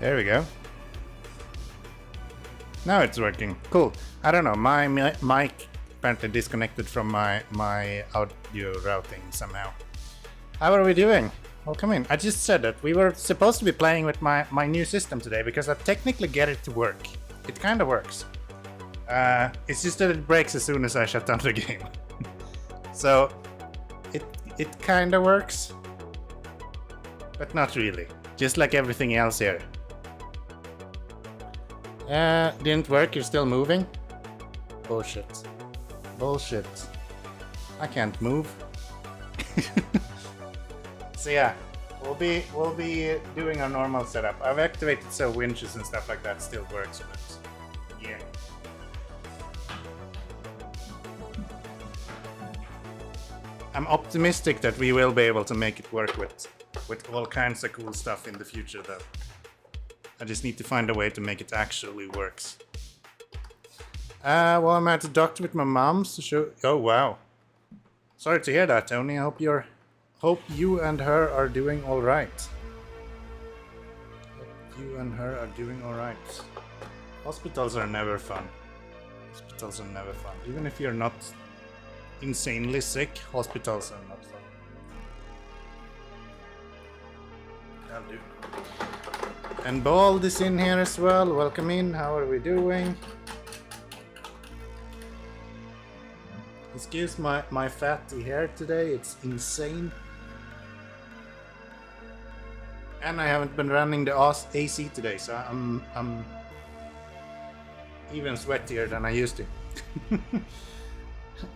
There we go. Now it's working. Cool. I don't know. My mic apparently disconnected from my audio routing somehow. How are we doing? Welcome in. I just said that we were supposed to be playing with my new system today because I technically get it to work. It kind of works. It's just that it breaks as soon as I shut down the game. So it kind of works, but not really. Just like everything else here. Didn't work, you're still moving? Bullshit. Bullshit. I can't move. So yeah, we'll be doing our normal setup. I've activated so winches and stuff like that still works, but yeah. I'm optimistic that we will be able to make it work with all kinds of cool stuff in the future though. I just need to find a way to make it actually works. Well, I'm at the doctor with my mom to show. Oh wow, sorry to hear that, Tony. I hope you and her are doing all right. Hope you and her are doing all right. Hospitals are never fun. Hospitals are never fun. Even if you're not insanely sick, hospitals are not fun. That'll do. And Bald is in here as well. Welcome in. How are we doing? Excuse my fatty hair today. It's insane. And I haven't been running the AC today, so I'm even sweatier than I used to.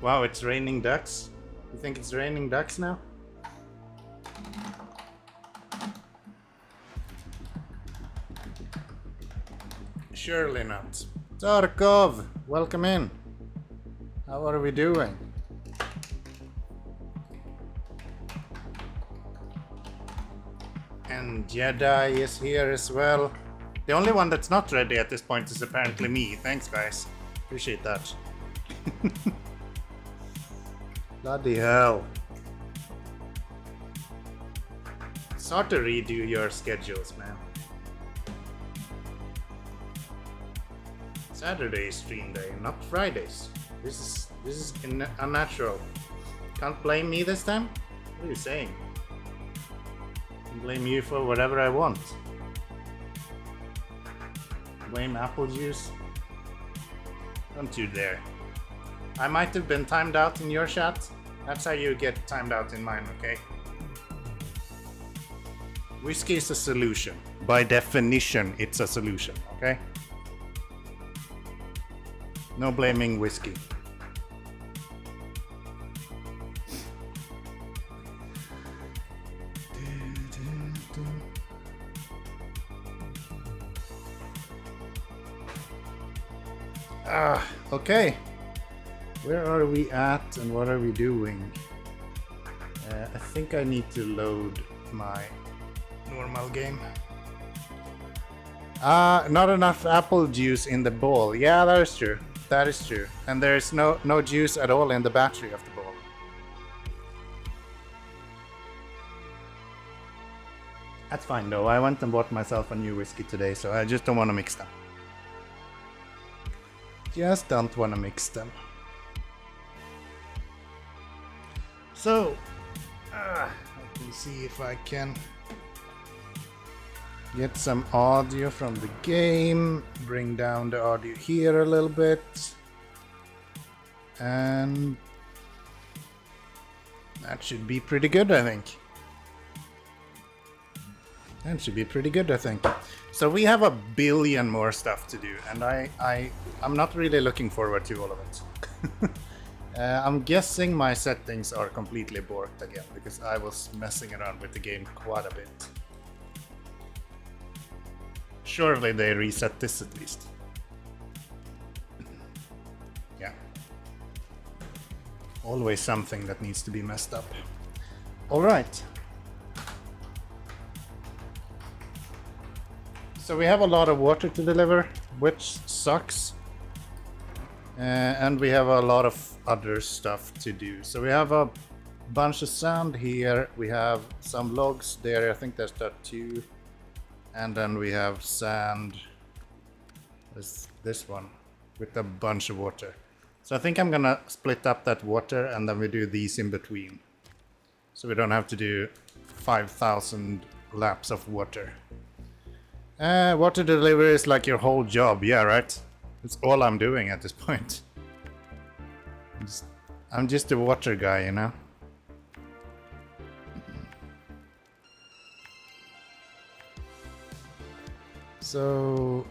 Wow, it's raining ducks. You think it's raining ducks now? Surely not. Tarkov, welcome in. How are we doing? And Jedi is here as well. The only one that's not ready at this point is apparently me. Thanks, guys. Appreciate that. Bloody hell. Start to redo your schedules, man. Saturday is stream day, not Fridays. This is unnatural. Can't blame me this time? What are you saying? I can blame you for whatever I want. Blame apple juice? Don't you dare. I might have been timed out in your chat. That's how you get timed out in mine, okay? Whiskey is a solution. By definition, it's a solution, okay? No blaming whiskey. Okay. Where are we at and what are we doing? I think I need to load my normal game. Not enough apple juice in the ball. Yeah, that is true. That is true. And there is no juice at all in the battery of the ball. That's fine though. I went and bought myself a new whiskey today, so I just don't want to mix them. Just don't want to mix them. So, let me see if I can get some audio from the game. Bring down the audio here a little bit. And that should be pretty good, I think. That should be pretty good, I think. So we have a billion more stuff to do, and I'm not really looking forward to all of it. I'm guessing my settings are completely borked again, because I was messing around with the game quite a bit. Surely they reset this at least. Yeah. Always something that needs to be messed up. Alright. So we have a lot of water to deliver, which sucks. And we have a lot of other stuff to do. So we have a bunch of sand here. We have some logs there. I think there's that too. And then we have sand. This one with a bunch of water. So I think I'm gonna split up that water and then we do these in between. So we don't have to do 5,000 laps of water. Water delivery is like your whole job, yeah, right? It's all I'm doing at this point. I'm just a water guy, you know? So...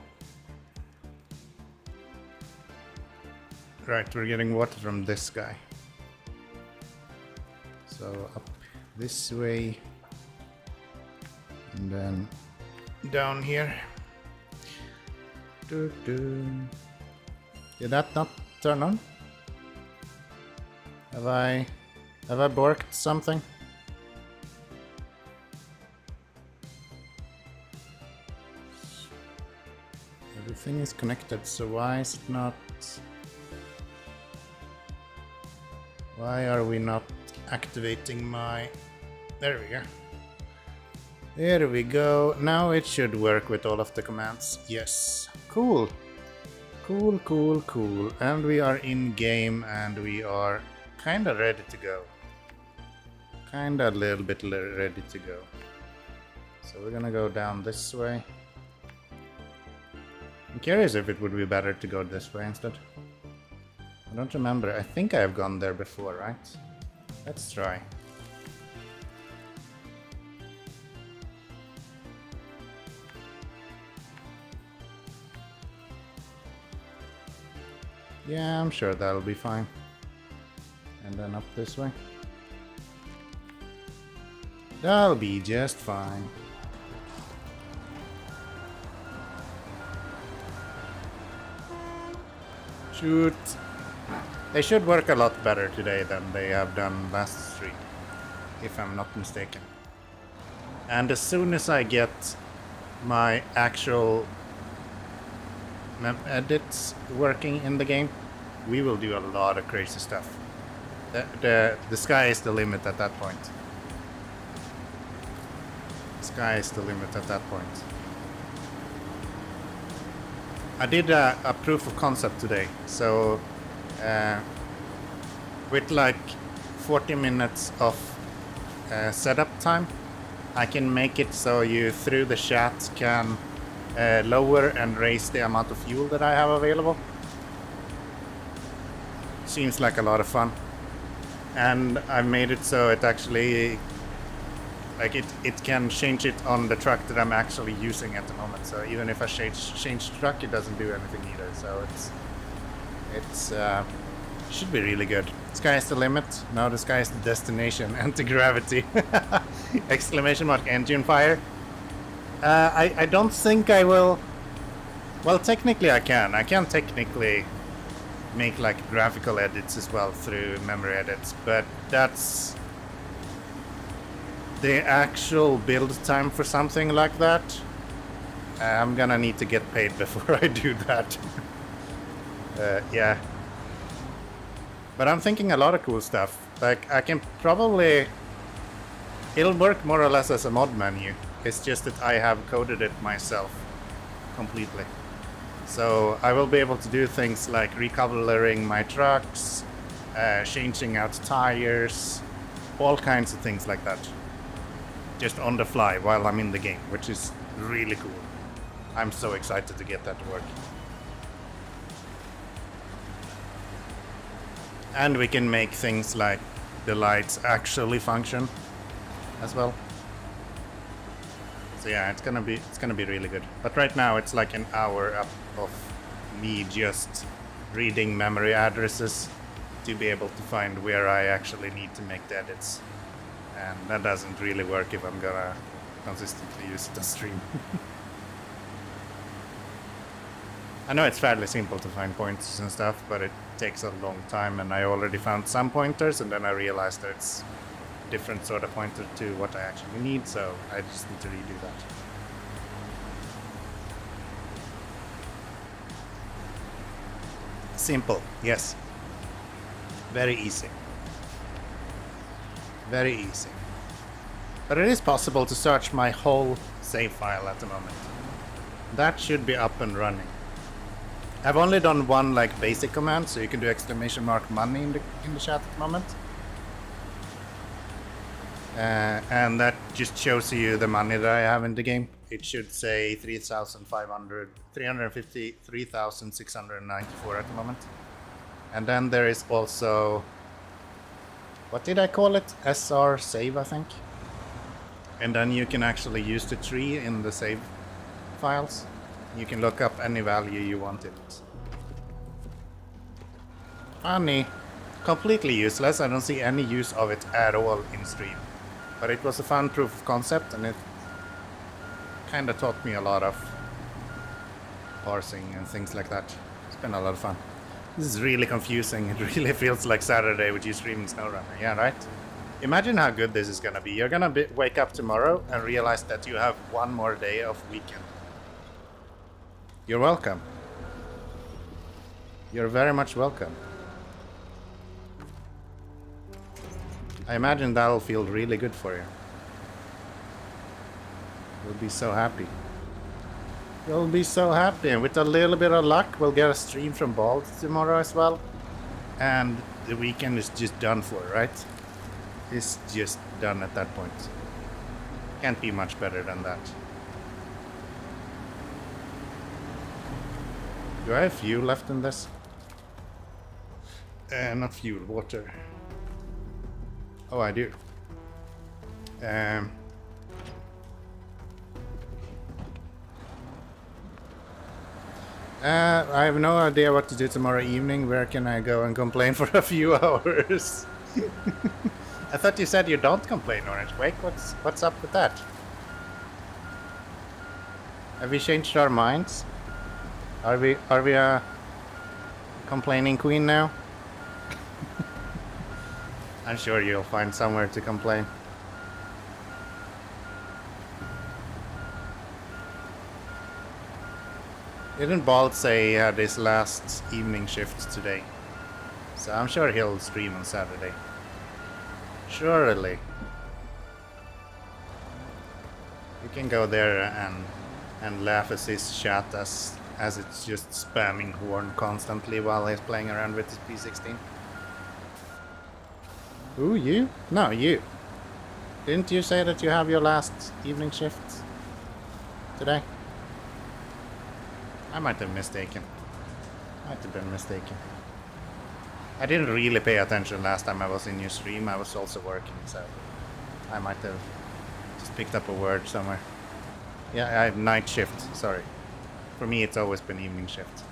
Right, we're getting water from this guy. So up this way. And then down here. Did that not turn on? Have I borked something? Everything is connected, so why is it not? Why are we not activating my... There we go. There we go. Now it should work with all of the commands. Yes. Cool. Cool, cool, cool. And we are in game and we are kinda ready to go. Kinda a little bit ready to go. So we're gonna go down this way. I'm curious if it would be better to go this way instead. I don't remember. I think I have gone there before, right? Let's try. Yeah, I'm sure that'll be fine. And then up this way. That'll be just fine. Shoot. They should work a lot better today than they have done last stream, if I'm not mistaken. And as soon as I get my actual map edits working in the game, we will do a lot of crazy stuff. The sky is the limit at that point. The sky is the limit at that point. I did a proof of concept today, so with like 40 minutes of setup time, I can make it so you through the chat can lower and raise the amount of fuel that I have available. Seems like a lot of fun. And I've made it so it actually, like it can change it on the truck that I'm actually using at the moment. So even if I change the truck, it doesn't do anything either. So it's should be really good. Sky is the limit. Now the sky is the destination. Anti-gravity. Exclamation mark engine fire. I don't think I will. Well, technically I can. I can technically make like graphical edits as well through memory edits, but that's the actual build time for something like that. I'm gonna need to get paid before I do that. Yeah. But I'm thinking a lot of cool stuff. Like, I can probably... It'll work more or less as a mod menu. It's just that I have coded it myself completely. So I will be able to do things like recoloring my trucks, changing out tires, all kinds of things like that. Just on the fly while I'm in the game, which is really cool. I'm so excited to get that to work. And we can make things like the lights actually function as well. So yeah, it's gonna be really good. But right now it's like an hour up of me just reading memory addresses to be able to find where I actually need to make the edits. And that doesn't really work if I'm gonna consistently use it on stream. I know it's fairly simple to find pointers and stuff, but it takes a long time, and I already found some pointers, and then I realized that it's a different sort of pointer to what I actually need, so I just need to redo that. Simple, yes. Very easy. Very easy. But it is possible to search my whole save file at the moment. That should be up and running. I've only done one like basic command, so you can do !money in the chat at the moment. And that just shows you the money that I have in the game. It should say 3,694 at the moment. And then there is also, what did I call it? SR save, I think. And then you can actually use the tree in the save files. You can look up any value you want in it. Funny. Completely useless. I don't see any use of it at all in stream. But it was a fun proof of concept, and it kind of taught me a lot of parsing and things like that. It's been a lot of fun. This is really confusing. It really feels like Saturday with you streaming SnowRunner. Yeah, right? Imagine how good this is gonna be. You're gonna wake up tomorrow and realize that you have one more day of weekend. You're welcome. You're very much welcome. I imagine that'll feel really good for you. You'll be so happy. You'll be so happy. And with a little bit of luck, we'll get a stream from Bald tomorrow as well. And the weekend is just done for, right? It's just done at that point. Can't be much better than that. Do I have fuel left in this? Not fuel, water. Oh, I do. I have no idea what to do tomorrow evening. Where can I go and complain for a few hours? I thought you said you don't complain, Orange Wake. What's up with that? Have we changed our minds? Are we a complaining queen now? I'm sure you'll find somewhere to complain. Didn't Bald say he had his last evening shift today? So I'm sure he'll stream on Saturday. Surely. You can go there and laugh at his chat as it's just spamming horn constantly while he's playing around with his P16. Who, you? No, you. Didn't you say that you have your last evening shift today? I might have mistaken. Might have been mistaken. I didn't really pay attention last time I was in your stream. I was also working, so I might have just picked up a word somewhere. Yeah, I have night shift, sorry. For me, it's always been evening shift.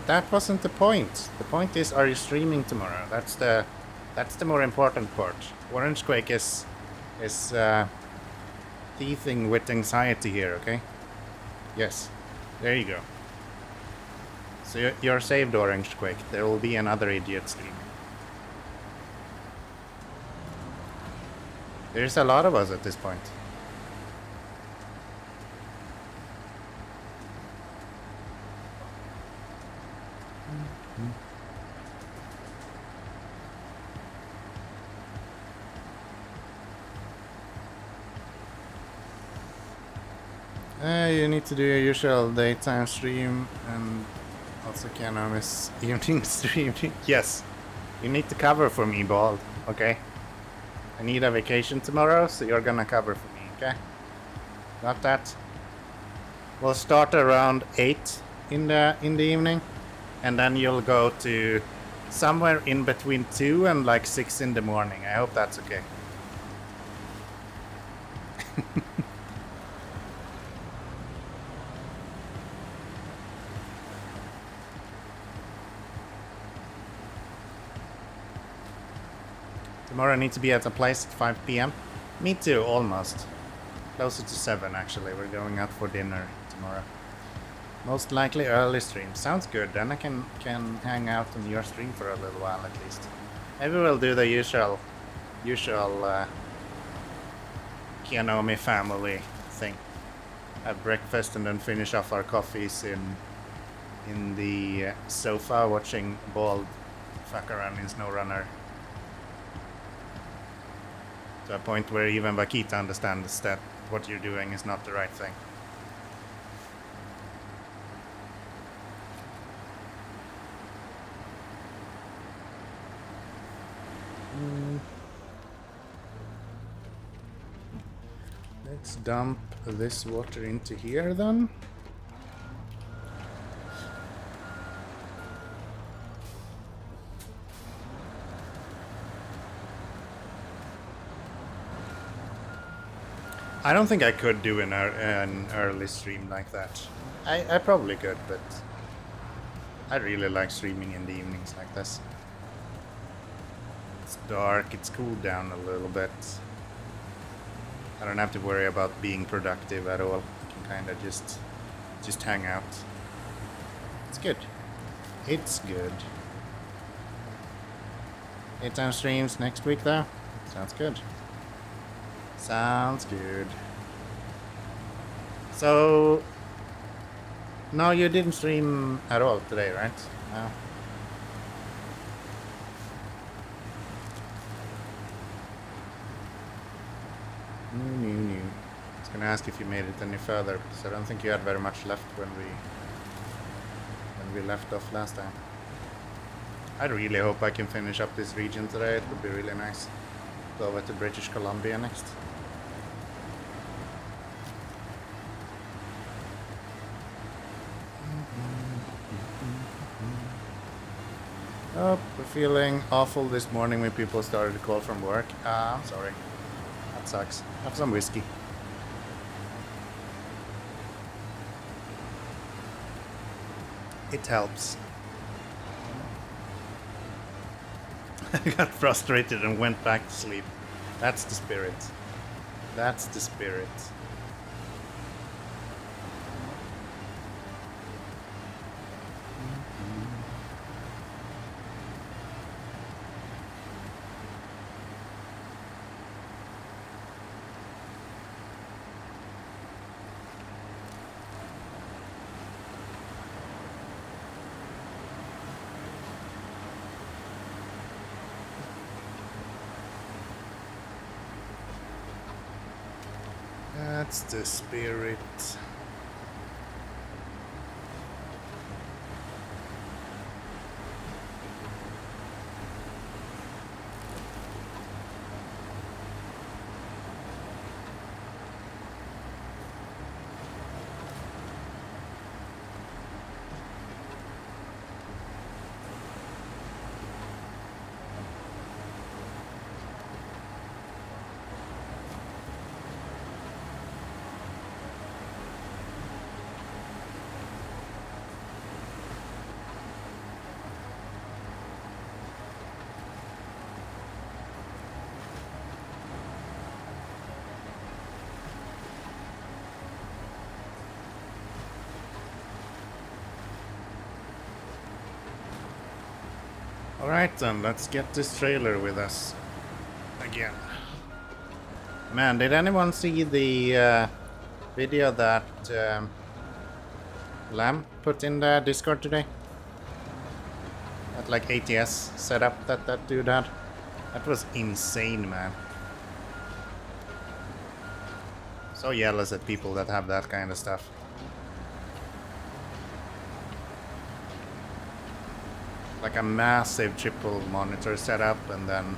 But that wasn't the point. The point is, are you streaming tomorrow? That's the more important part. Orange Quake is teething with anxiety here, okay? Yes. There you go. So you're saved, Orange Quake. There will be another idiot streaming. There's a lot of us at this point. You need to do your usual daytime stream and also Canomis evening stream. Yes, you need to cover for me, Bald. Okay. I need a vacation tomorrow, so you're gonna cover for me. Okay. Got that? We'll start around 8 in the evening, and then you'll go to somewhere in between 2 and like 6 in the morning. I hope that's okay. Tomorrow I need to be at a place at 5 p.m. Me too, almost. Closer to 7 actually. We're going out for dinner tomorrow. Most likely early stream. Sounds good. Then I can hang out on your stream for a little while at least. Maybe we'll do the usual Kianomi family thing. Have breakfast and then finish off our coffees in the sofa watching Bald fuck around in SnowRunner. To a point where even Vakita understands that what you're doing is not the right thing. Let's dump this water into here then. I don't think I could do an early stream like that. I probably could, but I really like streaming in the evenings like this. It's dark, it's cooled down a little bit. I don't have to worry about being productive at all. I can kind of just hang out. It's good. It's good. 8-time streams next week though. Sounds good. Sounds good. So, no, you didn't stream at all today, right? No. New. I was gonna ask if you made it any further, because I don't think you had very much left when we left off last time. I really hope I can finish up this region today. It would be really nice. Go over to British Columbia next. Oh, we're feeling awful this morning when people started to call from work. I'm sorry. That sucks. Have some whiskey. It helps. I got frustrated and went back to sleep. That's the spirit. That's the spirit. That's the spirit. Alright then, let's get this trailer with us again. Man, did anyone see the video that Lamb put in the Discord today? That like ATS setup that dude had? That was insane, man. So jealous at people that have that kind of stuff. Like a massive triple monitor setup and then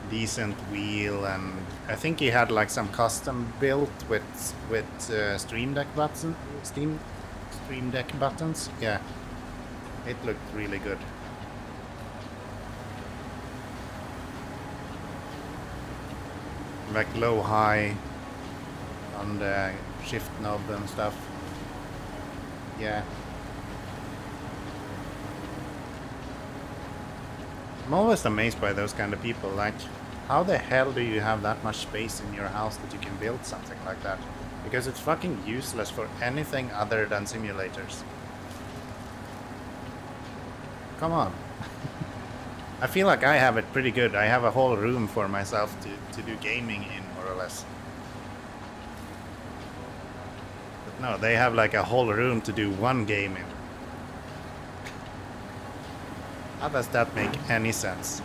decent wheel, and I think he had like some custom built with Stream Deck buttons. Stream Deck buttons. Yeah, it looked really good. Like low high on the shift knob and stuff. Yeah. I'm always amazed by those kind of people. Like, how the hell do you have that much space in your house that you can build something like that? Because it's fucking useless for anything other than simulators. Come on. I feel like I have it pretty good. I have a whole room for myself to do gaming in, more or less. But no, they have like a whole room to do one game in. How does that make any sense?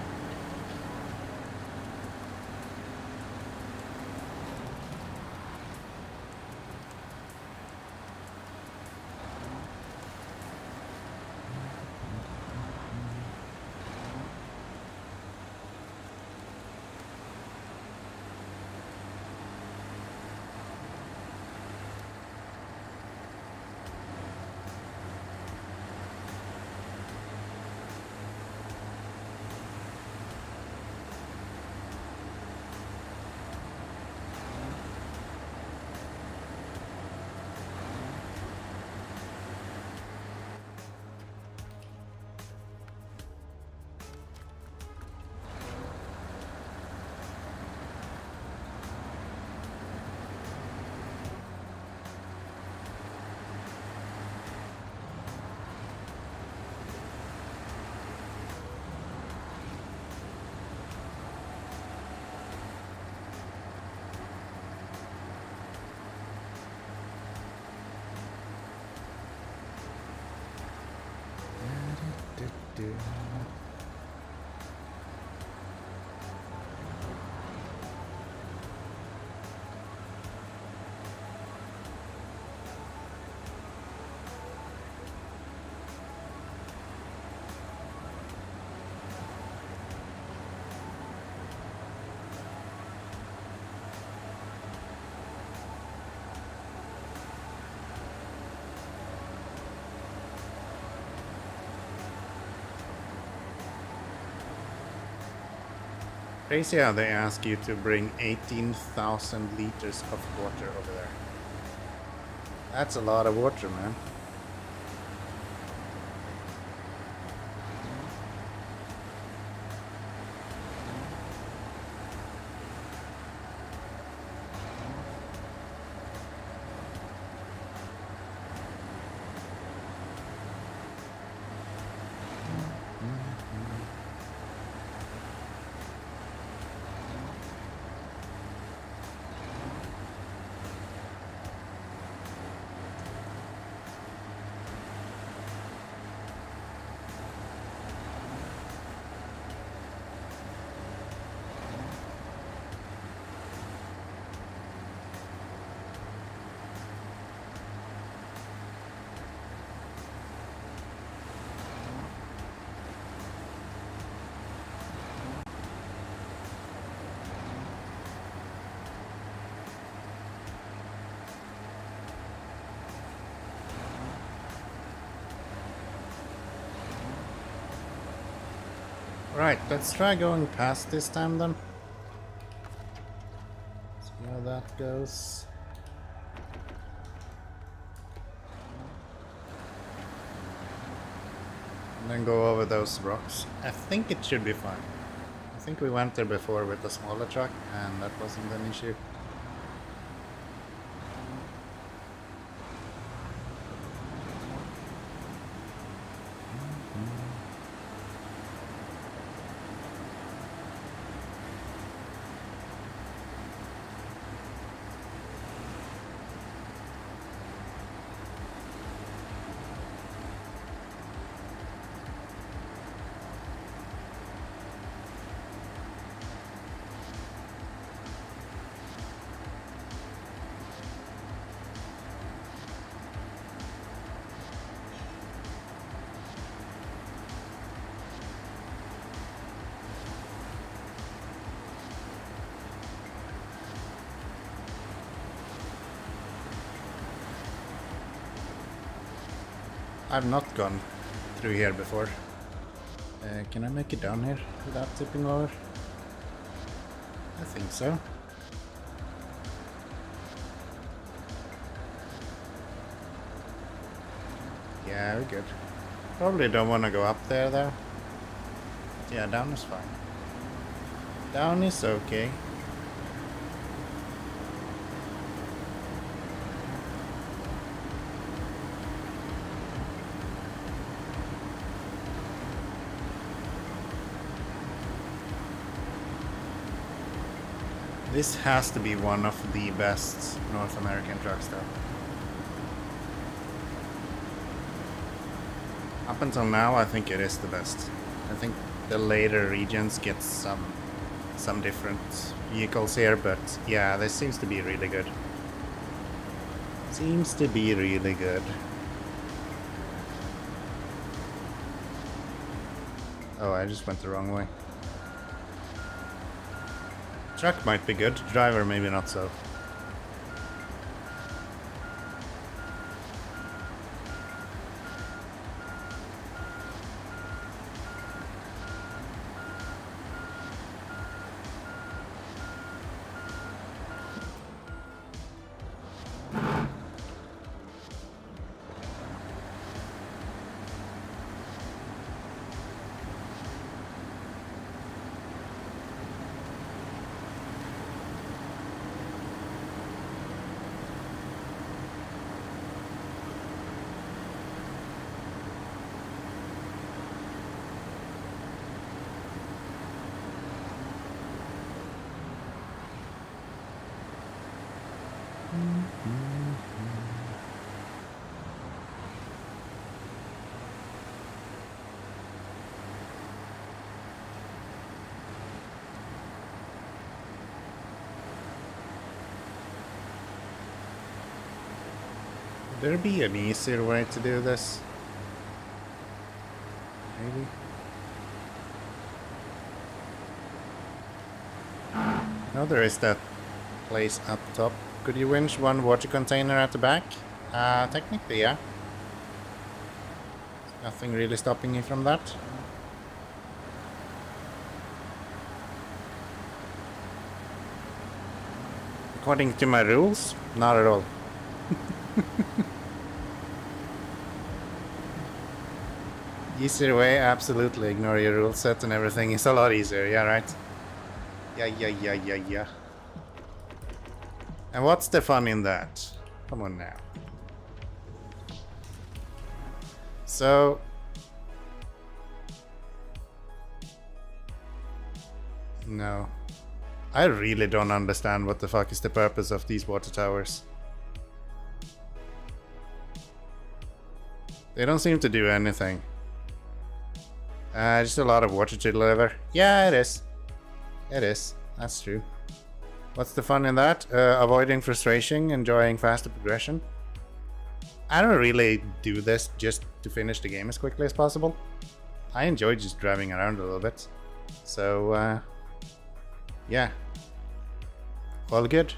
Crazy how they ask you to bring 18,000 liters of water over there. That's a lot of water, man. Right, let's try going past this time then. See how that goes. And then go over those rocks. I think it should be fine. I think we went there before with the smaller truck and that wasn't an issue. I've not gone through here before. Can I make it down here without tipping over? I think so. Yeah, we're good. Probably don't want to go up there though. Yeah, down is fine. Down is okay. This has to be one of the best North American trucks though. Up until now, I think it is the best. I think the later regions get some different vehicles here, but yeah, this seems to be really good. Seems to be really good. Oh, I just went the wrong way. Truck might be good, driver maybe not so. Would there be an easier way to do this? Maybe? No, there is that place up top. Could you winch one water container at the back? Technically, yeah. Nothing really stopping you from that. According to my rules, not at all. Easier way, absolutely. Ignore your rule set and everything is a lot easier, yeah, right? Yeah. And what's the fun in that? Come on now. So... no. I really don't understand what the fuck is the purpose of these water towers. They don't seem to do anything. Just a lot of water to deliver. Yeah, it is. It is. That's true. What's the fun in that? Avoiding frustration, enjoying faster progression. I don't really do this just to finish the game as quickly as possible. I enjoy just driving around a little bit. So, yeah. All good.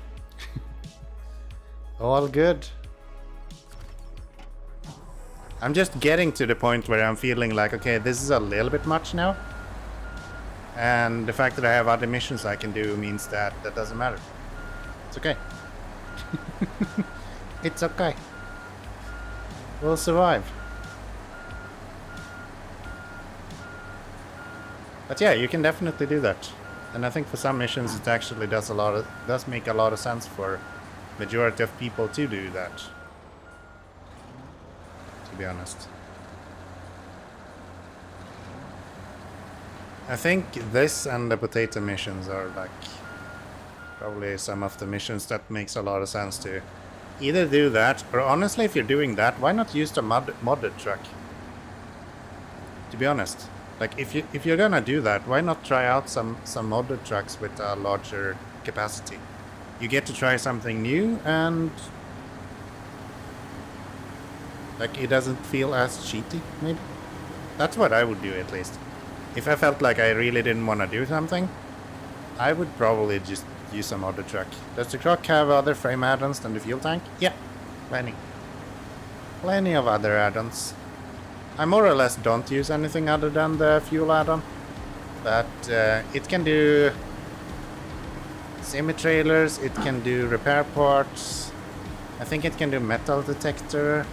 All good. I'm just getting to the point where I'm feeling like, okay, this is a little bit much now. And the fact that I have other missions I can do means that that doesn't matter. It's okay. It's okay. We'll survive. But yeah, you can definitely do that. And I think for some missions it actually does make a lot of sense for majority of people to do that. To be honest. I think this and the potato missions are like probably some of the missions that makes a lot of sense to either do that, or honestly, if you're doing that, why not use the modded truck? To be honest, like if you're gonna do that, why not try out some modded trucks with a larger capacity? You get to try something new, and like it doesn't feel as cheaty. Maybe that's what I would do at least. If I felt like I really didn't want to do something, I would probably just use some other truck. Does the truck have other frame add-ons than the fuel tank? Yeah, plenty. Plenty of other add-ons. I more or less don't use anything other than the fuel add-on, but it can do semi-trailers, it can do repair parts, I think it can do metal detector,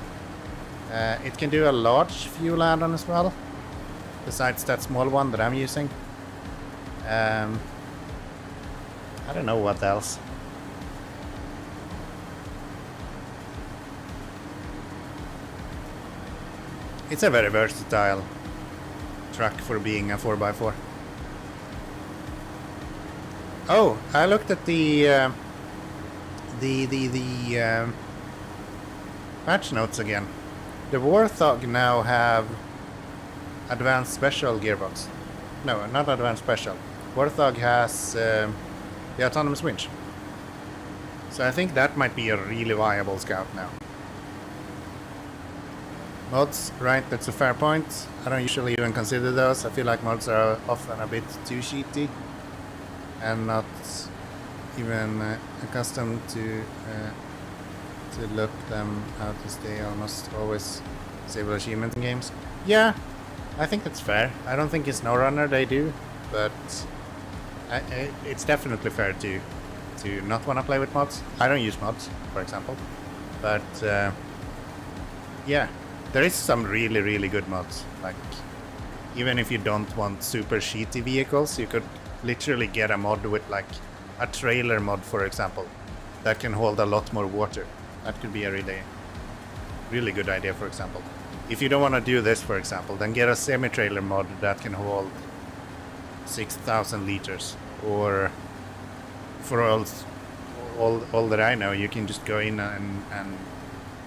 it can do a large fuel add-on as well, besides that small one that I'm using. I don't know what else. It's a very versatile truck for being a 4x4. Oh, I looked at the patch notes again. The Warthog now have advanced special gearbox. No, not advanced special. Warthog has the autonomous winch. So I think that might be a really viable scout now. Mods, right, that's a fair point. I don't usually even consider those. I feel like mods are often a bit too cheaty and not even accustomed to look them out as they almost always disable achievement in games. Yeah, I think that's fair. I don't think it's SnowRunner they do, but it's definitely fair to not want to play with mods. I don't use mods, for example, but yeah. There is some really, really good mods. Like, even if you don't want super cheaty vehicles, you could literally get a mod with like a trailer mod, for example, that can hold a lot more water. That could be a really, really good idea, for example. If you don't want to do this, for example, then get a semi-trailer mod that can hold 6,000 liters. Or for all that I know, you can just go in and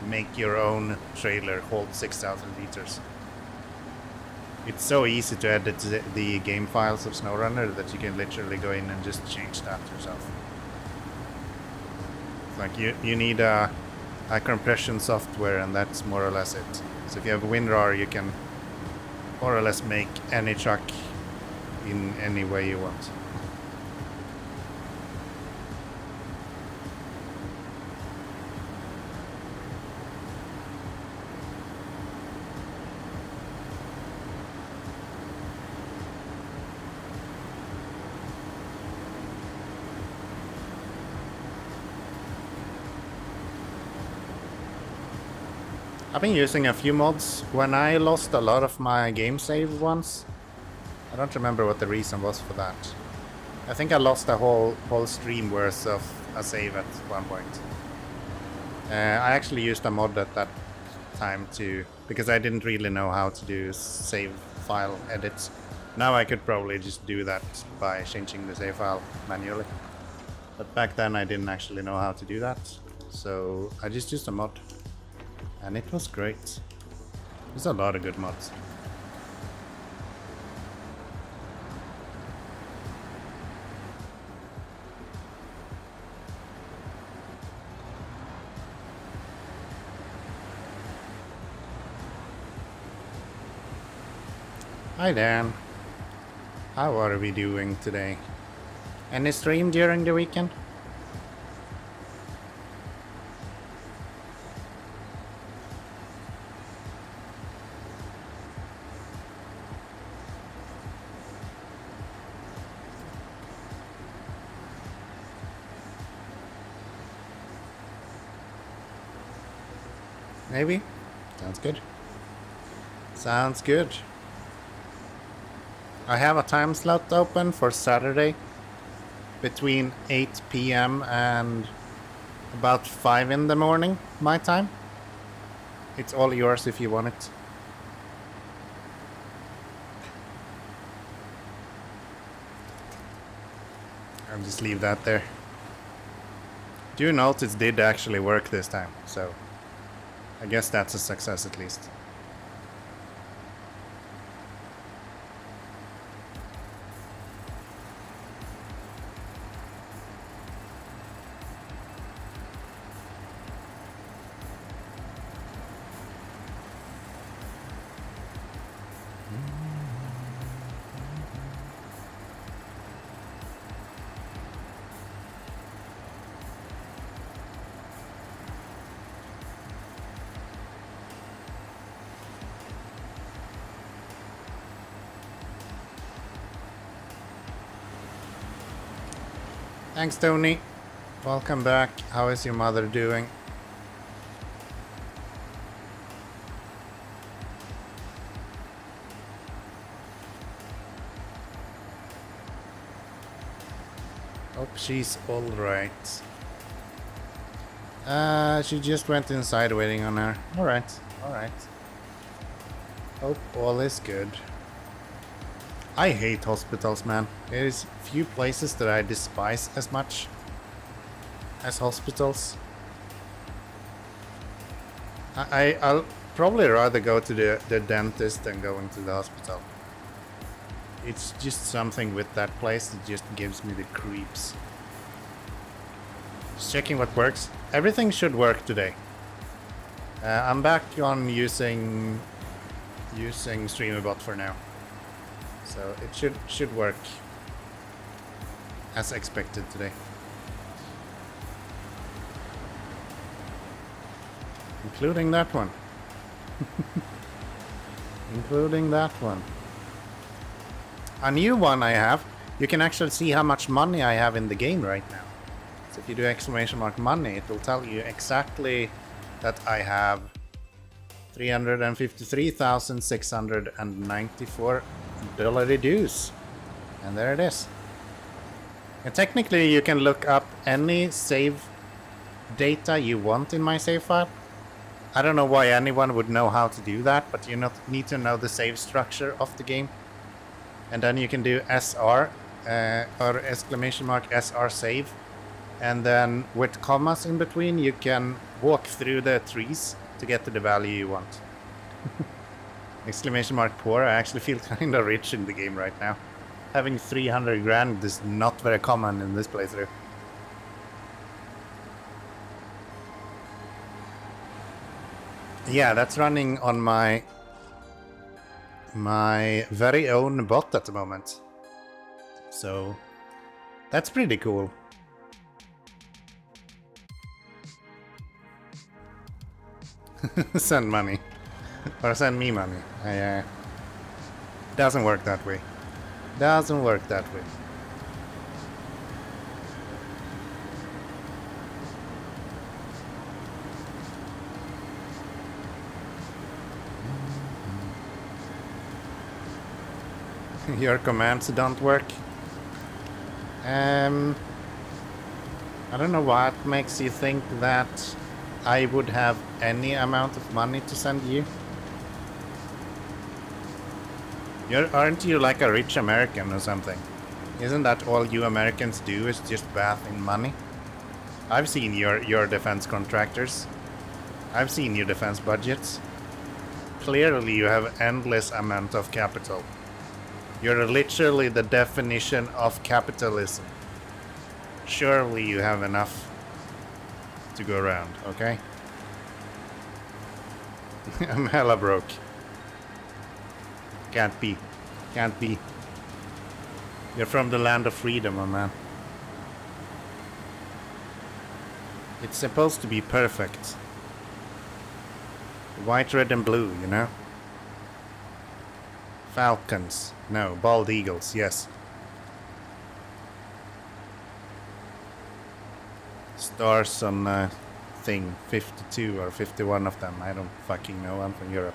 make your own trailer hold 6,000 liters. It's so easy to edit the game files of SnowRunner that you can literally go in and just change that yourself. It's like you need a compression software, and that's more or less it. So if you have WinRAR, you can more or less make any truck in any way you want. I've been using a few mods. When I lost a lot of my game save once, I don't remember what the reason was for that. I think I lost a whole stream worth of a save at one point. I actually used a mod at that time too, because I didn't really know how to do save file edits. Now I could probably just do that by changing the save file manually. But back then I didn't actually know how to do that, so I just used a mod. And it was great. There's a lot of good mods. Hi Dan. How are we doing today? Any stream during the weekend? Maybe? Sounds good. Sounds good. I have a time slot open for Saturday between 8 p.m. and about 5 in the morning, my time. It's all yours if you want it. I'll just leave that there. Do note it did actually work this time, so I guess that's a success at least. Thanks, Tony. Welcome back. How is your mother doing? Hope she's alright. She just went inside waiting on her. Alright, alright. Hope all is good. I hate hospitals, man. There's few places that I despise as much as hospitals. I'll probably rather go to the dentist than going to the hospital. It's just something with that place that just gives me the creeps. Just checking what works. Everything should work today. I'm back on using StreamerBot for now. So it should work as expected today. Including that one. Including that one. A new one I have, you can actually see how much money I have in the game right now. So if you do exclamation mark money, it will tell you exactly that I have $353,694 dues. And there it is. And technically you can look up any save data you want in my save file. I don't know why anyone would know how to do that, but you need to know the save structure of the game. And then you can do SR or exclamation mark SR save. And then with commas in between, you can walk through the trees to get to the value you want. Exclamation mark poor. I actually feel kind of rich in the game right now. Having 300 grand is not very common in this playthrough. Yeah, that's running on my very own bot at the moment. So that's pretty cool. Send money. Or send me money. Doesn't work that way. Doesn't work that way. Your commands don't work. I don't know what makes you think that I would have any amount of money to send you. Aren't you like a rich American or something? Isn't that all you Americans do is just bath in money? I've seen your defense contractors. I've seen your defense budgets. Clearly you have endless amount of capital. You're literally the definition of capitalism. Surely you have enough to go around, okay? I'm hella broke. Can't be. Can't be. You're from the land of freedom, my man. It's supposed to be perfect. White, red, and blue, you know? Falcons. No, bald eagles, yes. Stars on thing, 52 or 51 of them. I don't fucking know, I'm from Europe.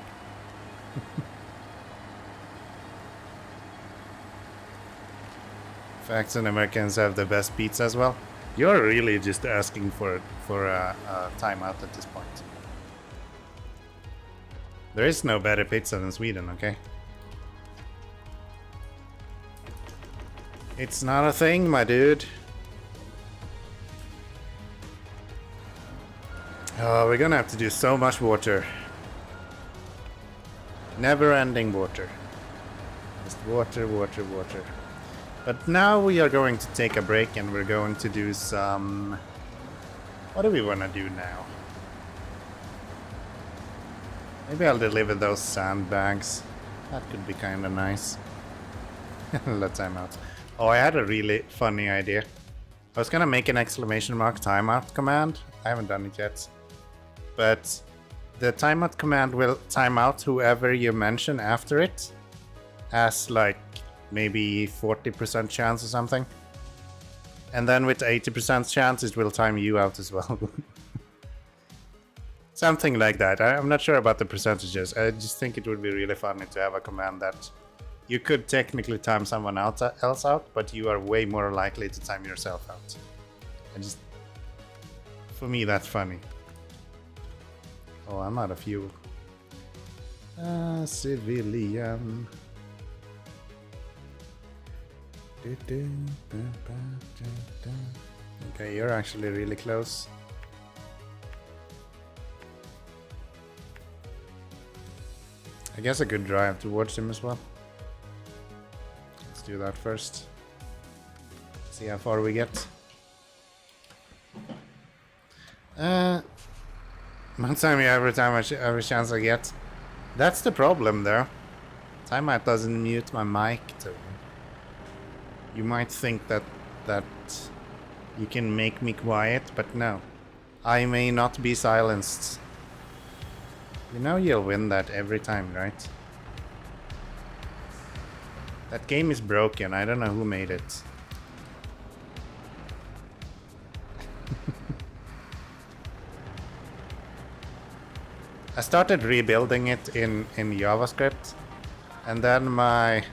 Facts and Americans have the best pizza as well. You're really just asking for a timeout at this point. There is no better pizza than Sweden, okay? It's not a thing, my dude. Oh, we're gonna have to do so much water. Never-ending water. Just water, water, water. But now we are going to take a break and we're going to do some... What do we want to do now? Maybe I'll deliver those sandbags. That could be kind of nice. Let timeout. Oh, I had a really funny idea. I was gonna make an exclamation mark timeout command. I haven't done it yet. But the timeout command will time out whoever you mention after it. As like maybe 40% chance or something. And then with 80% chance it will time you out as well. Something like that. I'm not sure about the percentages. I just think it would be really funny to have a command that you could technically time someone else out, but you are way more likely to time yourself out. For me, that's funny. Oh, I'm out of fuel. Civilian. Okay, you're actually really close. I guess I could drive towards him as well. Let's do that first. See how far we get. One time every chance I get. That's the problem there. Timeout doesn't mute my mic too. You might think that you can make me quiet, but no. I may not be silenced. You know you'll win that every time, right? That game is broken. I don't know who made it. I started rebuilding it in JavaScript, and then my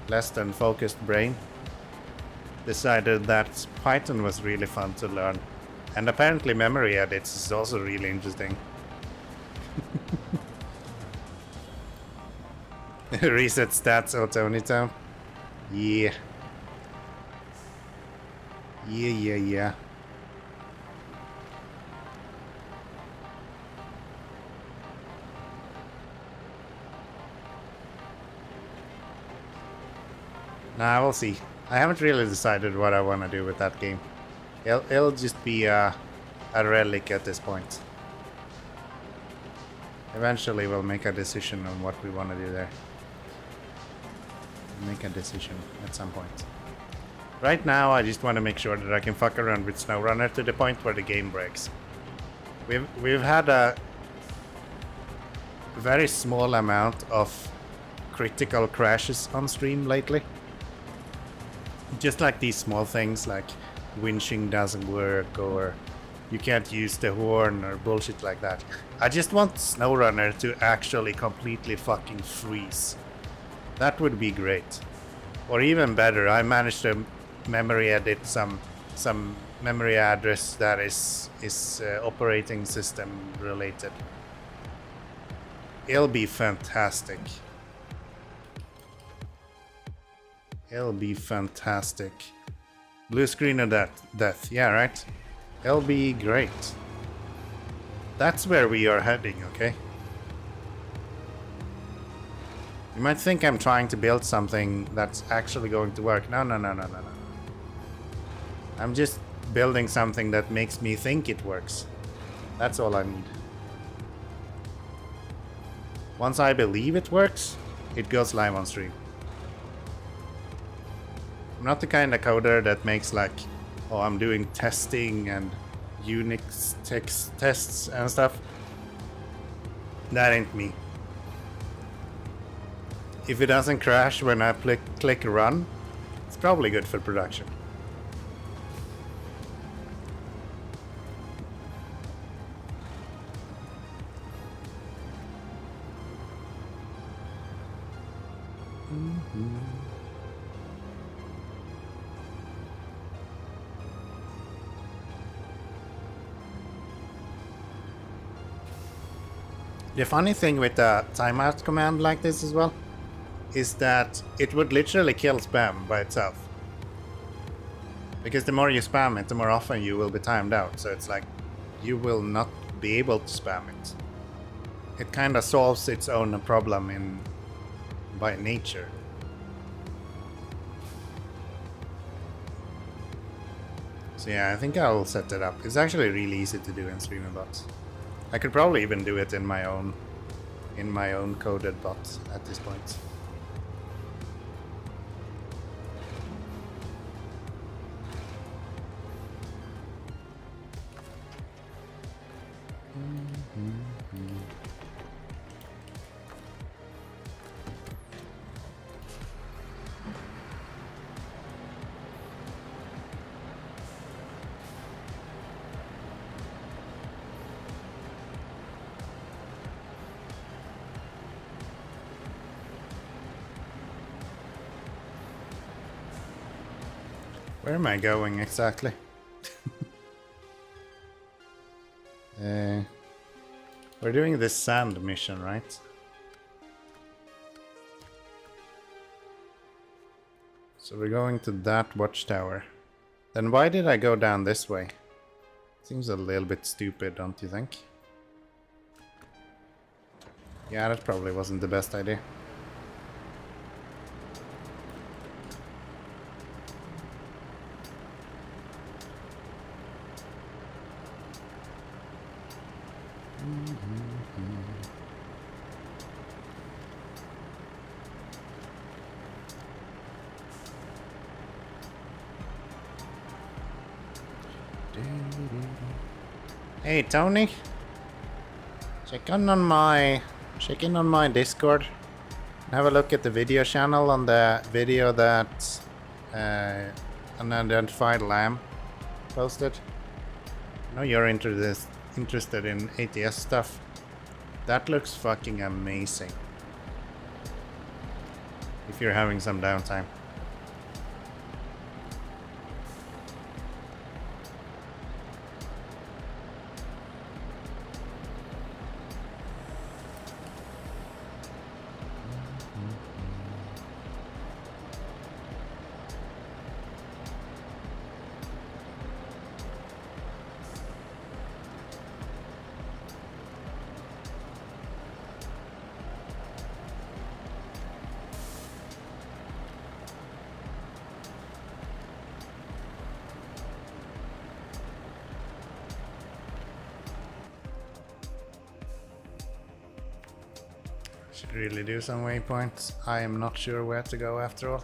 less than focused brain decided that Python was really fun to learn, and apparently memory edits is also really interesting. Reset stats auto-unito. Yeah. Yeah. Nah, we'll see. I haven't really decided what I want to do with that game. It'll just be a relic at this point. Eventually we'll make a decision on what we want to do there. Make a decision at some point. Right now I just want to make sure that I can fuck around with SnowRunner to the point where the game breaks. We've had a very small amount of critical crashes on stream lately. Just like these small things like winching doesn't work or you can't use the horn or bullshit like that. I just want SnowRunner to actually completely fucking freeze. That would be great. Or even better, I managed to memory edit some memory address that is operating system related. It'll be fantastic. It'll be fantastic. Blue screen of death. Yeah, right? It'll be great. That's where we are heading, okay? You might think I'm trying to build something that's actually going to work. No. I'm just building something that makes me think it works. That's all I need. Once I believe it works, it goes live on stream. I'm not the kind of coder that makes like, oh, I'm doing testing and Unix tests and stuff. That ain't me. If it doesn't crash when I click run, it's probably good for production. The funny thing with a timeout command like this as well is that it would literally kill spam by itself. Because the more you spam it, the more often you will be timed out. So it's like you will not be able to spam it. It kind of solves its own problem by nature. So yeah, I think I'll set it up. It's actually really easy to do in StreamerBot. I could probably even do it in my own coded bot at this point. Where am I going exactly? We're doing this sand mission, right? So we're going to that watchtower. Then why did I go down this way? Seems a little bit stupid, don't you think? Yeah, that probably wasn't the best idea. Hey Tony, check in on my Discord. Have a look at the video channel on the video that unidentified lamb posted. I know you're interested in ATS stuff. That looks fucking amazing. If you're having some downtime. Should really do some waypoints. I am not sure where to go after all.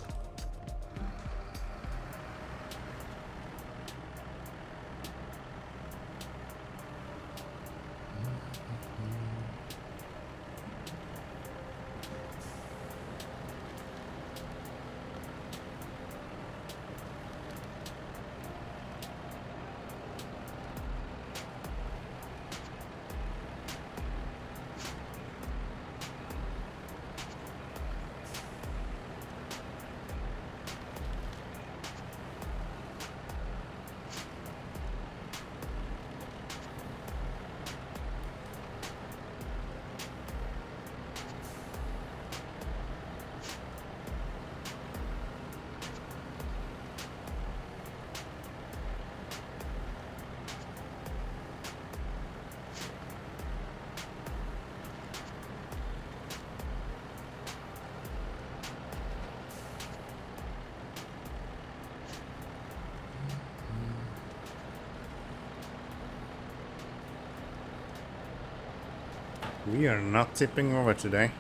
We are not tipping over today.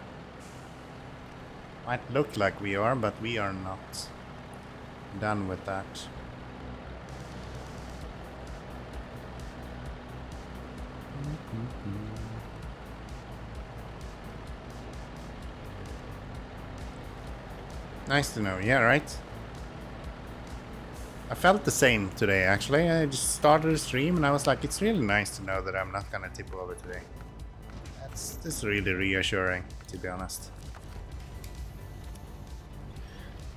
Might look like we are, but we are not. Done with that. Nice to know, yeah, right? I felt the same today, actually. I just started a stream and I was like, it's really nice to know that I'm not gonna tip over today. That's really reassuring, to be honest.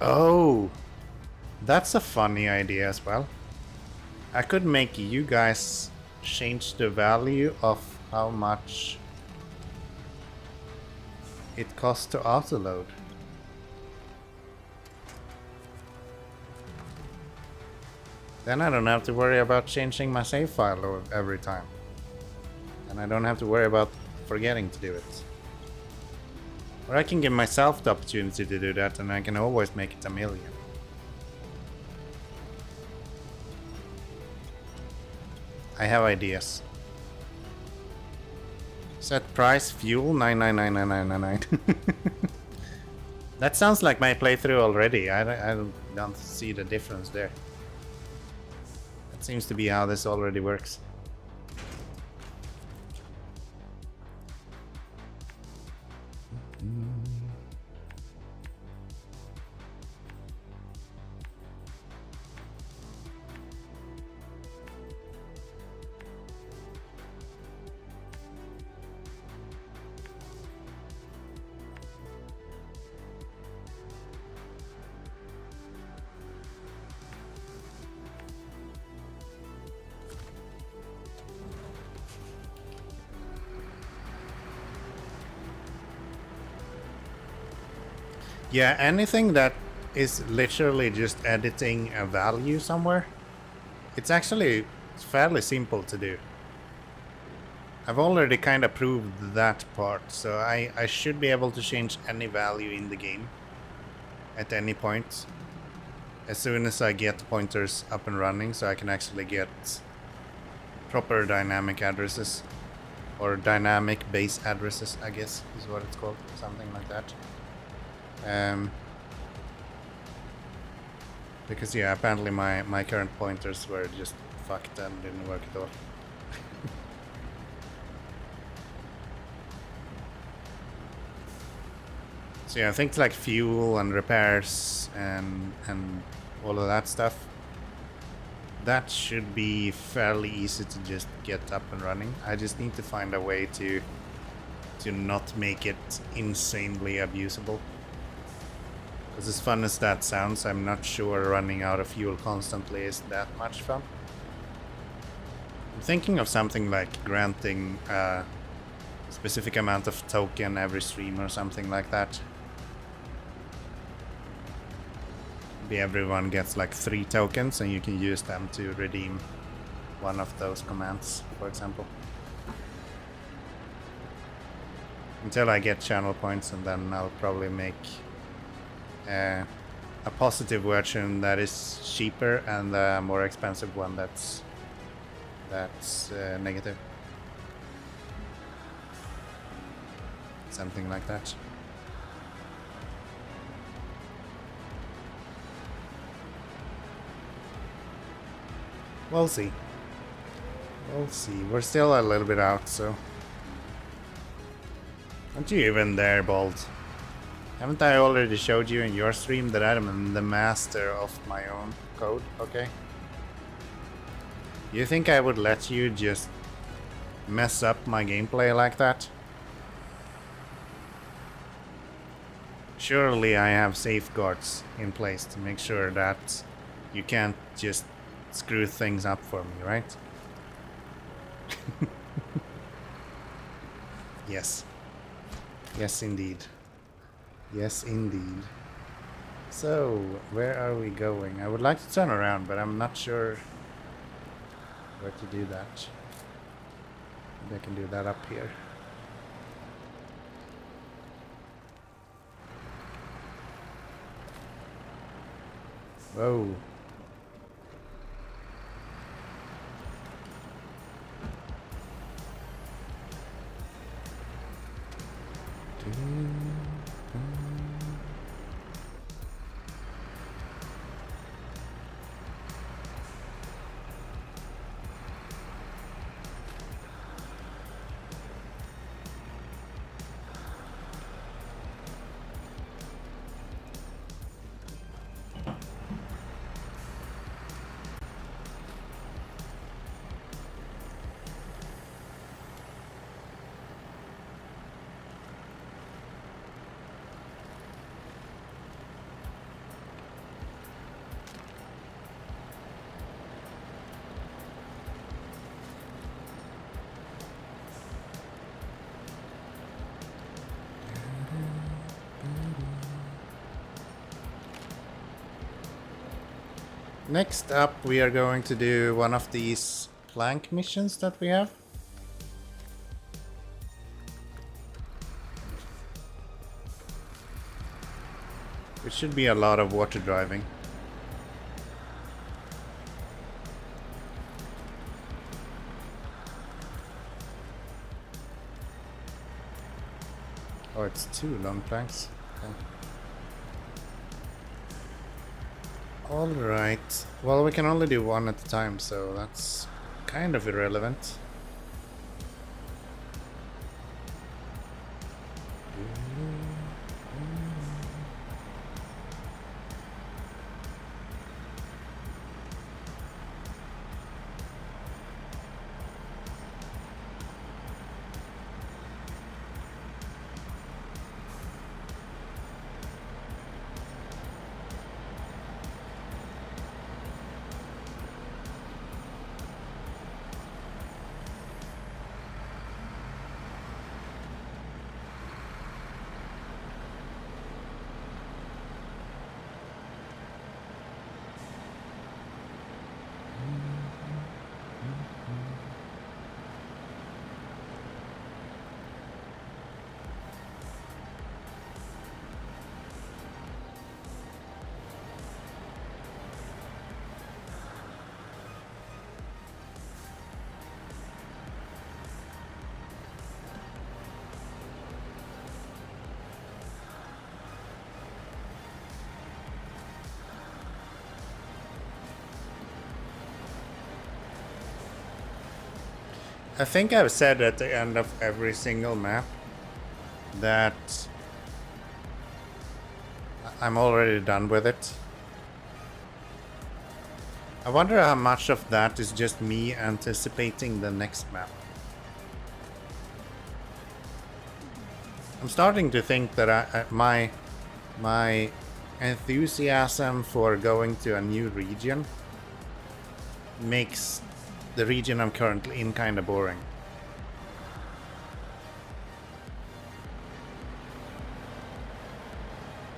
Oh, that's a funny idea as well. I could make you guys change the value of how much it costs to autoload. Then I don't have to worry about changing my save file every time. And I don't have to worry about forgetting to do it. Or I can give myself the opportunity to do that and I can always make it 1,000,000. I have ideas. Set price fuel 9999999. That sounds like my playthrough already. I don't see the difference there. That seems to be how this already works. Yeah, anything that is literally just editing a value somewhere, it's actually fairly simple to do. I've already kind of proved that part, so I should be able to change any value in the game at any point as soon as I get the pointers up and running, so I can actually get proper dynamic addresses, or dynamic base addresses, I guess is what it's called, something like that. Because yeah, apparently my current pointers were just fucked and didn't work at all. So yeah, things like fuel and repairs and all of that stuff, that should be fairly easy to just get up and running. I just need to find a way to not make it insanely abusable. Because as fun as that sounds, I'm not sure running out of fuel constantly is that much fun. I'm thinking of something like granting a specific amount of token every stream or something like that. Maybe everyone gets like 3 tokens and you can use them to redeem one of those commands, for example. Until I get channel points, and then I'll probably make a positive version that is cheaper and a more expensive one that's negative. Something like that. We'll see. We'll see. We're still a little bit out, so... Aren't you even there, Bold? Haven't I already showed you in your stream that I'm the master of my own code, okay? You think I would let you just mess up my gameplay like that? Surely I have safeguards in place to make sure that you can't just screw things up for me, right? Yes. Yes, indeed. Yes, indeed. So, where are we going? I would like to turn around, but I'm not sure where to do that. Maybe I can do that up here. Whoa. Next up, we are going to do one of these plank missions that we have. It should be a lot of water driving. Oh, it's 2 long planks. Okay. Alright, well, we can only do one at a time, so that's kind of irrelevant. I think I've said at the end of every single map that I'm already done with it. I wonder how much of that is just me anticipating the next map. I'm starting to think that my enthusiasm for going to a new region makes the region I'm currently in kind of boring.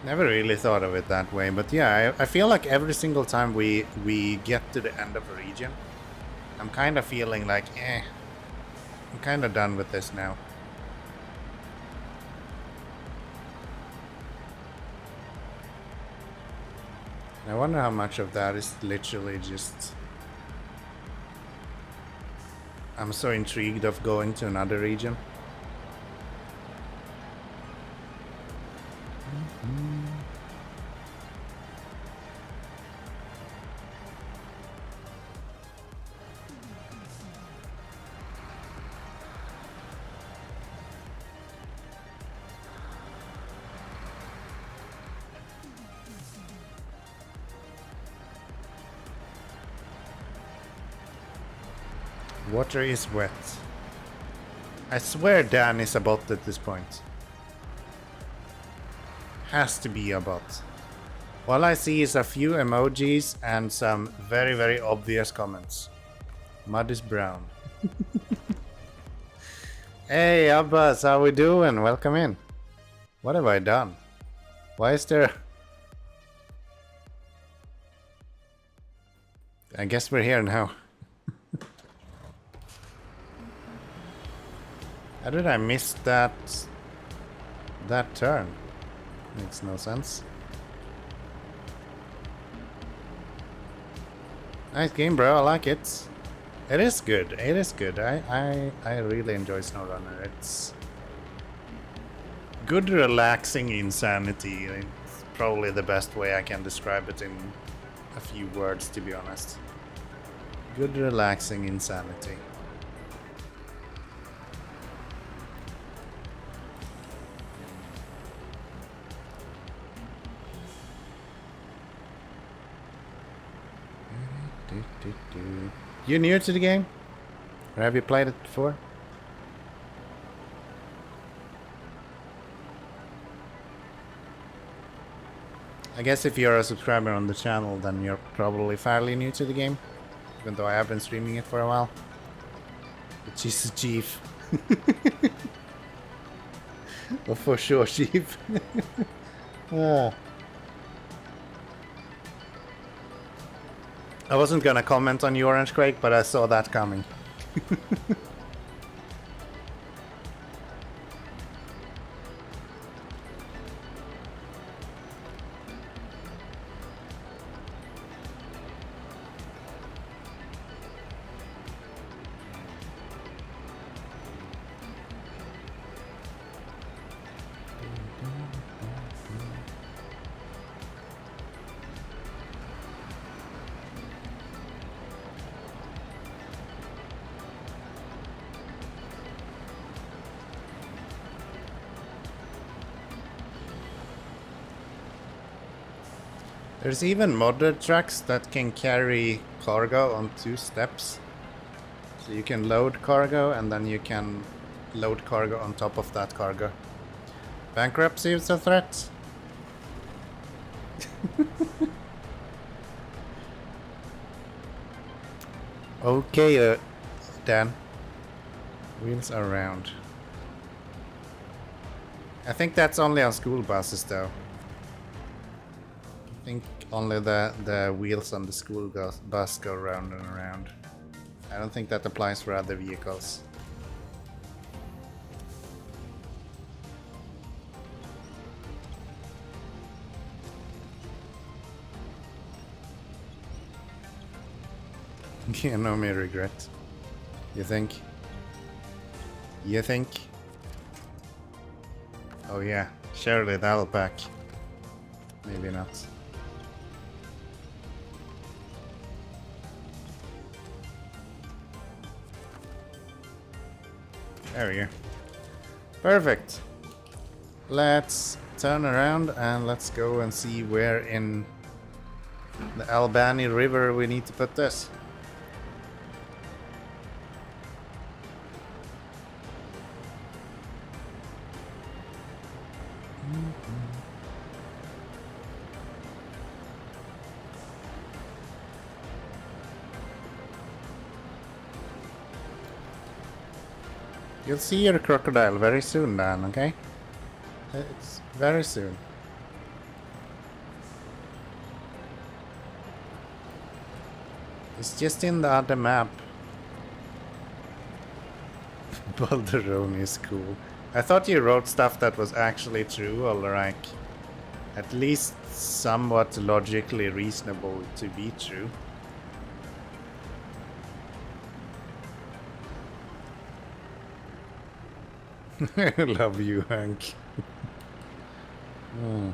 Never really thought of it that way, but yeah, I feel like every single time we get to the end of a region, I'm kind of feeling like, I'm kind of done with this now. I wonder how much of that is literally just... I'm so intrigued of going to another region. Water is wet. I swear Dan is a bot at this point. Has to be a bot. All I see is a few emojis and some very, very obvious comments. Mud is brown. Hey Abbas, how we doing? Welcome in. What have I done? Why is there... I guess we're here now. How did I miss that turn? Makes no sense. Nice game, bro. I like it. It is good. It is good. I really enjoy SnowRunner. It's good, relaxing insanity. It's probably the best way I can describe it in a few words, to be honest. Good, relaxing insanity. You new to the game? Or have you played it before? I guess if you're a subscriber on the channel, then you're probably fairly new to the game. Even though I have been streaming it for a while. But Jesus, Chief. Oh, for sure, Chief. Ah. I wasn't gonna comment on you, Orange Quake, but I saw that coming. There's even modded trucks that can carry cargo on 2 steps. So you can load cargo and then you can load cargo on top of that cargo. Bankruptcy is a threat. Okay, Dan. Wheels are round. I think that's only on school buses though. I think only the wheels on the school bus go round and around. I don't think that applies for other vehicles. Yeah, no me regret. You think? You think? Oh yeah, surely that'll pack. Maybe not. There we go. Perfect. Let's turn around and let's go and see where in the Albany River we need to put this. You'll see your crocodile very soon, Dan, okay? It's very soon. It's just in the other map. Balderone is cool. I thought you wrote stuff that was actually true, or like at least somewhat logically reasonable to be true. I love you, Hank. Oh.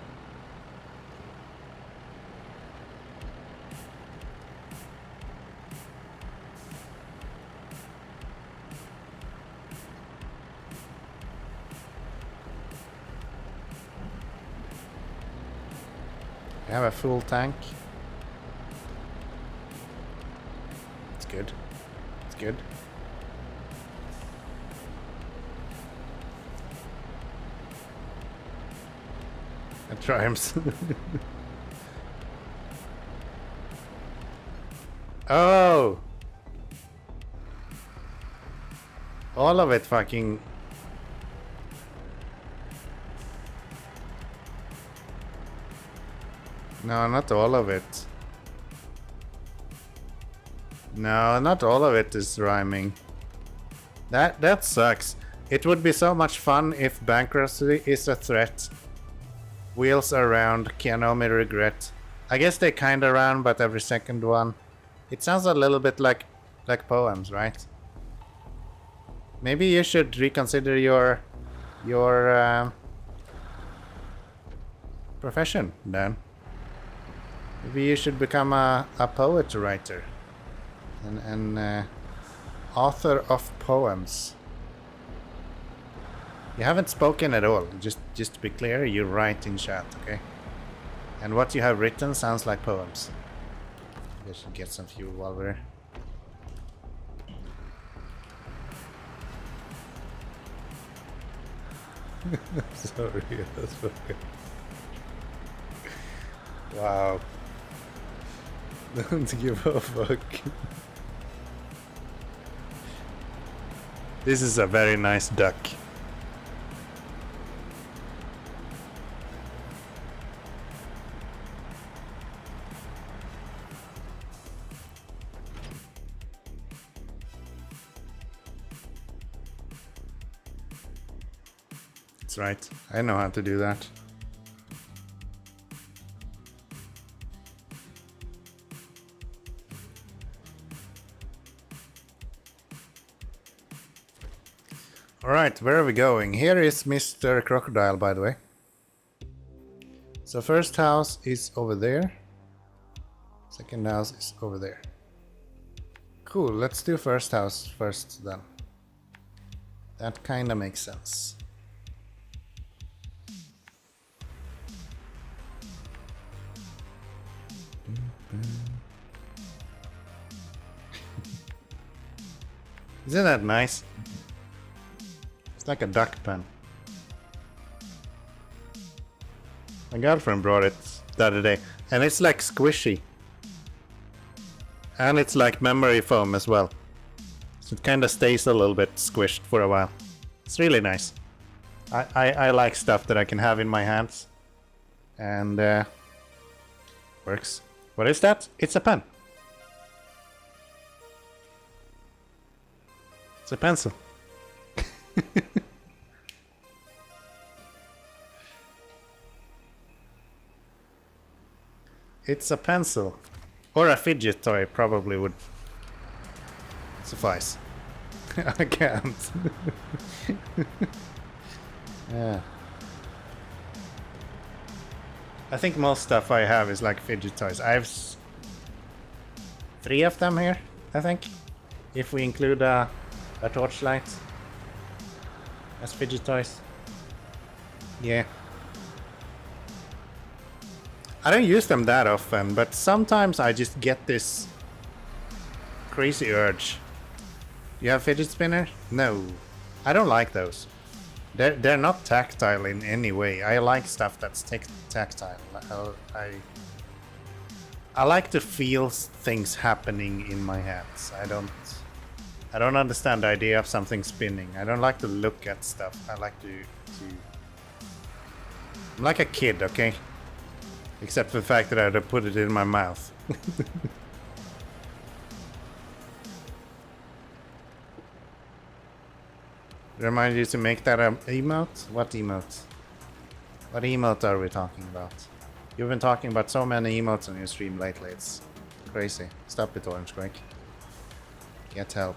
I have a full tank. It's good. It's good. It triumphs. Oh! All of it fucking... No, not all of it. No, not all of it is rhyming. That sucks. It would be so much fun if bankruptcy is a threat. Wheels are round, can only regret. I guess they kinda round, but every second one. It sounds a little bit like poems, right? Maybe you should reconsider your profession, Dan. Maybe you should become a poet writer, an author of poems. You haven't spoken at all. Just to be clear, you write in chat, okay? And what you have written sounds like poems. I should get some fuel while we're... Sorry, that's okay. Wow. Don't give a fuck. This is a very nice duck. That's right. I know how to do that. Alright, where are we going? Here is Mr. Crocodile, by the way. So first house is over there. Second house is over there. Cool, let's do first house first then. That kinda makes sense. Isn't that nice? It's like a duck pen. My girlfriend brought it the other day, and it's like squishy. And it's like memory foam as well. So it kind of stays a little bit squished for a while. It's really nice. I like stuff that I can have in my hands. And works. What is that? It's a pen. It's a pencil. It's a pencil. Or a fidget toy probably would suffice. I can't. Yeah. I think most stuff I have is like fidget toys. I have 3 of them here, I think. If we include a torchlight. as fidget toys. Yeah. I don't use them that often, but sometimes I just get this crazy urge. You have fidget spinner? No. I don't like those. They're not tactile in any way. I like stuff that's tactile. I like to feel things happening in my hands. I don't understand the idea of something spinning. I don't like to look at stuff. I like to I'm like a kid, okay? Except for the fact that I had to put it in my mouth. Remind you to make that emote? What emote? What emote are we talking about? You've been talking about so many emotes on your stream lately, it's crazy. Stop it, Orange Quake. Get help.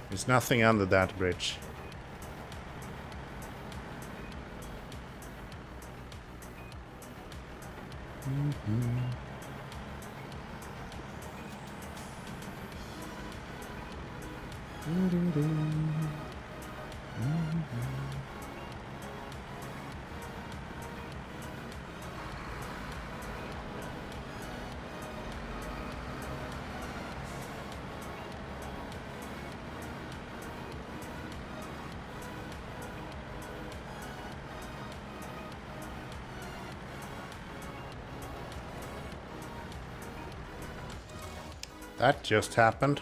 There's nothing under that bridge. That just happened.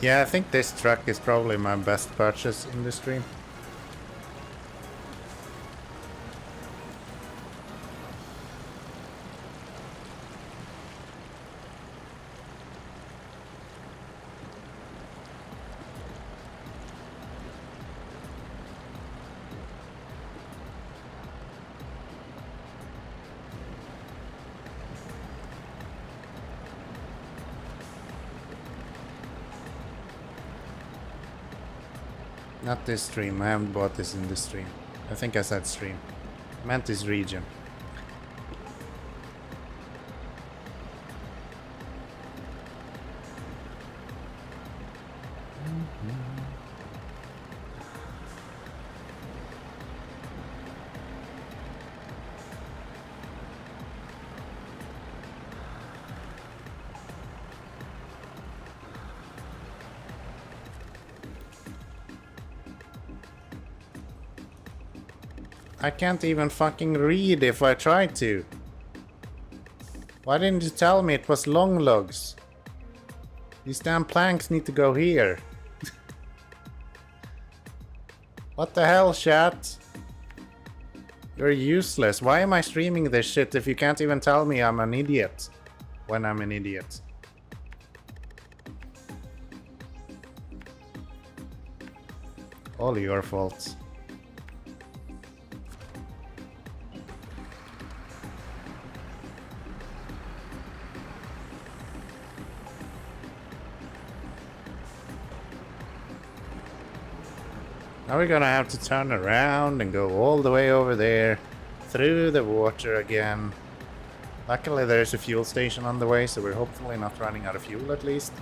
Yeah, I think this truck is probably my best purchase in the stream. Not this stream, I haven't bought this in this stream. I think I said stream. I meant this region. I can't even fucking read if I try to. Why didn't you tell me it was long logs? These damn planks need to go here. What the hell, chat? You're useless. Why am I streaming this shit if you can't even tell me I'm an idiot when I'm an idiot? All your faults. Now we're gonna have to turn around and go all the way over there, through the water again. Luckily there's a fuel station on the way, so we're hopefully not running out of fuel at least.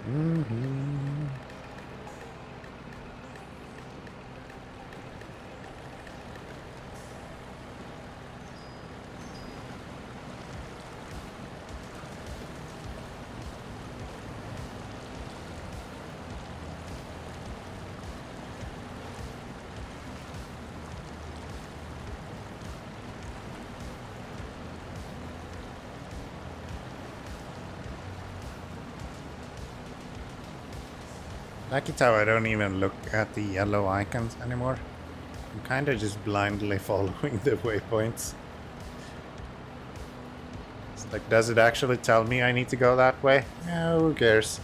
Mm-hmm. Like it's how I don't even look at the yellow icons anymore. I'm kind of just blindly following the waypoints. It's like, does it actually tell me I need to go that way? Yeah, who cares?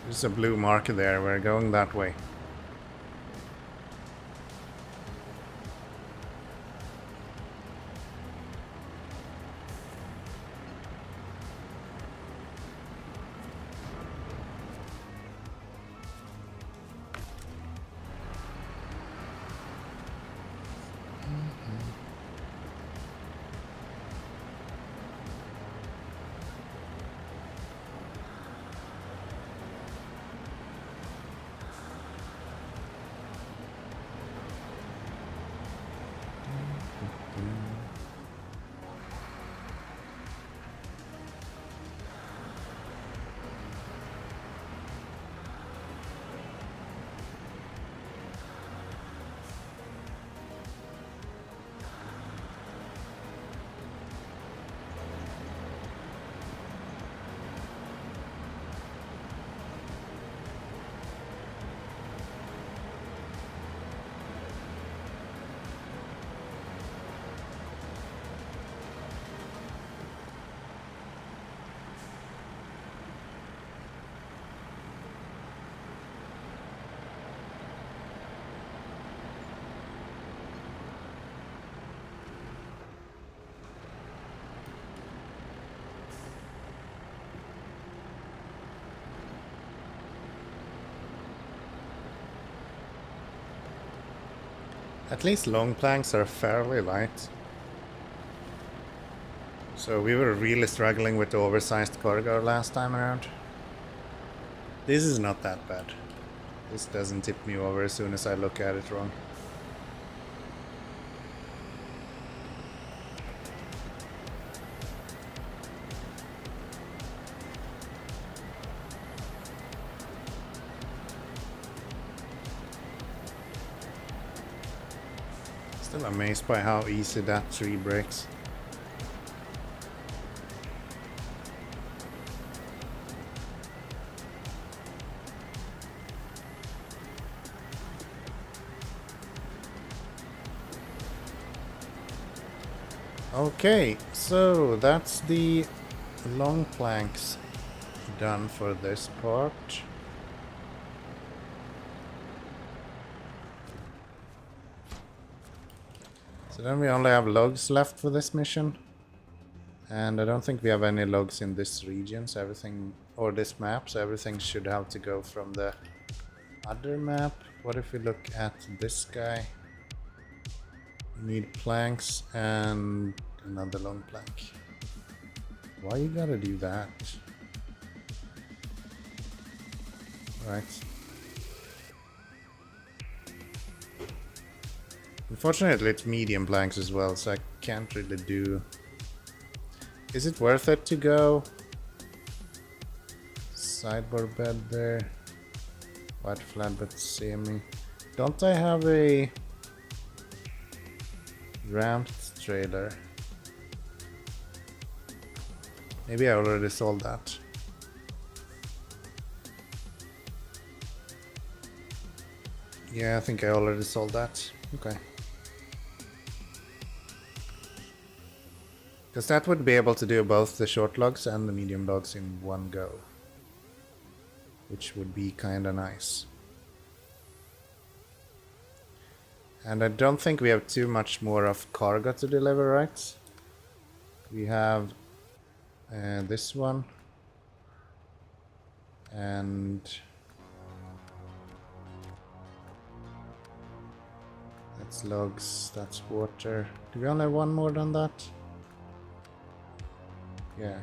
There's a blue marker there, we're going that way. At least long planks are fairly light. So we were really struggling with the oversized cargo last time around. This is not that bad. This doesn't tip me over as soon as I look at it wrong. Still amazed by how easy that tree breaks. Okay, so that's the long planks done for this part. So then we only have logs left for this mission. And I don't think we have any logs in this region, so everything, or this map, so everything should have to go from the other map. What if we look at this guy? We need planks and another long plank. Why you gotta do that? Right. Unfortunately, it's medium planks as well, so I can't really do... Is it worth it to go? Sideboard bed there. White flatbed semi. Don't I have a ramped trailer? Maybe I already sold that. Yeah, I think I already sold that. Okay. Because that would be able to do both the short logs and the medium logs in one go. Which would be kinda nice. And I don't think we have too much more of cargo to deliver, right? We have this one. And that's logs, that's water. Do we only have one more than that? Yeah.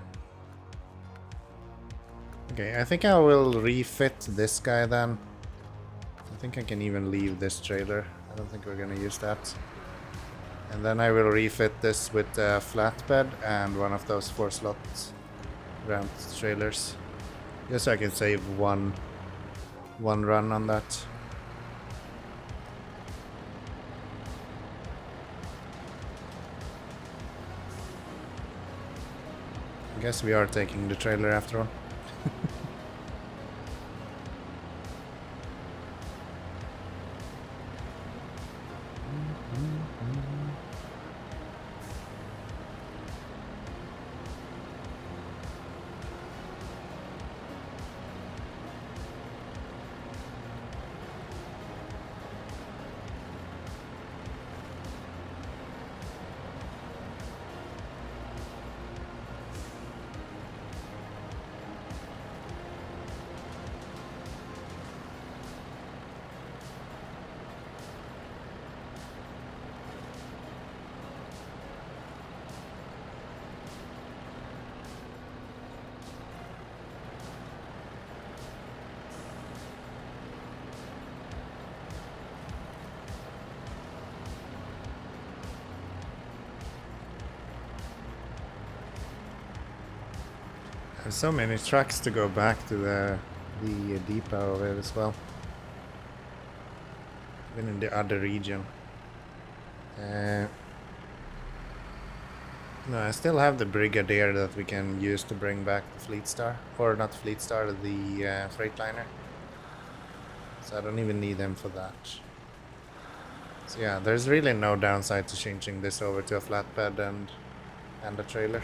Okay, I think I will refit this guy then. I think I can even leave this trailer. I don't think we're gonna use that. And then I will refit this with a flatbed and one of those 4-slot round trailers. Just so I can save one run on that. I guess we are taking the trailer after all. There's so many trucks to go back to the depot of it as well. Even in the other region. No, I still have the Brigadier that we can use to bring back the Fleet Star. Or not Fleet Star, the Freightliner. So I don't even need them for that. So yeah, there's really no downside to changing this over to a flatbed and a trailer.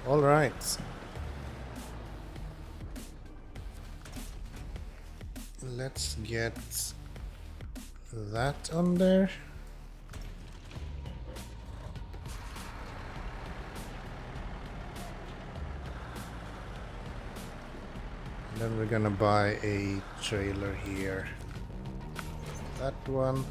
All right. Let's get that on there. And then we're gonna buy a trailer here. That one.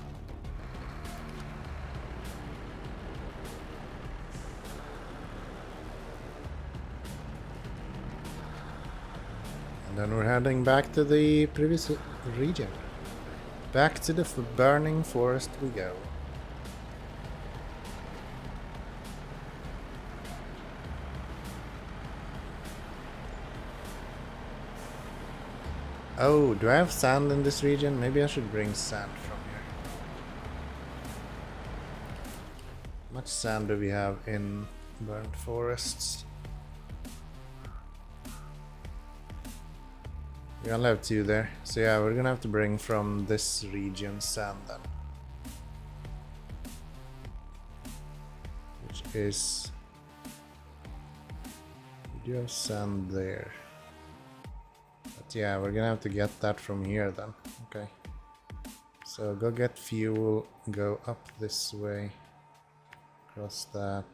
And then we're heading back to the previous region. Back to the burning forest we go. Oh, do I have sand in this region? Maybe I should bring sand from here. How much sand do we have in burnt forests? We only have 2 there. So yeah, we're gonna have to bring from this region sand then. Which is... we do have sand there. But yeah, we're gonna have to get that from here then. Okay. So go get fuel, go up this way. Cross that.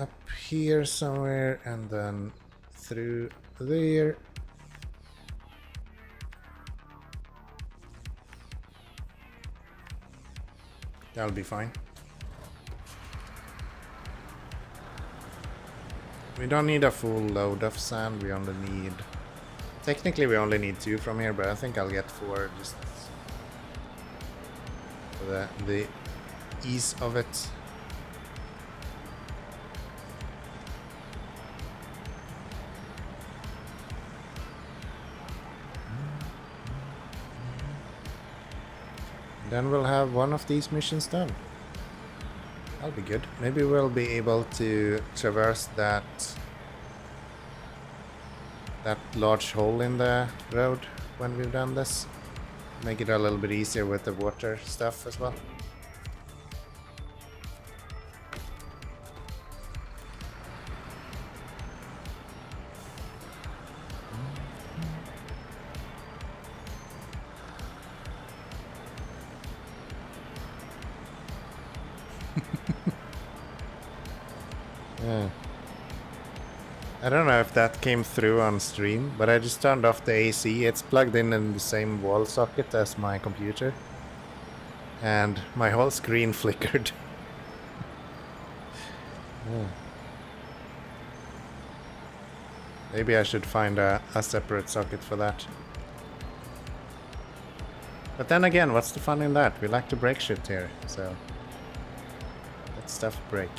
Up here somewhere and then through there. That'll be fine. We don't need a full load of sand, we only need... technically we only need 2 from here, but I think I'll get 4 just for the ease of it. then we'll have one of these missions done. That'll be good. Maybe we'll be able to traverse that large hole in the road when we've done this. Make it a little bit easier with the water stuff as well. Yeah. I don't know if that came through on stream, but I just turned off the AC. It's plugged in the same wall socket as my computer. And my whole screen flickered. Yeah. Maybe I should find a separate socket for that. But then again, what's the fun in that? We like to break shit here, so let stuff break.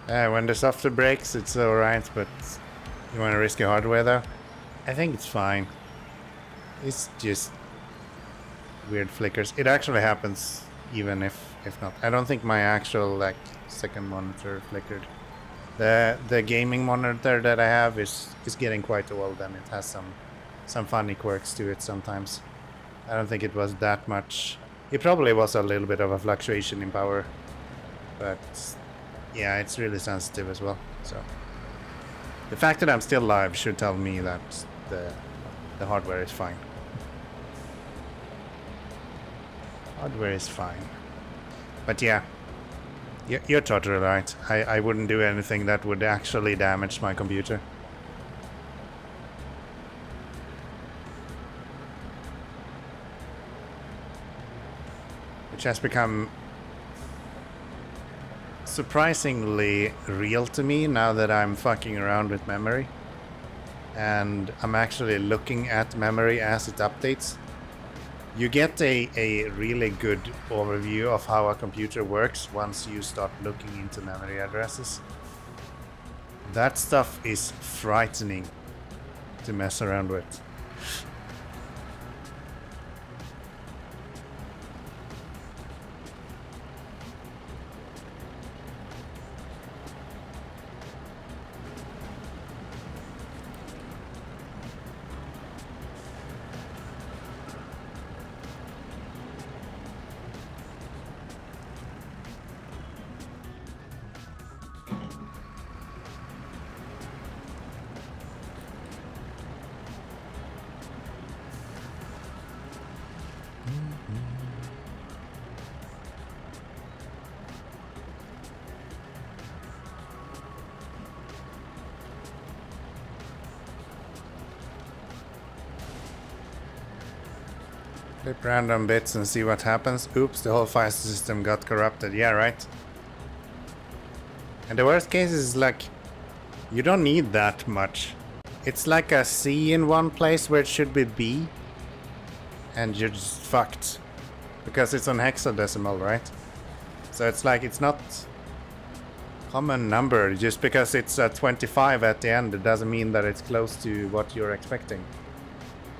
When the software breaks, it's alright, but you want to risk your hardware though? I think it's fine. It's just weird flickers. It actually happens even if not. I don't think my actual like second monitor flickered. The gaming monitor that I have is getting quite old and it has some funny quirks to it sometimes. I don't think it was that much. It probably was a little bit of a fluctuation in power, but yeah, it's really sensitive as well. So the fact that I'm still live should tell me that the hardware is fine. Hardware is fine. But yeah, you're totally right. I wouldn't do anything that would actually damage my computer. Which has become surprisingly real to me now that I'm fucking around with memory. And I'm actually looking at memory as it updates. You get a really good overview of how a computer works once you start looking into memory addresses. That stuff is frightening to mess around with. Flip random bits and see what happens. Oops, the whole file system got corrupted. Yeah, right. And the worst case is like, you don't need that much. It's like a C in one place where it should be B. And you're just fucked. Because it's on hexadecimal, right? So it's like, it's not common number. Just because it's a 25 at the end, it doesn't mean that it's close to what you're expecting.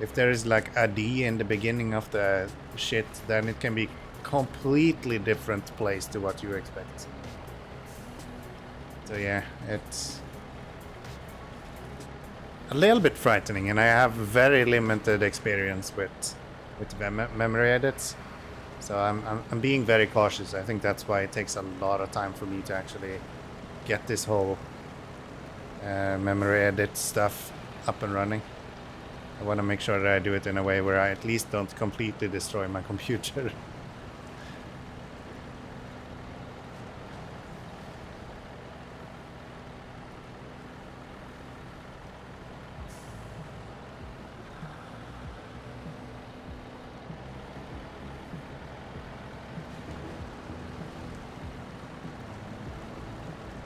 If there is like a D in the beginning of the shit, then it can be completely different place to what you expect. So yeah, it's a little bit frightening, and I have very limited experience with memory edits. So I'm being very cautious. I think that's why it takes a lot of time for me to actually get this whole memory edit stuff up and running. I want to make sure that I do it in a way where I at least don't completely destroy my computer.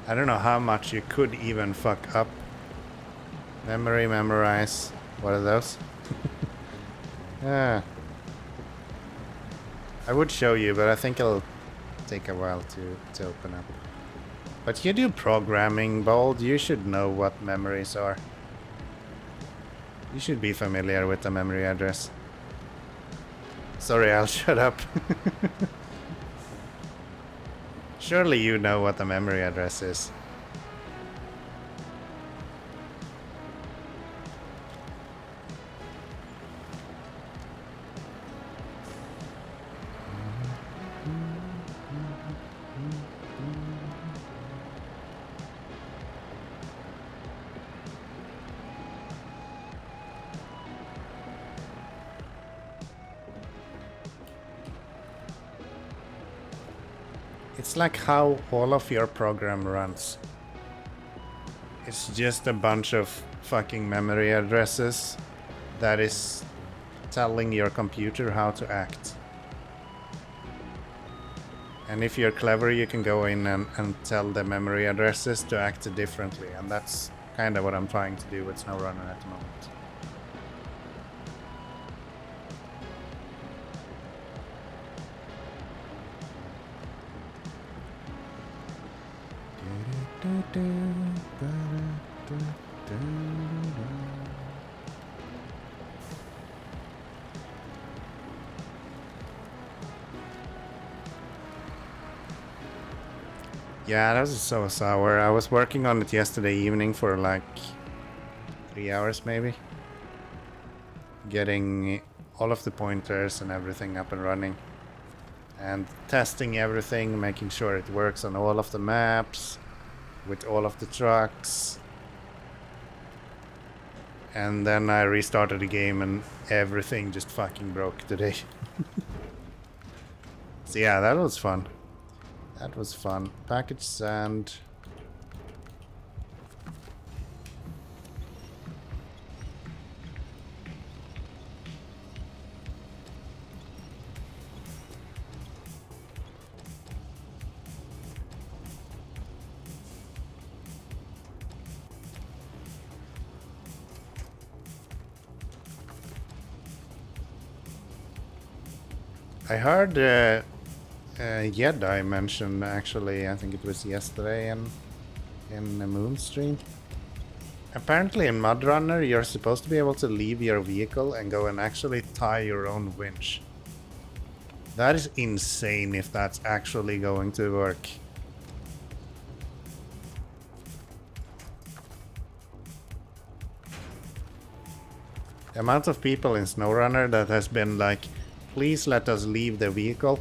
I don't know how much you could even fuck up. Memory, memorize. What are those? Yeah. I would show you, but I think it'll take a while to open up. But you do programming, Bold. You should know what memories are. You should be familiar with the memory address. Sorry, I'll shut up. Surely you know what the memory address is. It's like how all of your program runs. It's just a bunch of fucking memory addresses that is telling your computer how to act. And if you're clever, you can go in and tell the memory addresses to act differently. And that's kind of what I'm trying to do with SnowRunner at the moment. Yeah, that was so sour. I was working on it yesterday evening for like 3 hours maybe. Getting all of the pointers and everything up and running. And testing everything, making sure it works on all of the maps, with all of the trucks. And then I restarted the game and everything just fucking broke today. So yeah, that was fun. That was fun. Package sand. I heard Jedi mentioned, actually, I think it was yesterday in the Moon stream. Apparently in MudRunner you're supposed to be able to leave your vehicle and go and actually tie your own winch. That is insane if that's actually going to work. The amount of people in SnowRunner that has been like, please let us leave the vehicle.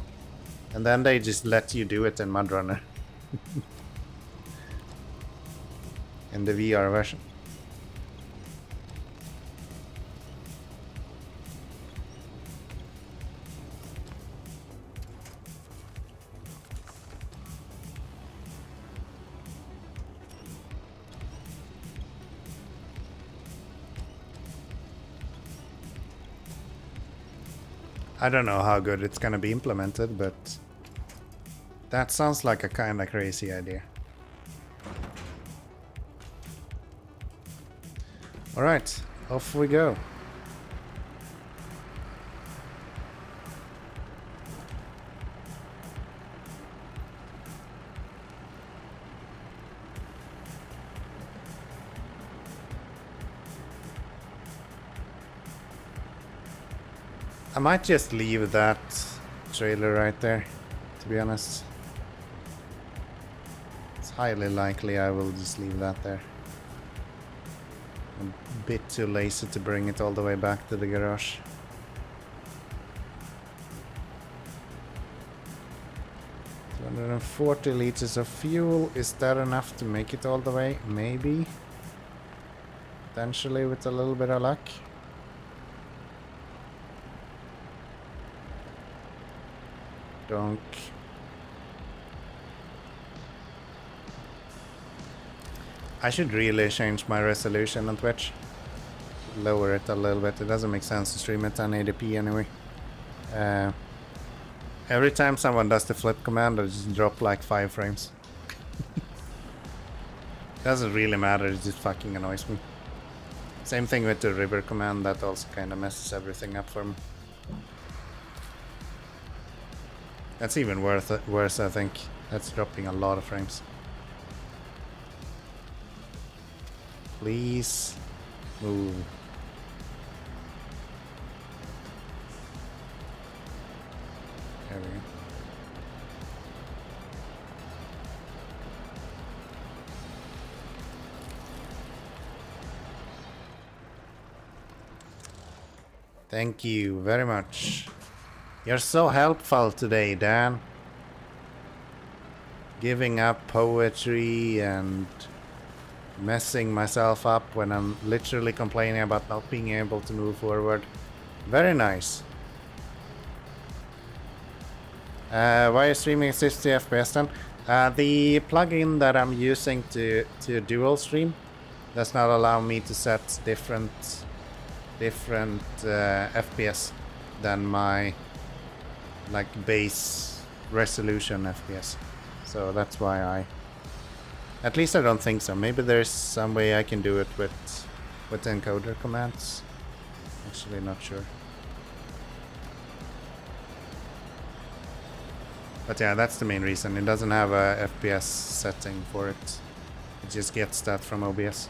And then they just let you do it in MudRunner. In the VR version. I don't know how good it's gonna be implemented, but that sounds like a kinda crazy idea. Alright, off we go. I might just leave that trailer right there, to be honest. It's highly likely I will just leave that there. I'm a bit too lazy to bring it all the way back to the garage. $240 liters of fuel, is that enough to make it all the way? Maybe. Potentially with a little bit of luck. Donk. I should really change my resolution on Twitch. Lower it a little bit. It doesn't make sense to stream it on 1080p anyway. Every time someone does the flip command, I just drop like 5 frames. Doesn't really matter, it just fucking annoys me. Same thing with the river command, that also kind of messes everything up for me. That's even worse, I think. That's dropping a lot of frames. Please move. There we go. Thank you very much. You're so helpful today, Dan. Giving up poetry and messing myself up when I'm literally complaining about not being able to move forward. Very nice. Why are you streaming at 60 FPS then? The plugin that I'm using to dual stream does not allow me to set different FPS than my base resolution FPS. So that's why at least I don't think so. Maybe there's some way I can do it with encoder commands. Actually not sure. But yeah, that's the main reason. It doesn't have a FPS setting for it. It just gets that from OBS.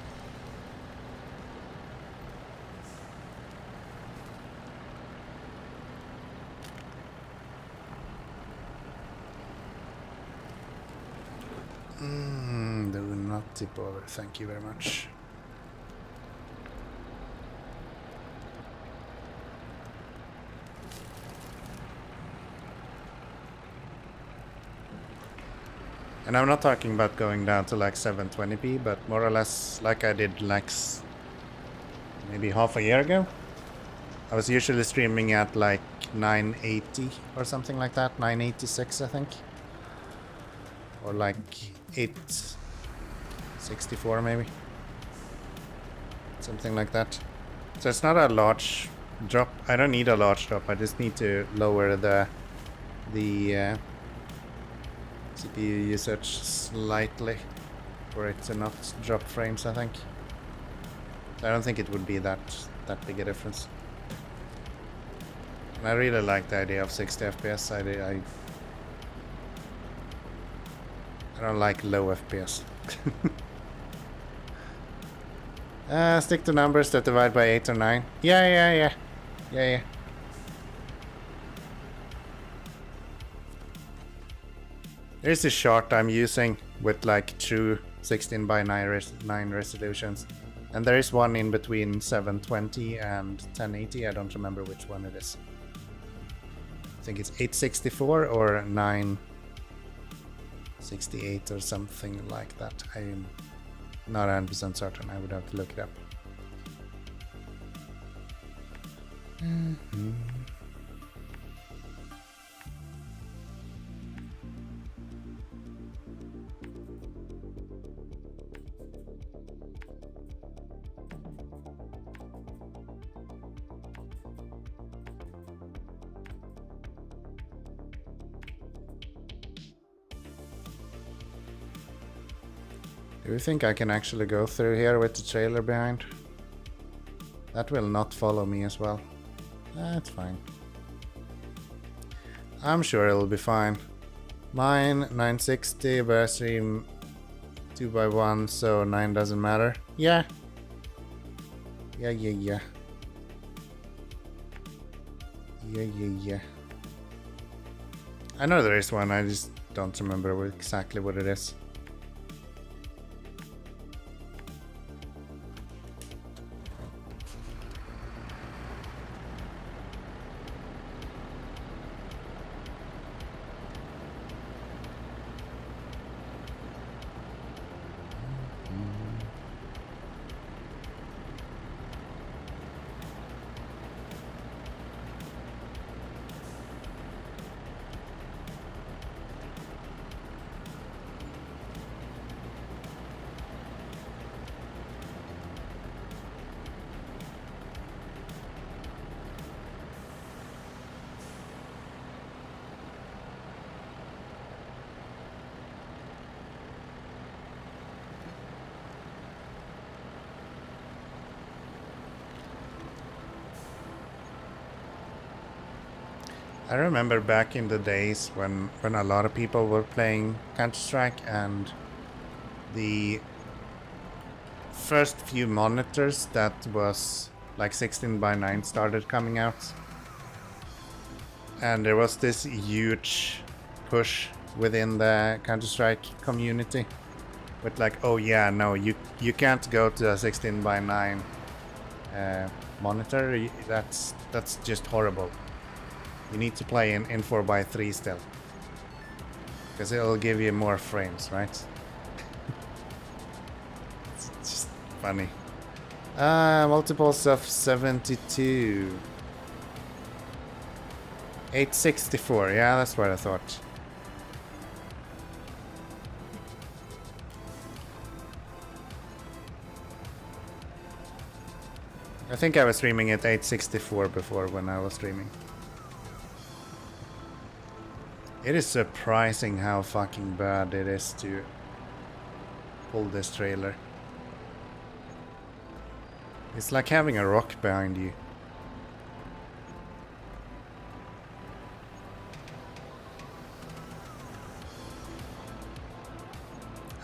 Do not tip over. Thank you very much. And I'm not talking about going down to 720p, but more or less like I did maybe half a year ago. I was usually streaming at 980 or something like that, 986 I think. Or 864 maybe. Something like that. So it's not a large drop. I don't need a large drop, I just need to lower the CPU usage slightly for it to not drop frames, I think. I don't think it would be that big a difference. And I really like the idea of 60 FPS. I don't like low FPS. Stick to numbers that divide by 8 or 9. Yeah. There's a chart I'm using with true 16 by 9 resolutions. And there is one in between 720 and 1080. I don't remember which one it is. I think it's 864 or 968 or something like that. I'm not 100% certain. I would have to look it up. Do you think I can actually go through here with the trailer behind? That will not follow me as well. That's fine. I'm sure it'll be fine. Mine 960, but I stream 2x1, so 9 doesn't matter. Yeah. Yeah. I know there is one, I just don't remember exactly what it is. I remember back in the days when a lot of people were playing Counter-Strike and the first few monitors that was like 16:9 started coming out. And there was this huge push within the Counter-Strike community with like, oh yeah, no, you can't go to a 16:9 monitor. That's just horrible. You need to play in 4:3 still, because it'll give you more frames, right? It's just funny. Multiples of 72. 864, yeah, that's what I thought. I think I was streaming at 864 before when I was streaming. It is surprising how fucking bad it is to pull this trailer. It's like having a rock behind you.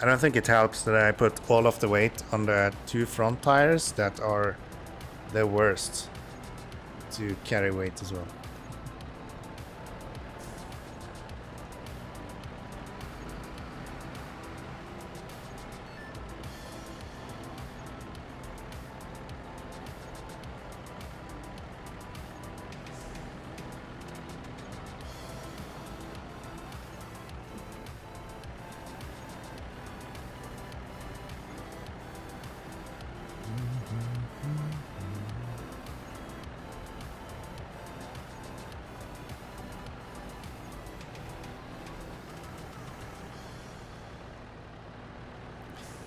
I don't think it helps that I put all of the weight on the two front tires that are the worst to carry weight as well.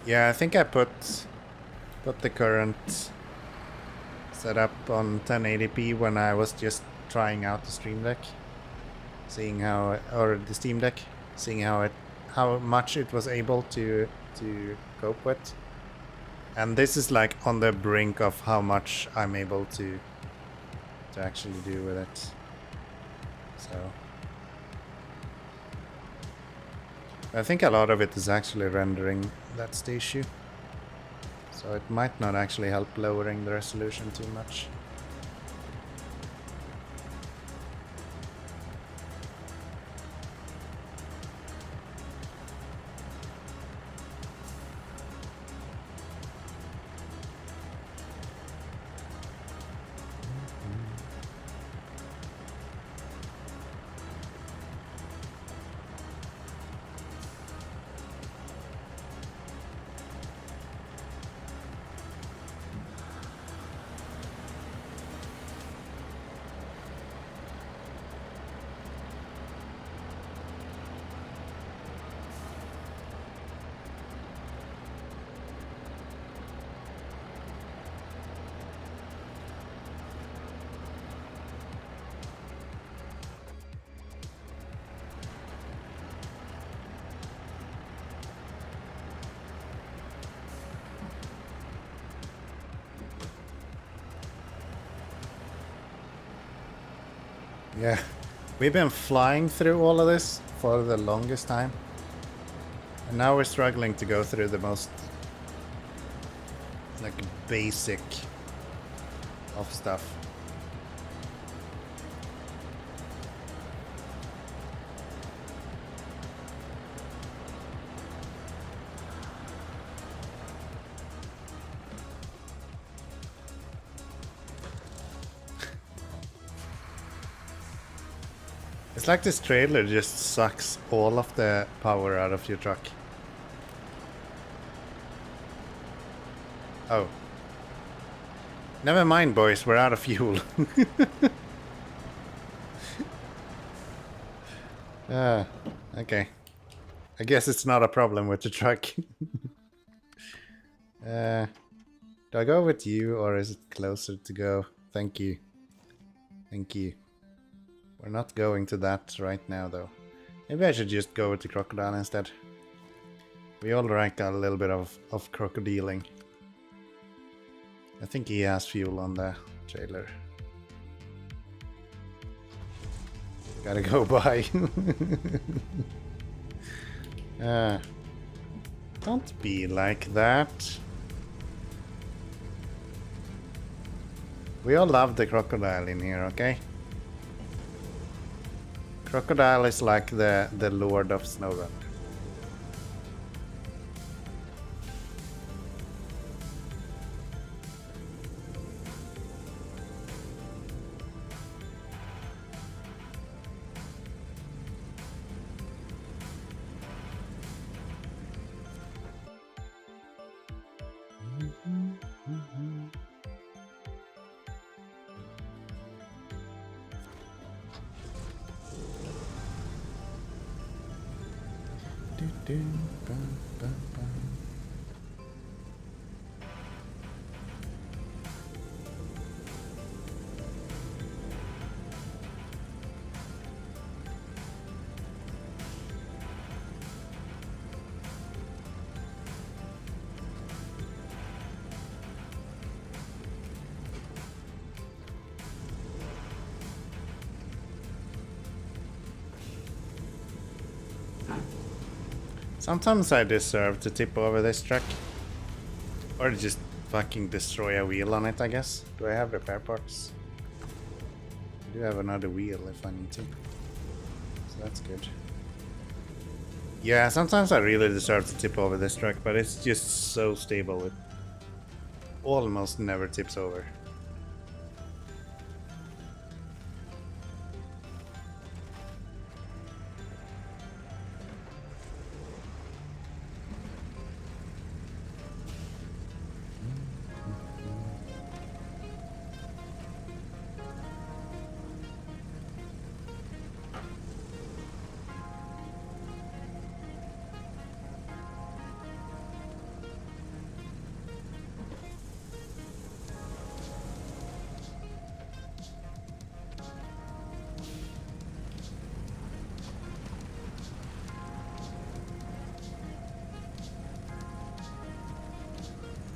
Yeah, I think I put the current setup on 1080p when I was just trying out the Stream Deck, seeing how, or the Steam Deck, seeing how much it was able to cope with. And this is like on the brink of how much I'm able to actually do with it. So I think a lot of it is actually rendering. That's the issue. So it might not actually help lowering the resolution too much. Yeah, we've been flying through all of this for the longest time. And now we're struggling to go through the most like basic of stuff. It's like this trailer just sucks all of the power out of your truck. Oh. Never mind, boys, we're out of fuel. Okay. I guess it's not a problem with the truck. Do I go with you or is it closer to go? Thank you. Thank you. We're not going to that right now, though. Maybe I should just go with the crocodile instead. We all like a little bit of crocodiling. I think he has fuel on the trailer. Gotta go by. Don't be like that. We all love the crocodile in here, okay? Crocodile is like the lord of SnowRunner. Sometimes I deserve to tip over this truck. Or just fucking destroy a wheel on it, I guess. Do I have repair parts? I do have another wheel if I need to. So that's good. Yeah, sometimes I really deserve to tip over this truck, but it's just so stable. It almost never tips over.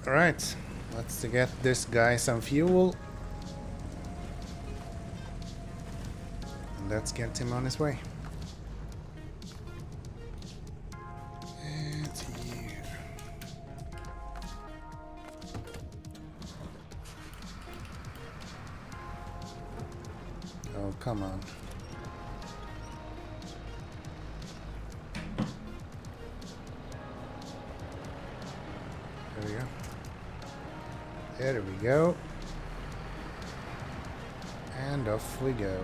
Alright, let's get this guy some fuel. And let's get him on his way. It's here. Oh, come on. There we go. There we go. And off we go.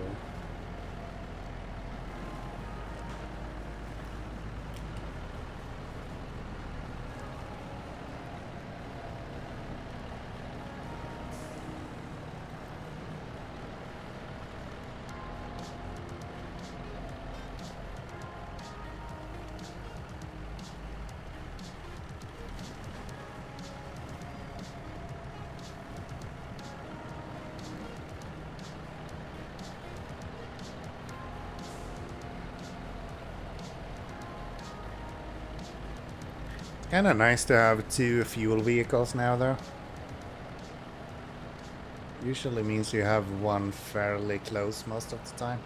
Kinda nice to have two fuel vehicles now, though. Usually means you have one fairly close most of the time.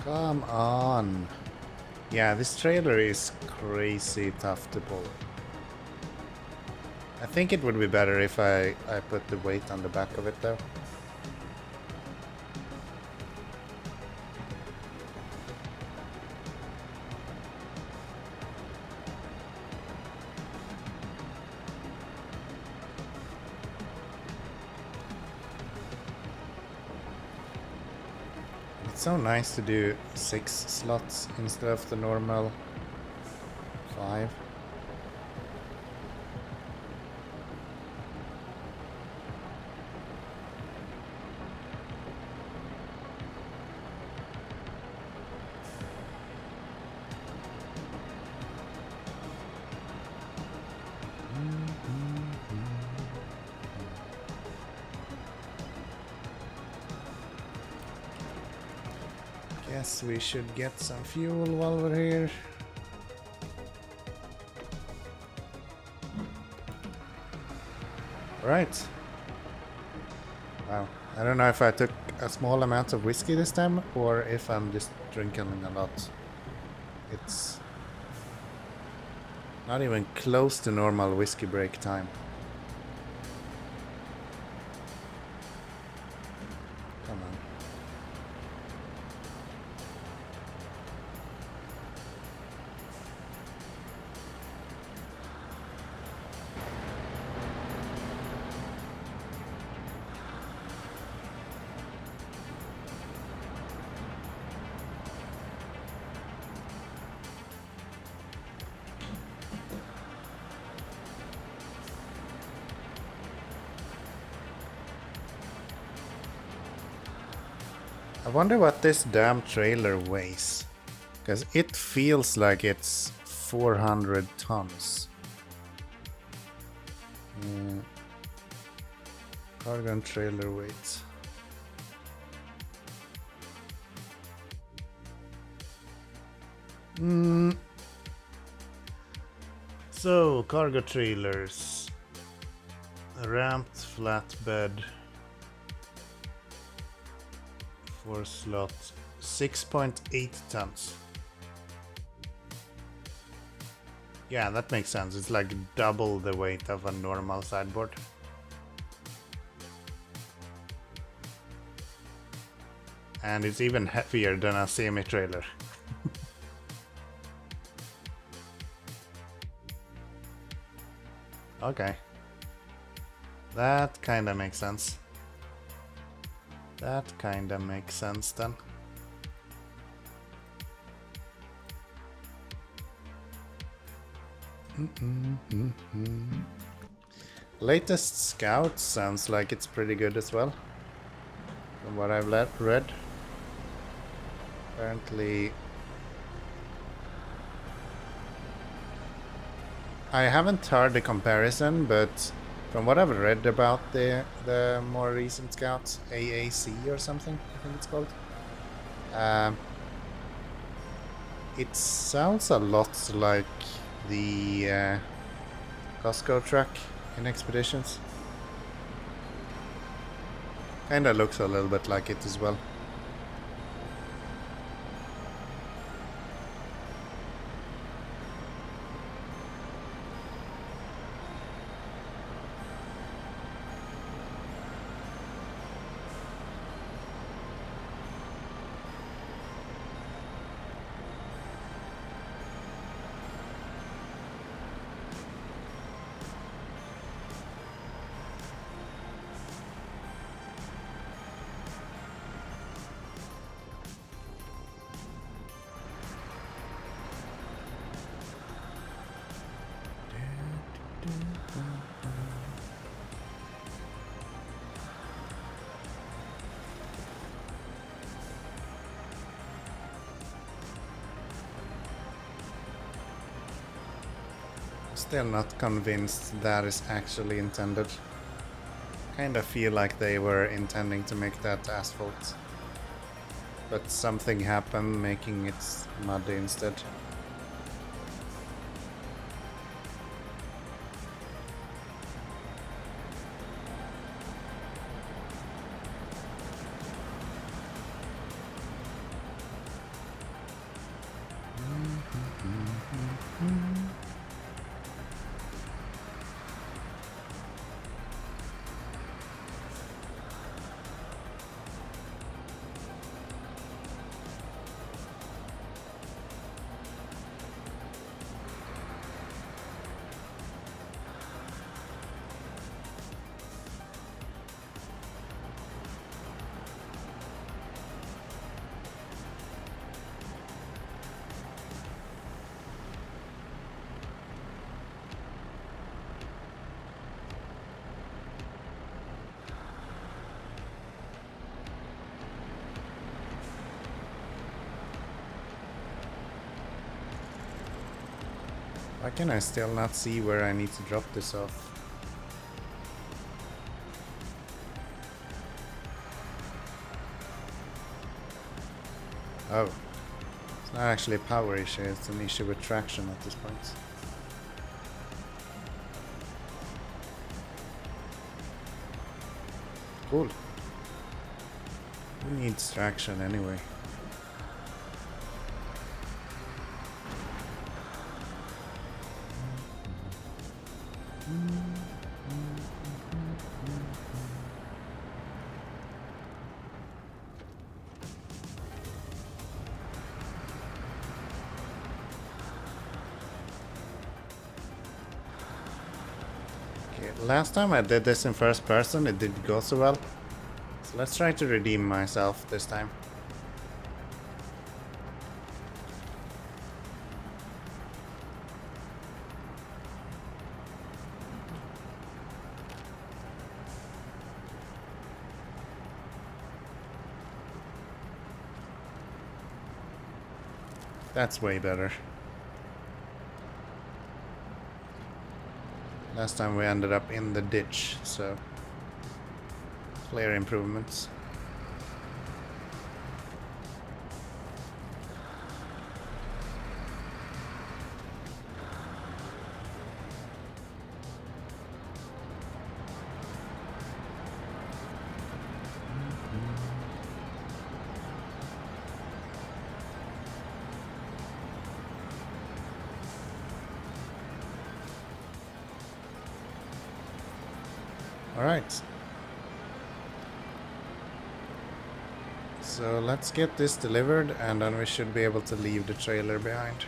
Come on. Yeah, this trailer is crazy tough to pull. I think it would be better if I put the weight on the back of it though. It's so nice to do 6 slots instead of the normal 5. guess we should get some fuel while we're here. Right. Wow. I don't know if I took a small amount of whiskey this time or if I'm just drinking a lot. It's not even close to normal whiskey break time. Come on. I wonder what this damn trailer weighs, because it feels like it's 400 tons. Cargo and trailer weight. So, cargo trailers. A ramped flatbed. 4 slots. 6.8 tons. Yeah, that makes sense. It's like double the weight of a normal sideboard. And it's even heavier than a semi-trailer. Okay. That kinda makes sense. That kinda makes sense then. Latest scout sounds like it's pretty good as well, from what I've read. Apparently, I haven't heard the comparison, but from what I've read about the more recent scouts, AAC or something, I think it's called. It sounds a lot like the Costco truck in Expeditions. Kinda looks a little bit like it as well. Still not convinced that is actually intended. Kinda feel like they were intending to make that asphalt, but something happened making it muddy instead. Why can I still not see where I need to drop this off? Oh. It's not actually a power issue, it's an issue with traction at this point. Cool. Who needs traction anyway? Last time I did this in first person, it didn't go so well. So let's try to redeem myself this time. That's way better. Last time we ended up in the ditch, so clear improvements. All right. So let's get this delivered and then we should be able to leave the trailer behind.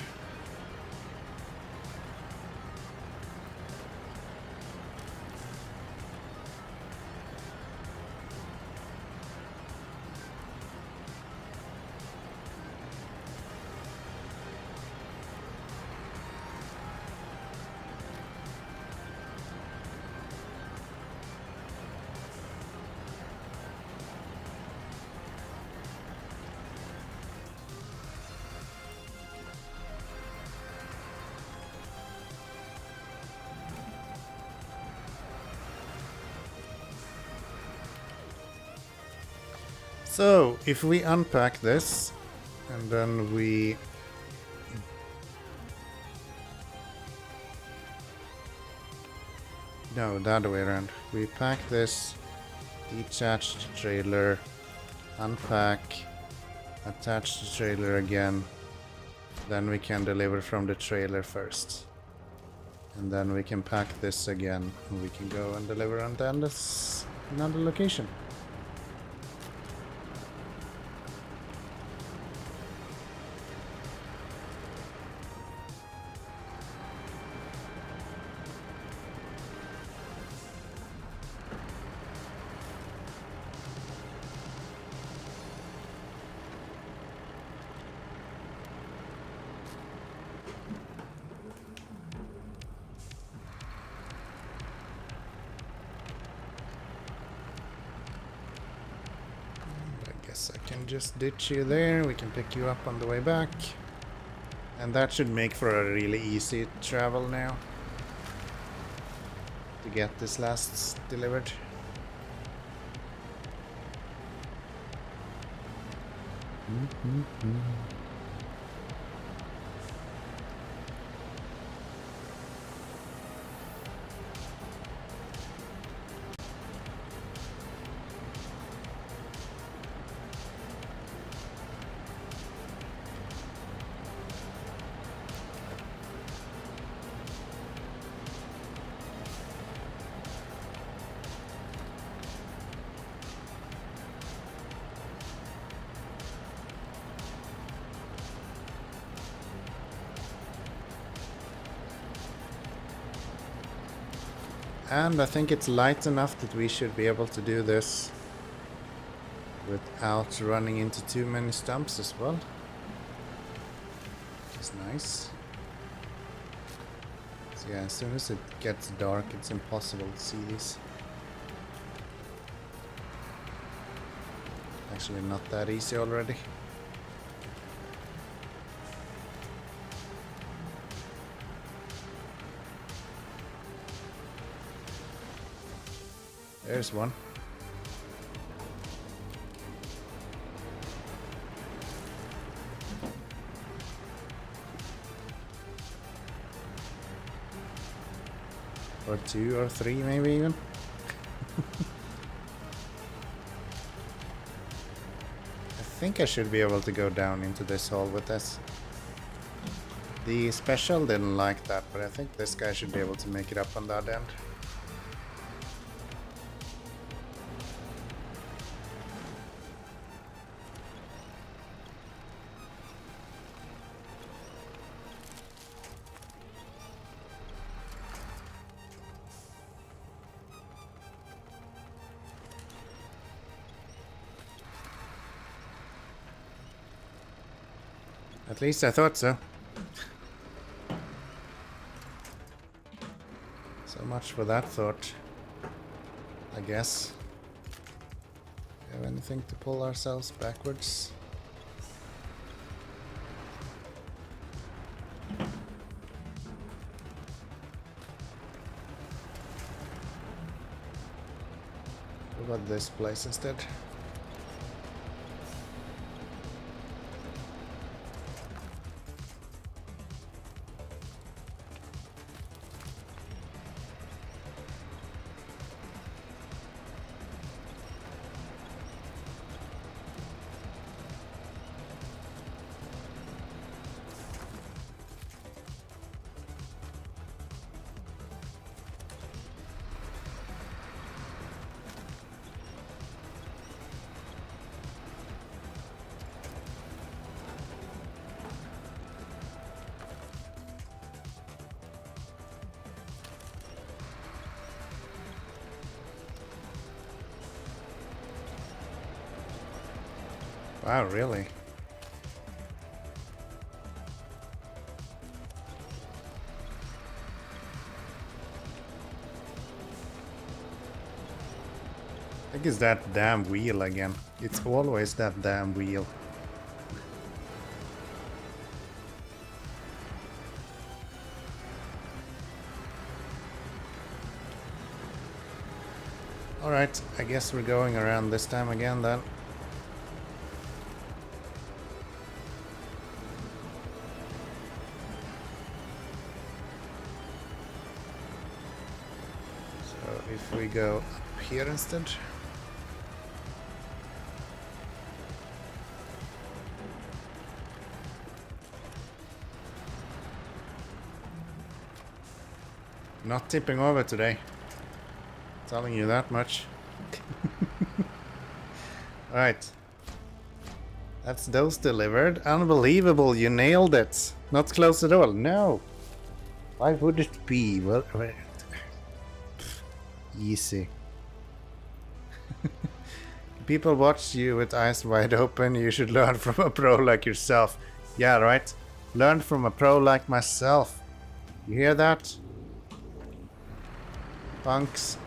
So, if we unpack this, and then we... No, the other way around. We pack this, detach the trailer, unpack, attach the trailer again, then we can deliver from the trailer first. And then we can pack this again, and we can go and deliver on another location. I can just ditch you there, we can pick you up on the way back. And that should make for a really easy travel now. To get this last delivered. And I think it's light enough that we should be able to do this without running into too many stumps as well. Which is nice. So yeah, as soon as it gets dark, it's impossible to see these. Actually not that easy already. There's one. Or 2 or 3 maybe even. I think I should be able to go down into this hole with this. The special didn't like that, but I think this guy should be able to make it up on that end. At least I thought so. So much for that thought, I guess. Do we have anything to pull ourselves backwards? What about this place instead? Wow, really? I think it's that damn wheel again. It's always that damn wheel. Alright, I guess we're going around this time again then. If we go up here instead. Not tipping over today. Telling you that much. Alright. That's those delivered. Unbelievable, you nailed it. Not close at all. No. Why would it be? Well, easy. People watch you with eyes wide open. You should learn from a pro like yourself. Yeah, right? Learn from a pro like myself. You hear that? Punks.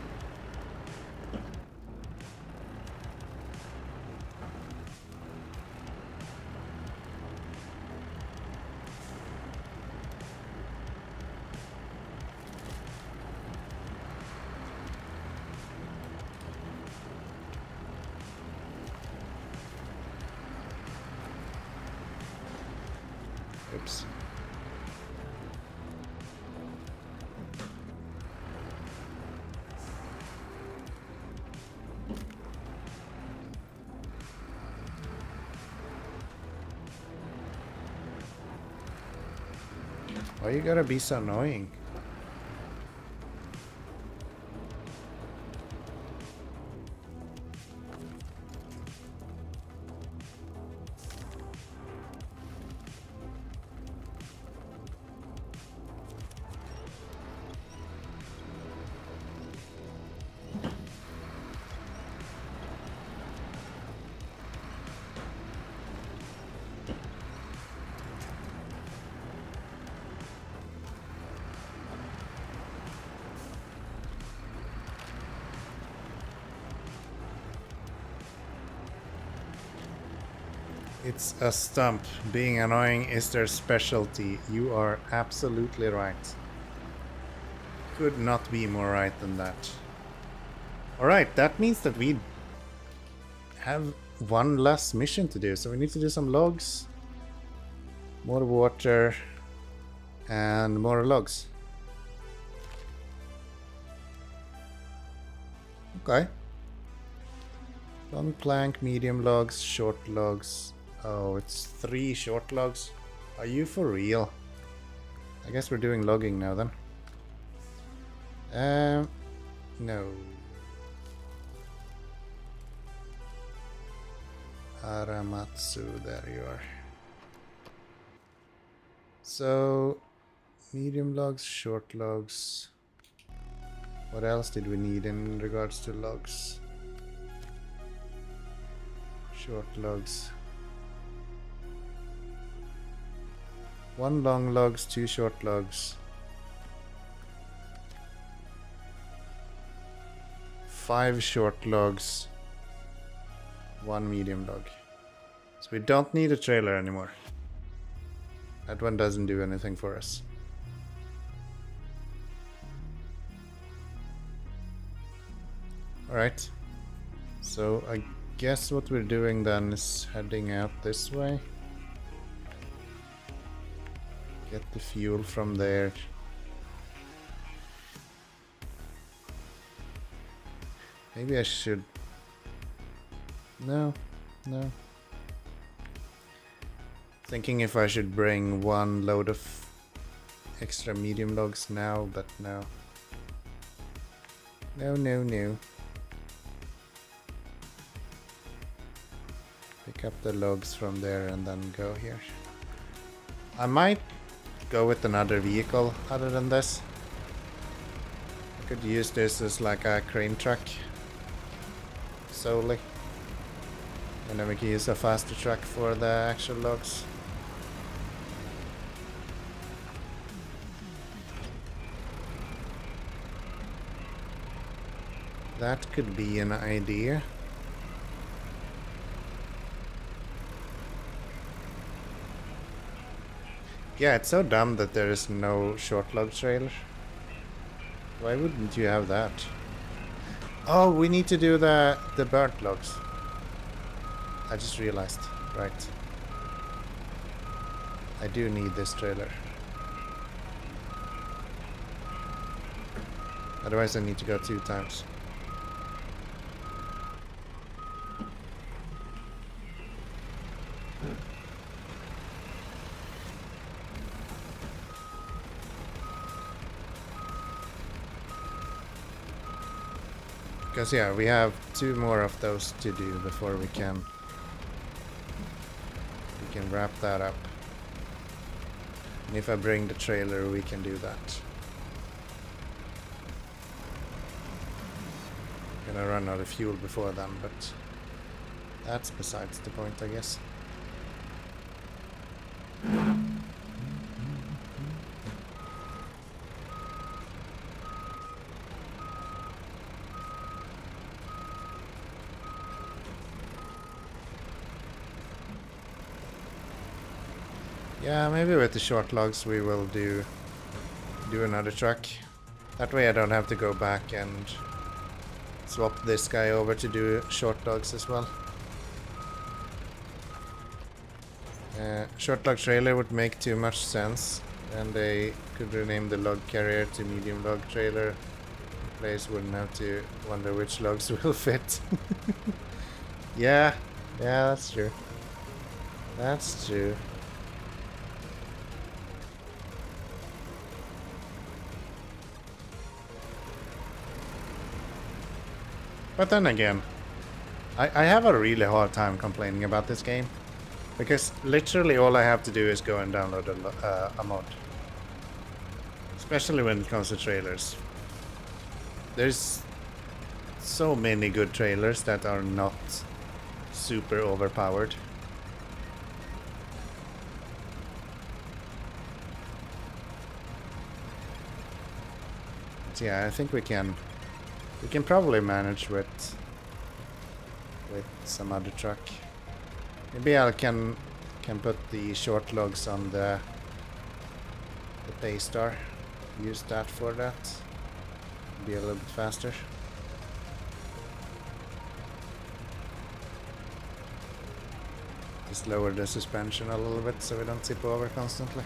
Oops. Why you gotta be so annoying? It's a stump. Being annoying is their specialty. You are absolutely right. Could not be more right than that. Alright, that means that we have one last mission to do. So we need to do some logs, more water, and more logs. Okay. Long plank, medium logs, short logs. Oh, it's 3 short logs. Are you for real? I guess we're doing logging now then. No. Aramatsu, there you are. So, medium logs, short logs. What else did we need in regards to logs? Short logs. 1 long logs, 2 short logs. 5 short logs. 1 medium log. So we don't need a trailer anymore. That one doesn't do anything for us. Alright. So I guess what we're doing then is heading out this way. Get the fuel from there. Maybe I should... No. Thinking if I should bring 1 load of extra medium logs now, but no. No. Pick up the logs from there and then go here. I might go with another vehicle other than this. I could use this as like a crane truck solely. And then we can use a faster truck for the actual logs. That could be an idea. Yeah, it's so dumb that there is no short log trailer. Why wouldn't you have that? Oh, we need to do the burnt logs. I just realized. Right. I do need this trailer. Otherwise I need to go 2 times. Because yeah, we have 2 more of those to do before we can wrap that up. And if I bring the trailer, we can do that. Gonna run out of fuel before then, but that's besides the point, I guess. Yeah, maybe with the short logs we will do another truck. That way I don't have to go back and swap this guy over to do short logs as well. Short log trailer would make too much sense, and they could rename the log carrier to medium log trailer. Players wouldn't have to wonder which logs will fit. Yeah, that's true. That's true. But then again, I have a really hard time complaining about this game, because literally all I have to do is go and download a mod. Especially when it comes to trailers. There's so many good trailers that are not super overpowered. But yeah, I think we can probably manage with some other truck. Maybe I can put the short logs on the Paystar. Use that for that. Be a little bit faster. Just lower the suspension a little bit so we don't tip over constantly.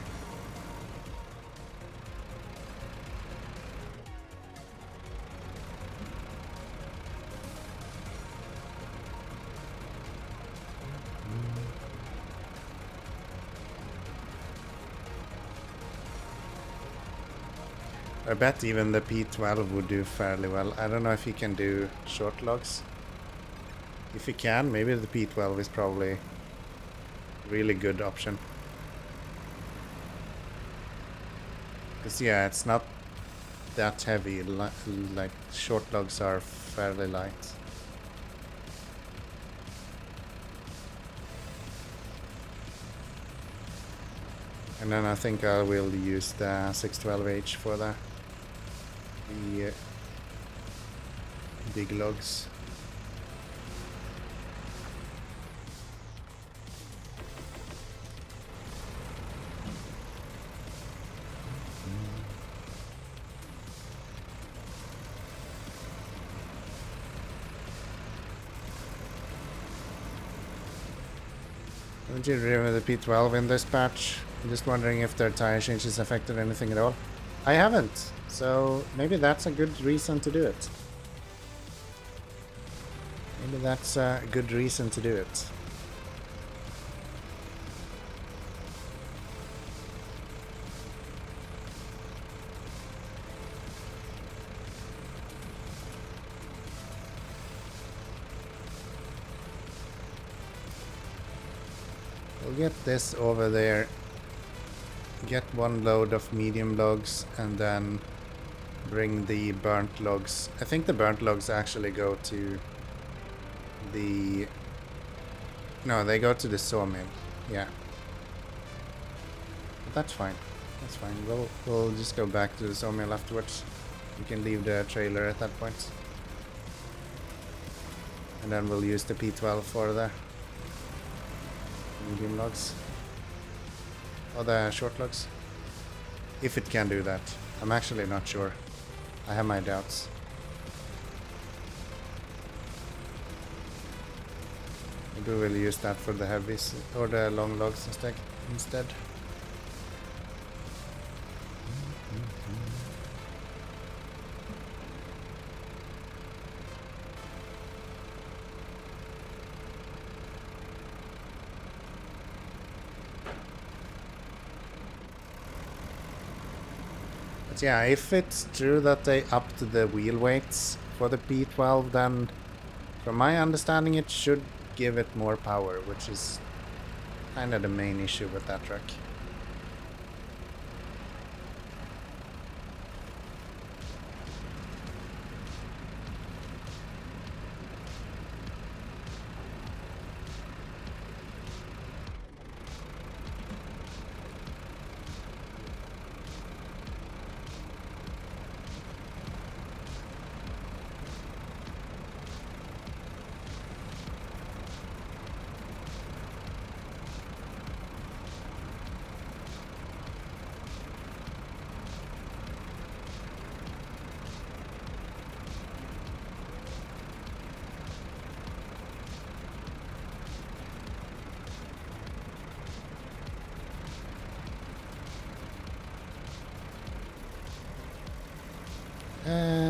I bet even the P12 would do fairly well. I don't know if he can do short logs. If he can, maybe the P12 is probably a really good option. Because yeah, it's not that heavy, like short logs are fairly light. And then I think I will use the 612H for the big logs. Did you remove the P12 in this patch? I'm just wondering if their tire changes affected anything at all. I haven't, so maybe that's a good reason to do it. Maybe that's a good reason to do it. We'll get this over there. Get one load of medium logs and then bring the burnt logs. I think the burnt logs actually go to the... No, they go to the sawmill. Yeah. But that's fine. That's fine. We'll just go back to the sawmill afterwards. We can leave the trailer at that point. And then we'll use the P12 for the medium logs. Or the short logs. If it can do that. I'm actually not sure. I have my doubts. Maybe we'll use that for the heavies or the long logs instead. Yeah, if it's true that they upped the wheel weights for the P12, then from my understanding it should give it more power, which is kind of the main issue with that truck.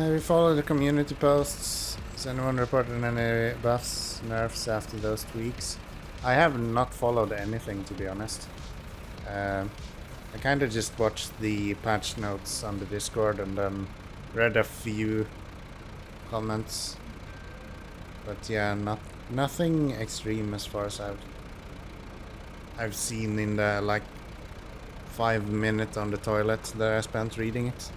We followed the community posts. Has anyone reported any buffs, nerfs after those tweaks? I have not followed anything, to be honest. I kind of just watched the patch notes on the Discord and then read a few comments. But yeah, nothing extreme as far as I've seen in the like 5 minutes on the toilet that I spent reading it.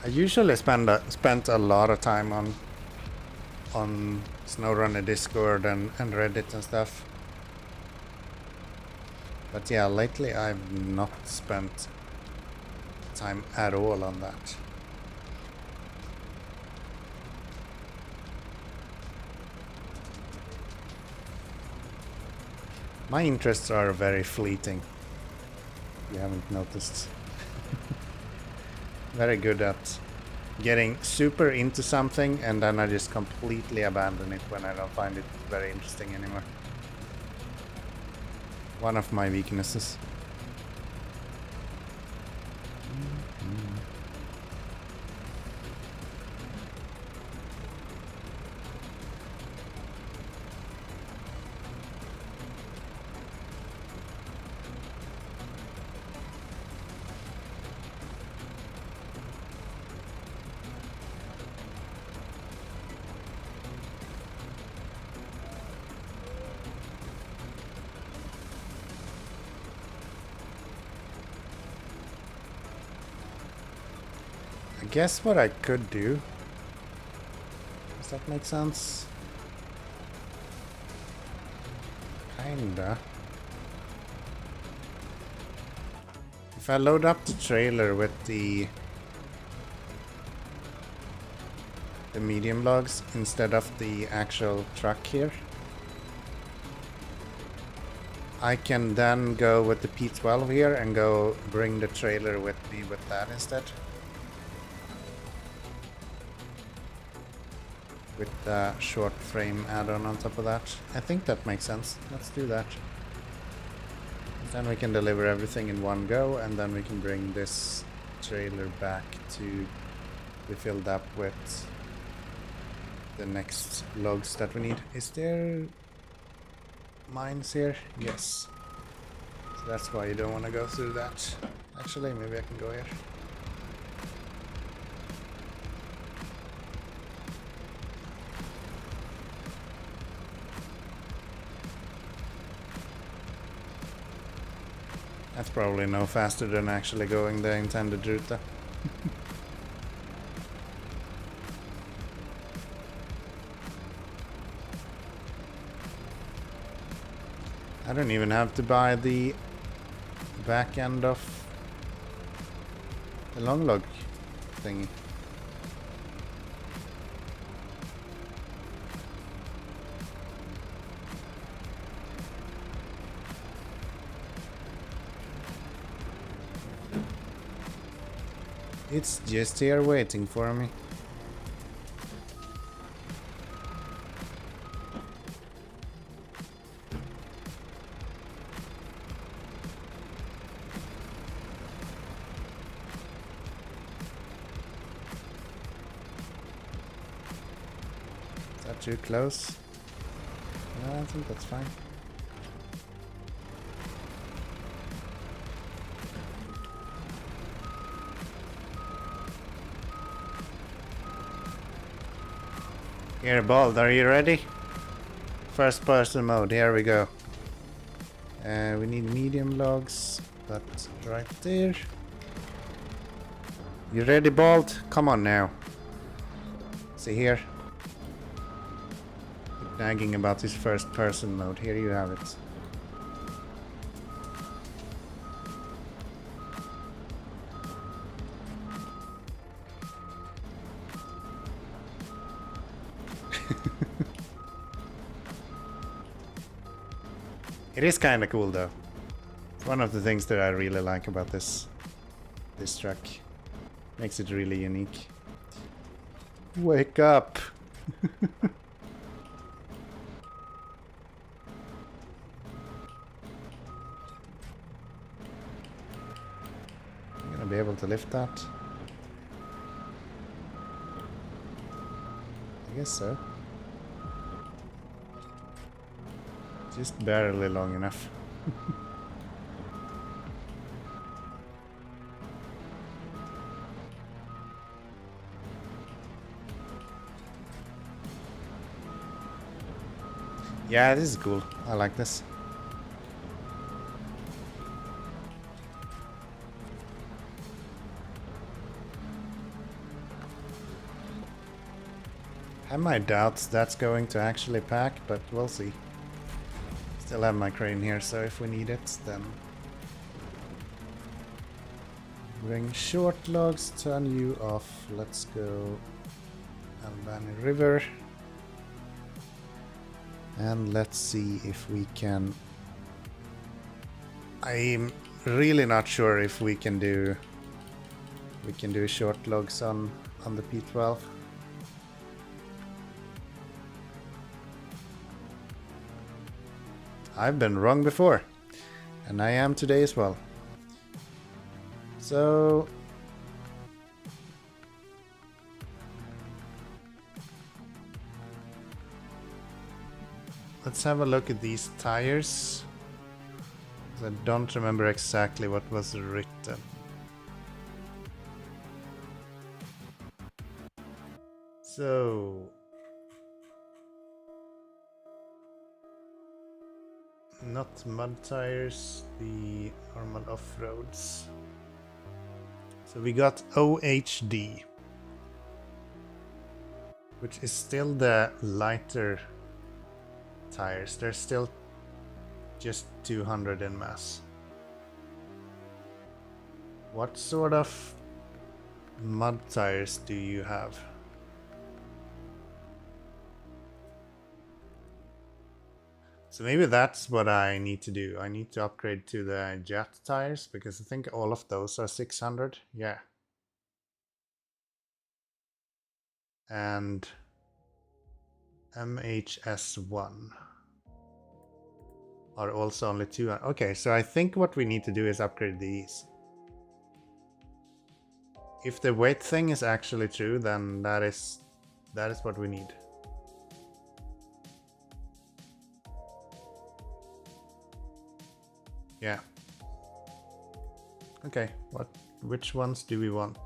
I usually spent a lot of time on SnowRunner Discord and Reddit and stuff. But yeah, lately I've not spent time at all on that. My interests are very fleeting. You haven't noticed. Very good at getting super into something and then I just completely abandon it when I don't find it very interesting anymore. One of my weaknesses. I guess what I could do, does that make sense? Kinda. If I load up the trailer with the medium logs instead of the actual truck here, I can then go with the P12 here and go bring the trailer with me with that instead. With the short frame add-on on top of that. I think that makes sense. Let's do that. Then we can deliver everything in one go and then we can bring this trailer back to be filled up with the next logs that we need. Is there mines here? Yes. So that's why you don't want to go through that. Actually, maybe I can go here. That's probably no faster than actually going the intended route though. I don't even have to buy the back end of the long log thingy. It's just here waiting for me. Is that too close? No, I think that's fine. Here, Bald, are you ready? First person mode, here we go. We need medium logs, but right there. You ready, Bald? Come on now. See here. Keep nagging about this first person mode. Here you have it. It is kind of cool though. It's one of the things that I really like about this truck. Makes it really unique. Wake up! I'm gonna be able to lift that. I guess so. Just barely long enough. Yeah, this is cool. I like this. I have my doubts that's going to actually pack, but we'll see. Still have my crane here, so if we need it, then bring short logs, turn you off. Let's go Albany River. And let's see if we can I'm really not sure if we can do short logs on the P12. I've been wrong before, and I am today as well. So let's have a look at these tires. I don't remember exactly what was written. So not mud tires, the normal off-roads. So we got OHD, which is still the lighter tires. They're still just 200 in mass. What sort of mud tires do you have? So maybe that's what I need to do. I need to upgrade to the jet tires because I think all of those are 600. Yeah. And MHS1 are also only 200. Okay, so I think what we need to do is upgrade these. If the weight thing is actually true, then that is what we need. Yeah. Okay, which ones do we want?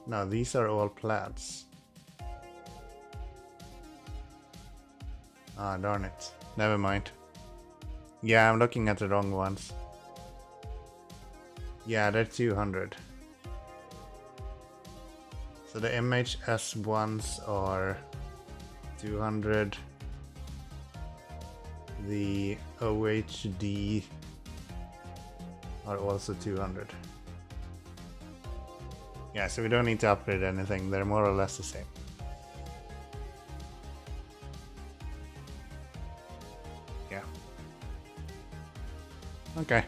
No, these are all plaids. Ah, darn it. Never mind. Yeah, I'm looking at the wrong ones. Yeah, they're 200. So the MHS ones are 200. The OHD are also 200. Yeah, so we don't need to upgrade anything. They're more or less the same. Yeah. Okay.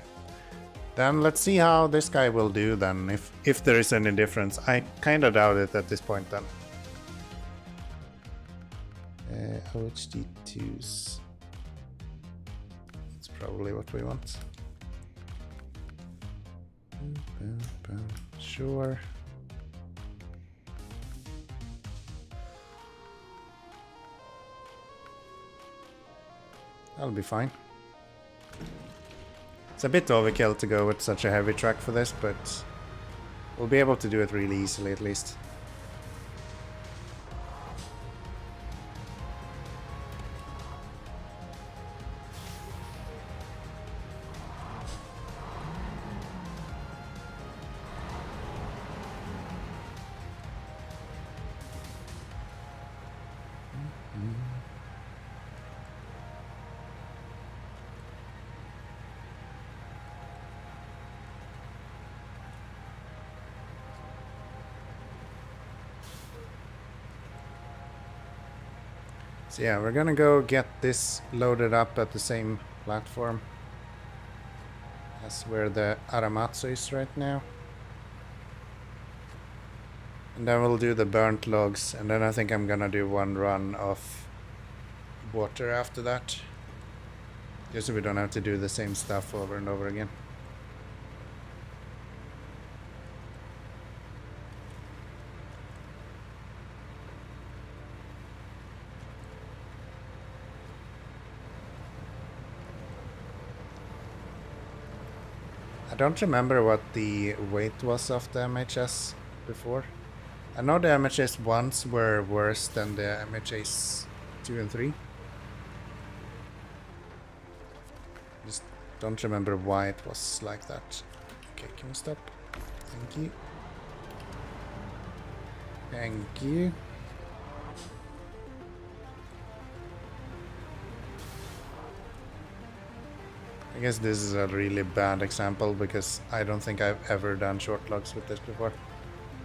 Then let's see how this guy will do then, if there is any difference. I kind of doubt it at this point then. OHD2s. That's probably what we want. Sure. That'll be fine. It's a bit overkill to go with such a heavy truck for this, but we'll be able to do it really easily at least. So yeah, we're gonna go get this loaded up at the same platform as where the Aramatsu is right now. And then we'll do the burnt logs, and then I think I'm gonna do one run of water after that. Just so we don't have to do the same stuff over and over again. I don't remember what the weight was of the MHS before. I know the MHS 1s were worse than the MHS 2 and 3. Just don't remember why it was like that. Okay, can we stop? Thank you. Thank you. I guess this is a really bad example because I don't think I've ever done short logs with this before.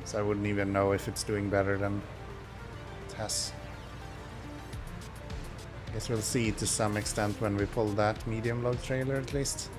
So I wouldn't even know if it's doing better than it has. Guess we'll see to some extent when we pull that medium log trailer at least.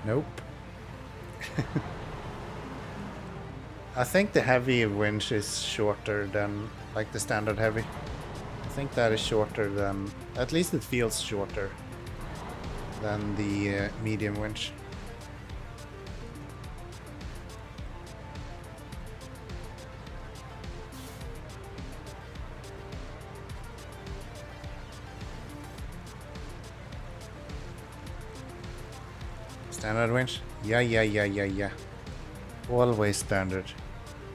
Nope. I think the heavy winch is shorter than like the standard heavy. I think that is shorter than, at least it feels shorter than the medium winch. Standard winch? Yeah. Always standard.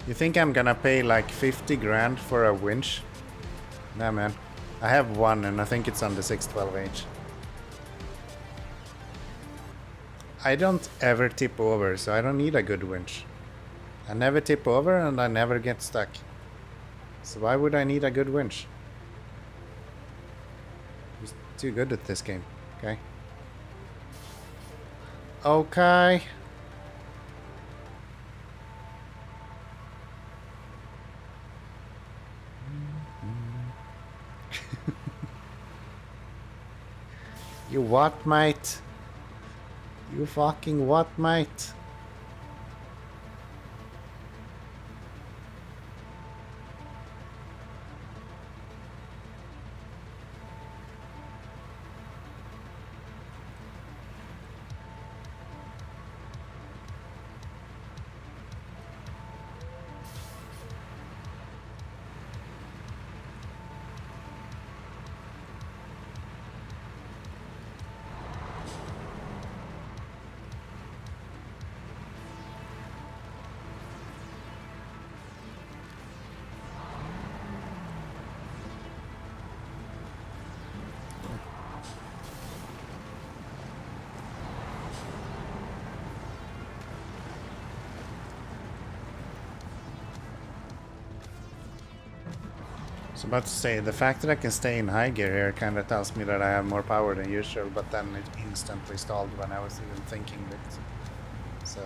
You think I'm gonna pay like 50 grand for a winch? Nah, man. I have one and I think it's on the 612H. I don't ever tip over, so I don't need a good winch. I never tip over and I never get stuck. So why would I need a good winch? I'm too good at this game, okay? Okay. You what, mate? You fucking what, mate? So about to say, the fact that I can stay in high gear here kind of tells me that I have more power than usual, but then it instantly stalled when I was even thinking it. So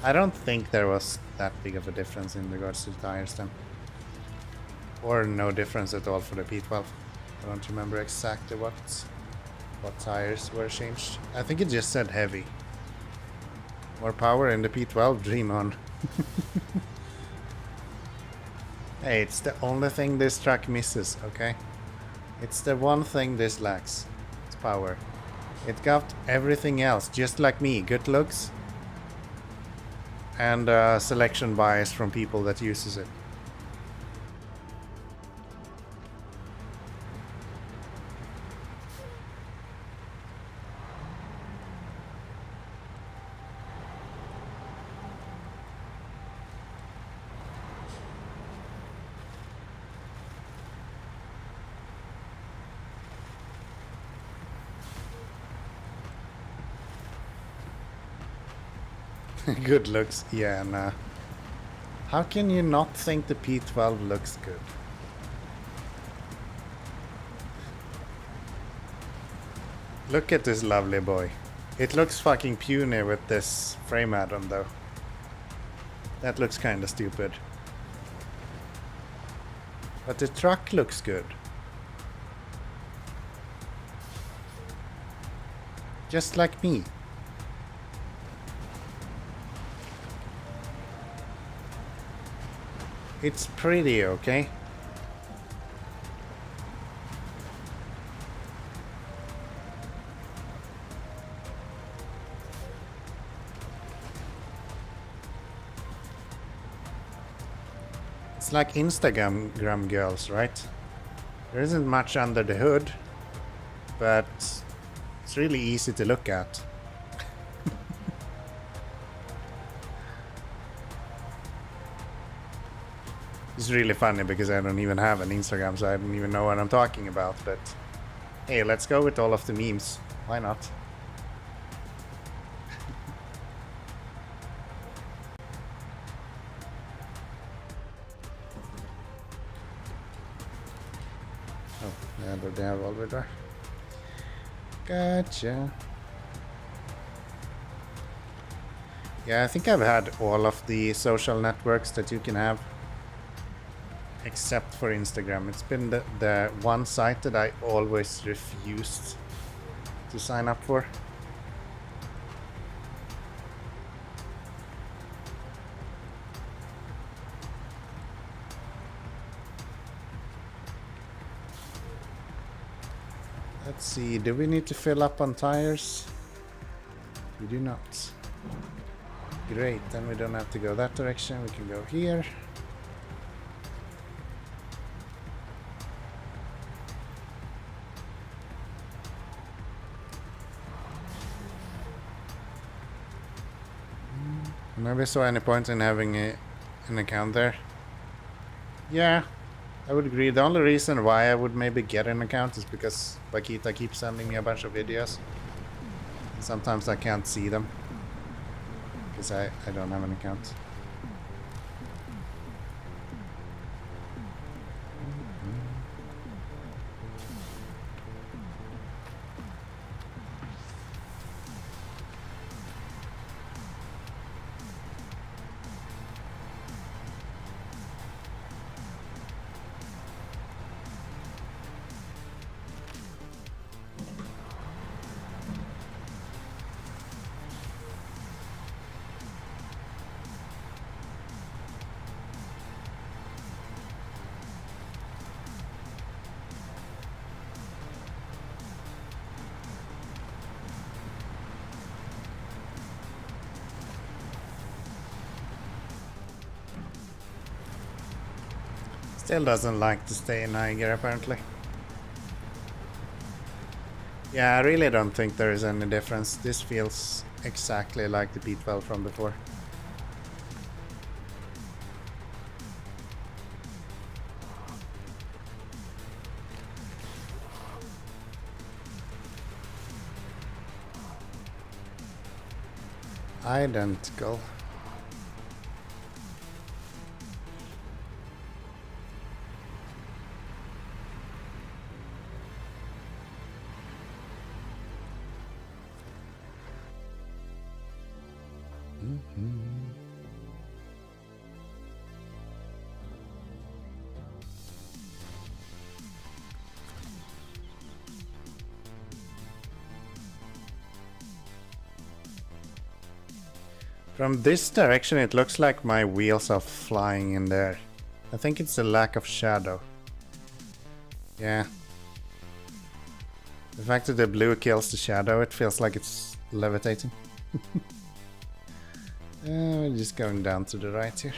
I don't think there was that big of a difference in regards to the tires then. Or no difference at all for the P12. I don't remember exactly what tires were changed. I think it just said heavy. More power in the P12, dream on. Hey, it's the only thing this truck misses, okay? It's the one thing this lacks. It's power. It got everything else, just like me. Good looks. And selection bias from people that uses it. Good looks, yeah, nah. How can you not think the P12 looks good? Look at this lovely boy. It looks fucking puny with this frame add-on though. That looks kinda stupid. But the truck looks good. Just like me. It's pretty, okay? It's like Instagram girls, right? There isn't much under the hood, but it's really easy to look at. It's really funny because I don't even have an Instagram, so I don't even know what I'm talking about, but hey, let's go with all of the memes. Why not? Oh, yeah, but they have already there. Gotcha. Yeah, I think I've had all of the social networks that you can have. Except for Instagram. It's been the one site that I always refused to sign up for. Let's see, do we need to fill up on tires? We do not. Great, then we don't have to go that direction, we can go here. Never saw any point in having an account there. Yeah, I would agree. The only reason why I would maybe get an account is because Bakita keeps sending me a bunch of videos. And sometimes I can't see them. Because I don't have an account. Still doesn't like to stay in Niger, apparently. Yeah, I really don't think there is any difference. This feels exactly like the P12 from before. Identical. From this direction it looks like my wheels are flying in there. I think it's a lack of shadow. Yeah. The fact that the blue kills the shadow, it feels like it's levitating. We're just going down to the right here.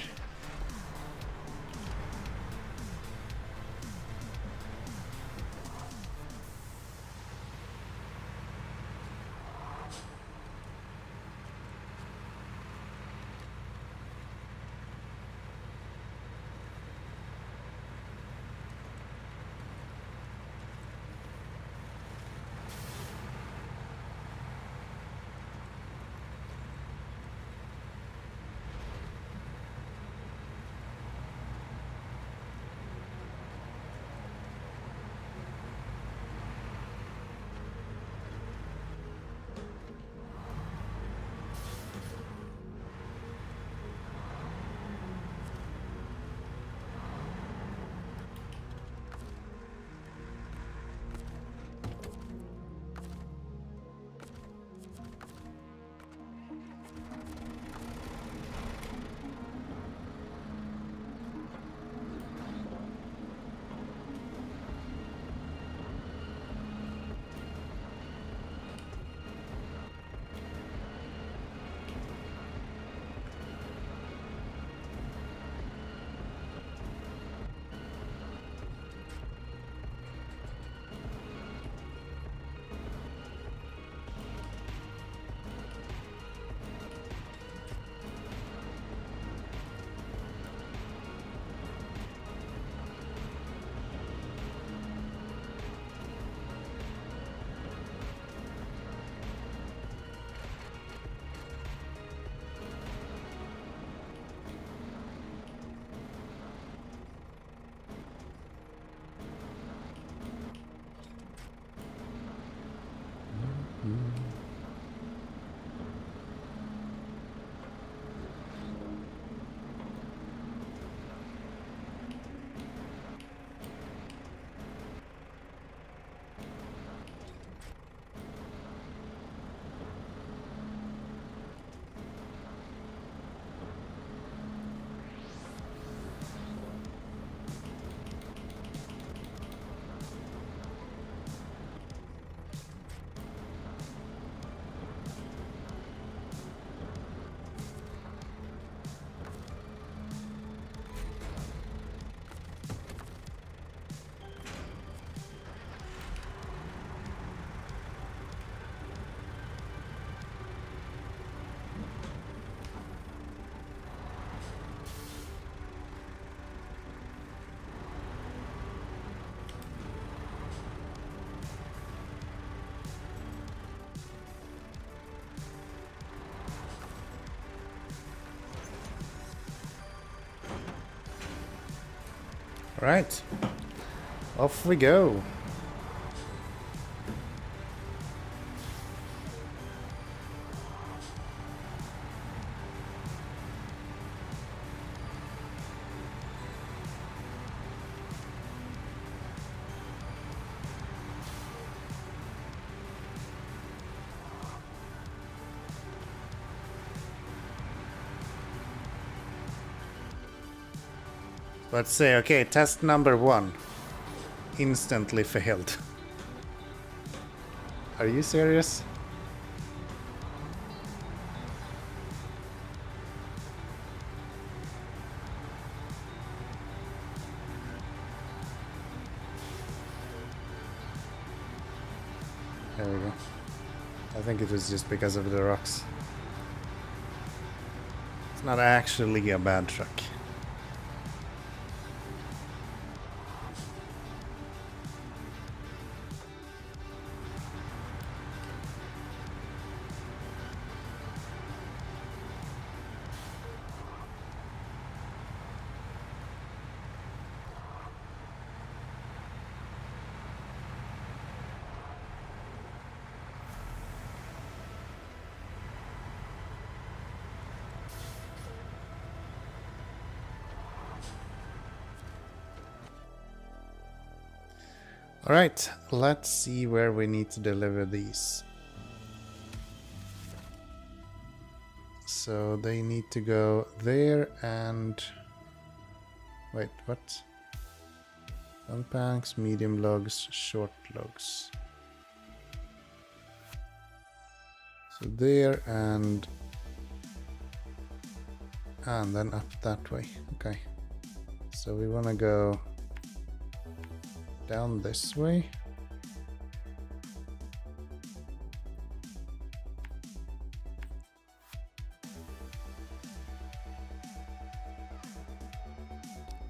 Right. Off we go. Let's say, okay, test number 1. Instantly failed. Are you serious? There we go. I think it was just because of the rocks. It's not actually a bad truck. Alright, let's see where we need to deliver these. So they need to go there and... Wait, what? Long packs, medium logs, short logs. So there and then up that way. Okay. So we want to go down this way.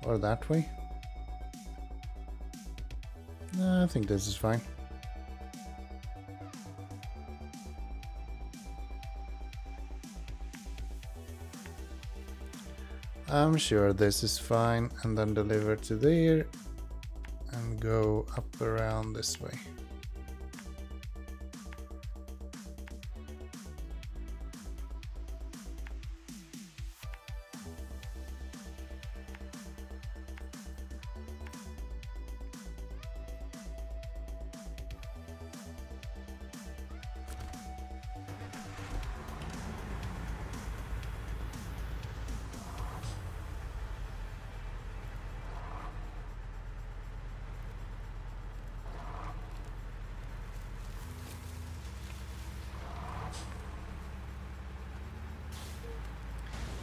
Or that way. No, I think this is fine. I'm sure this is fine, and then deliver to there and go up around this way.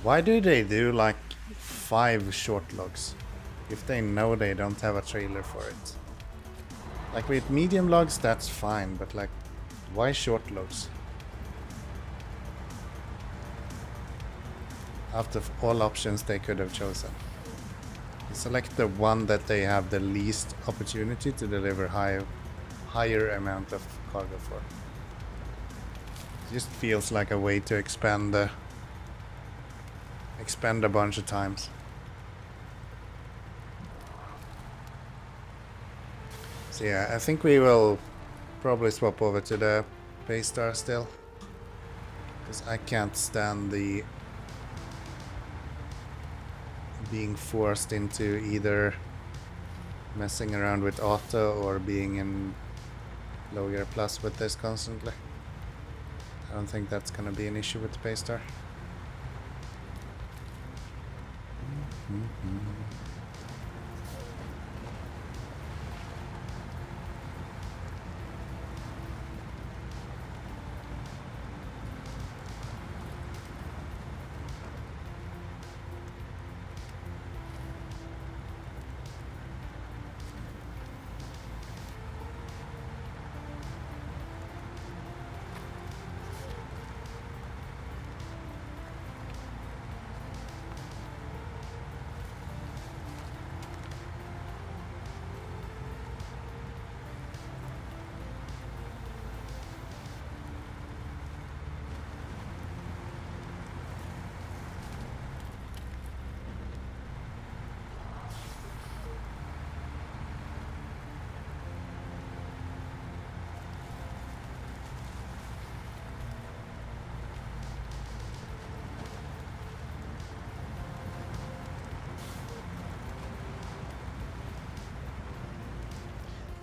Why do they do like 5 short logs if they know they don't have a trailer for it? Like with medium logs that's fine, but like why short logs? Out of all options they could have chosen. Select the one that they have the least opportunity to deliver higher amount of cargo for. It just feels like a way to expand a bunch of times. So yeah, I think we will probably swap over to the Paystar still, because I can't stand the being forced into either messing around with auto or being in low gear plus with this constantly. I don't think that's gonna be an issue with the Paystar.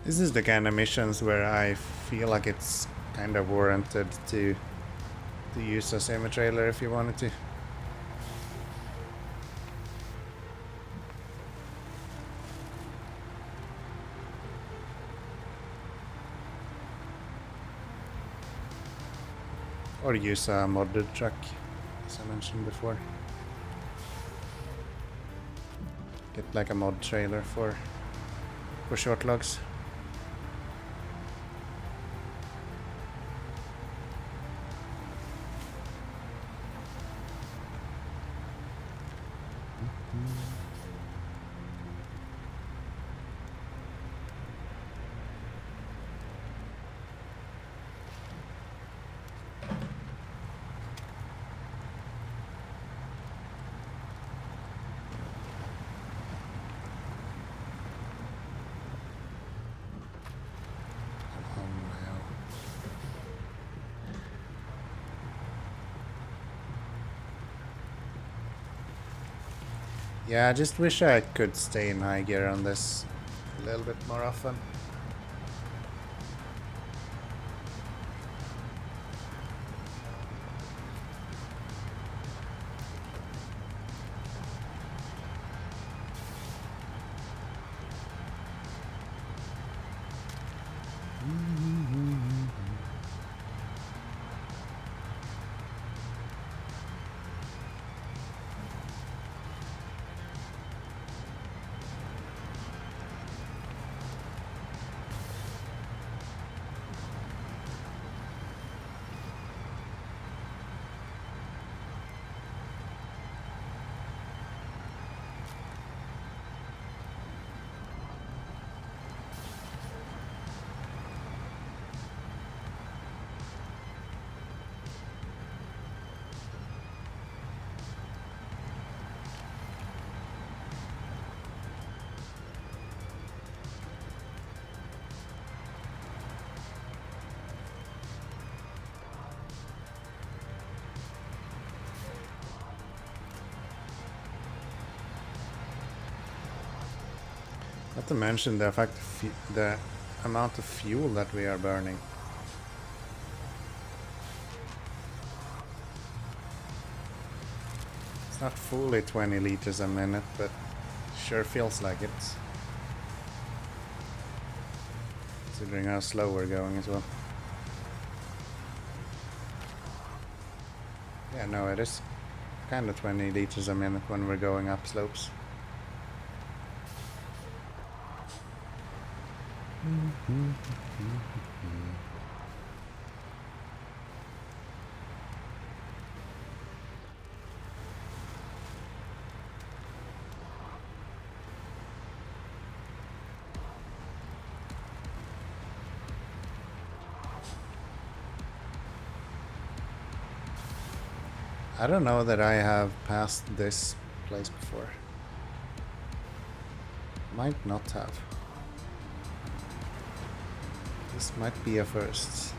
This is the kind of missions where I feel like it's kind of warranted to use a semi-trailer if you wanted to. Or use a modded truck, as I mentioned before. Get like a mod trailer for short logs. Yeah, I just wish I could stay in high gear on this a little bit more often. Not to mention the fact the amount of fuel that we are burning. It's not fully 20 liters a minute, but sure feels like it. Considering how slow we're going as well. Yeah, no, it is kind of 20 liters a minute when we're going up slopes. I don't know that I have passed this place before. Might not have. This might be a first.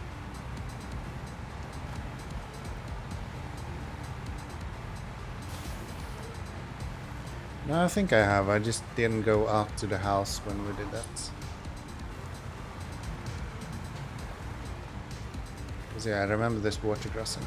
No, I think I have. I just didn't go out to the house when we did that. Because yeah, I remember this water crossing.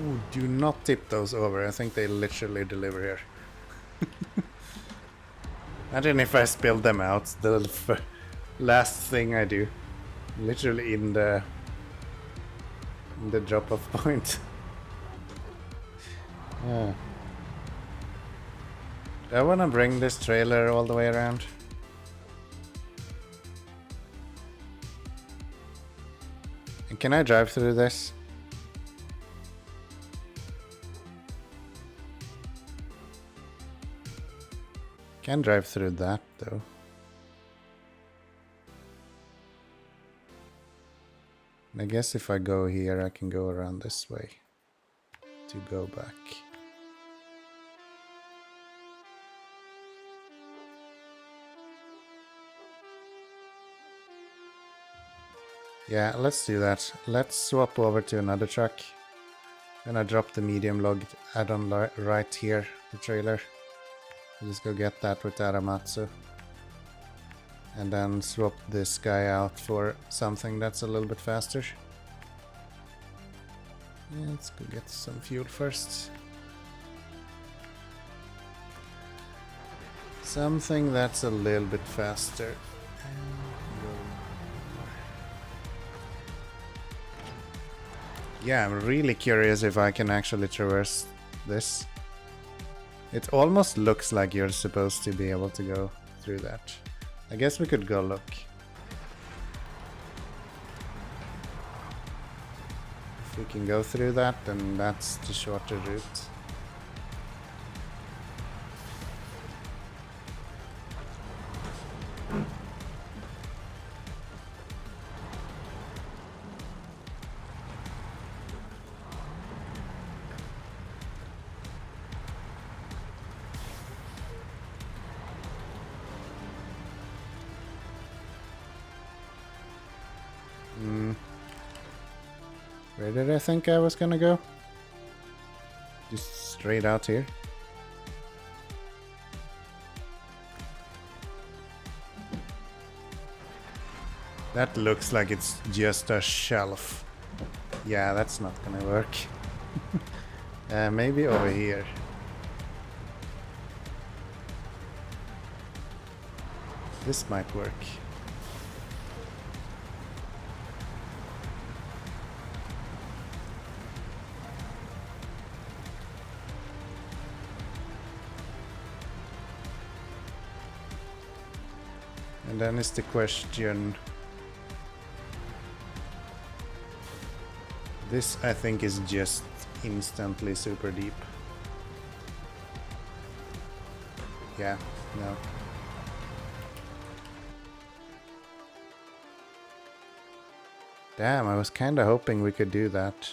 Ooh, do not tip those over. I think they literally deliver here. Imagine if I spilled them out. last thing I do. Literally in the drop-off point. Yeah. Do I want to bring this trailer all the way around? And can I drive through this? Can drive through that though. And I guess if I go here, I can go around this way to go back. Yeah, let's do that. Let's swap over to another truck. Then I drop the medium log add-on right here, the trailer. I'll just go get that with Aramatsu. And then swap this guy out for something that's a little bit faster. Yeah, let's go get some fuel first. Something that's a little bit faster. Yeah, I'm really curious if I can actually traverse this. It almost looks like you're supposed to be able to go through that. I guess we could go look. If we can go through that, then that's the shorter route. Where did I think I was gonna go? Just straight out here. That looks like it's just a shelf. Yeah, that's not gonna work. Maybe over here. This might work. And then is the question. This I think is just instantly super deep. Yeah, no. Damn, I was kinda hoping we could do that.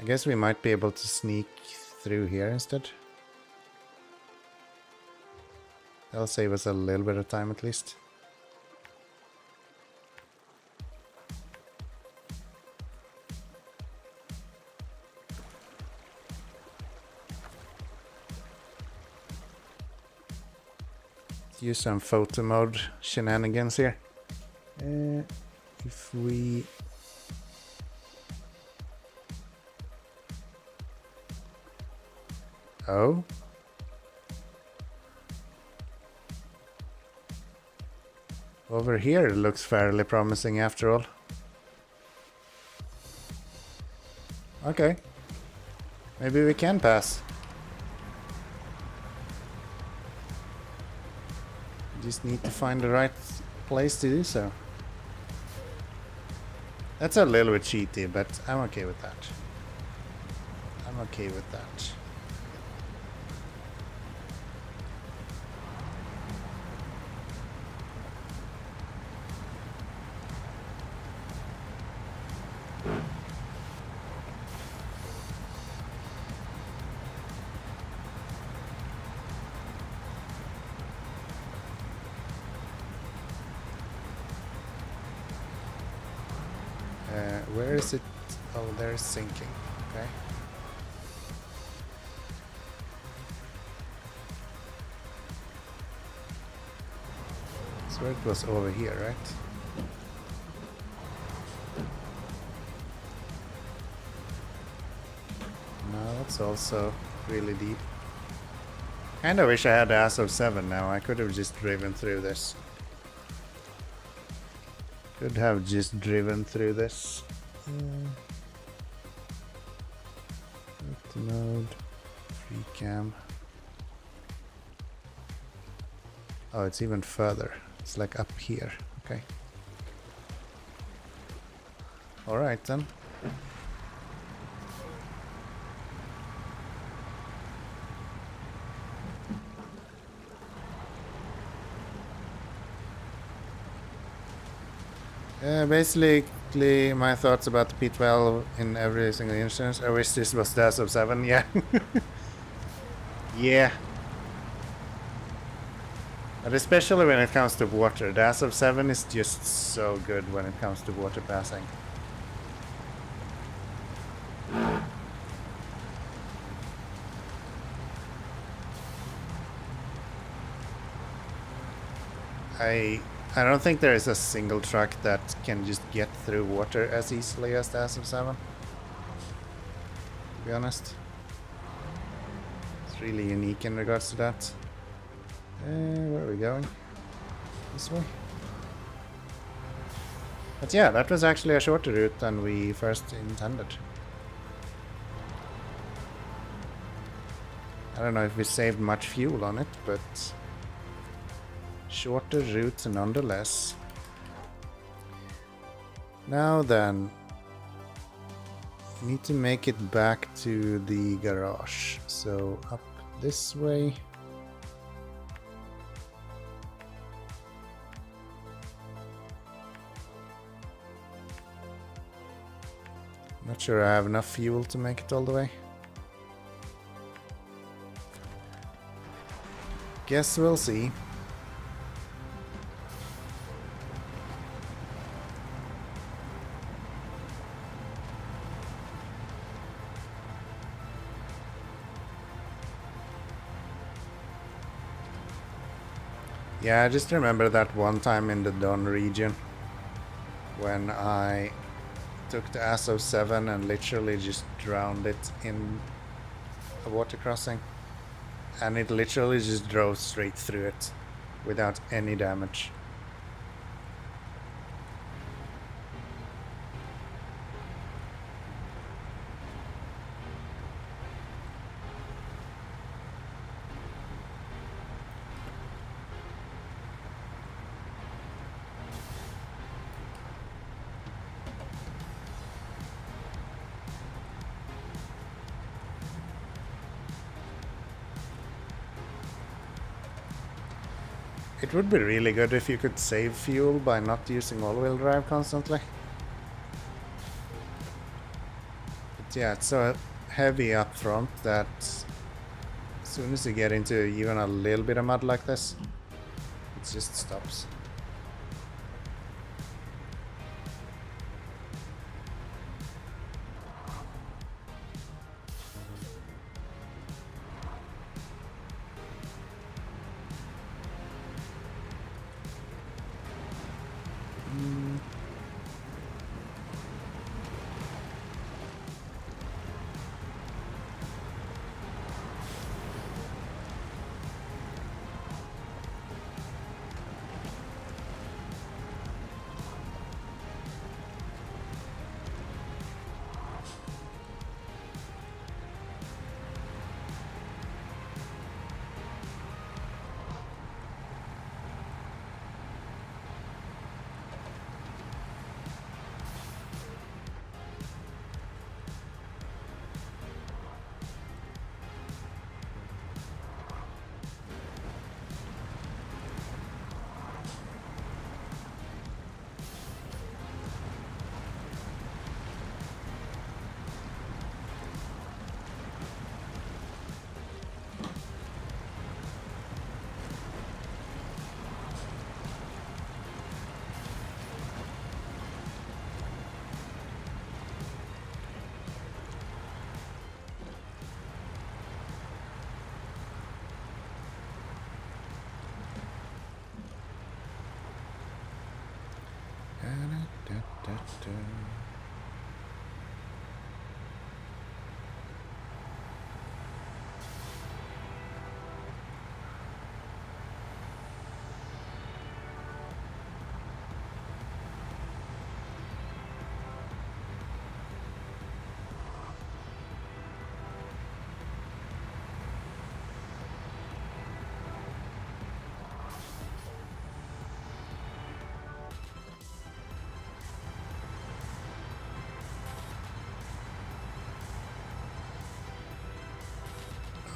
I guess we might be able to sneak through here instead. That'll save us a little bit of time at least. Let's use some photo mode shenanigans here. If we... Oh? Over here it looks fairly promising after all. Okay. Maybe we can pass. Just need to find the right place to do so. That's a little bit cheaty, but I'm okay with that. I'm okay with that. Where is it? Oh, there's sinking. Okay. So it was over here, right? No, that's also really deep. Kinda wish I had the ASO 7 now. I could have just driven through this. Could have just driven through this. Mode. Free cam. Oh, it's even further. It's like up here. Okay. Alright then. Basically, my thoughts about the P12 in every single instance. I wish this was the ASO 7, yeah. Yeah. But especially when it comes to water. The ASO 7 is just so good when it comes to water passing. I don't think there is a single truck that can just get through water as easily as the ASO 7. To be honest. It's really unique in regards to that. Where are we going? This way? But yeah, that was actually a shorter route than we first intended. I don't know if we saved much fuel on it, but shorter route nonetheless. Now then, need to make it back to the garage. So up this way. Not sure I have enough fuel to make it all the way. Guess we'll see. Yeah, I just remember that one time in the Don region when I took the ASO 7 and literally just drowned it in a water crossing. And it literally just drove straight through it without any damage. It would be really good if you could save fuel by not using all-wheel drive constantly. But yeah, it's so heavy up front that as soon as you get into even a little bit of mud like this, it just stops.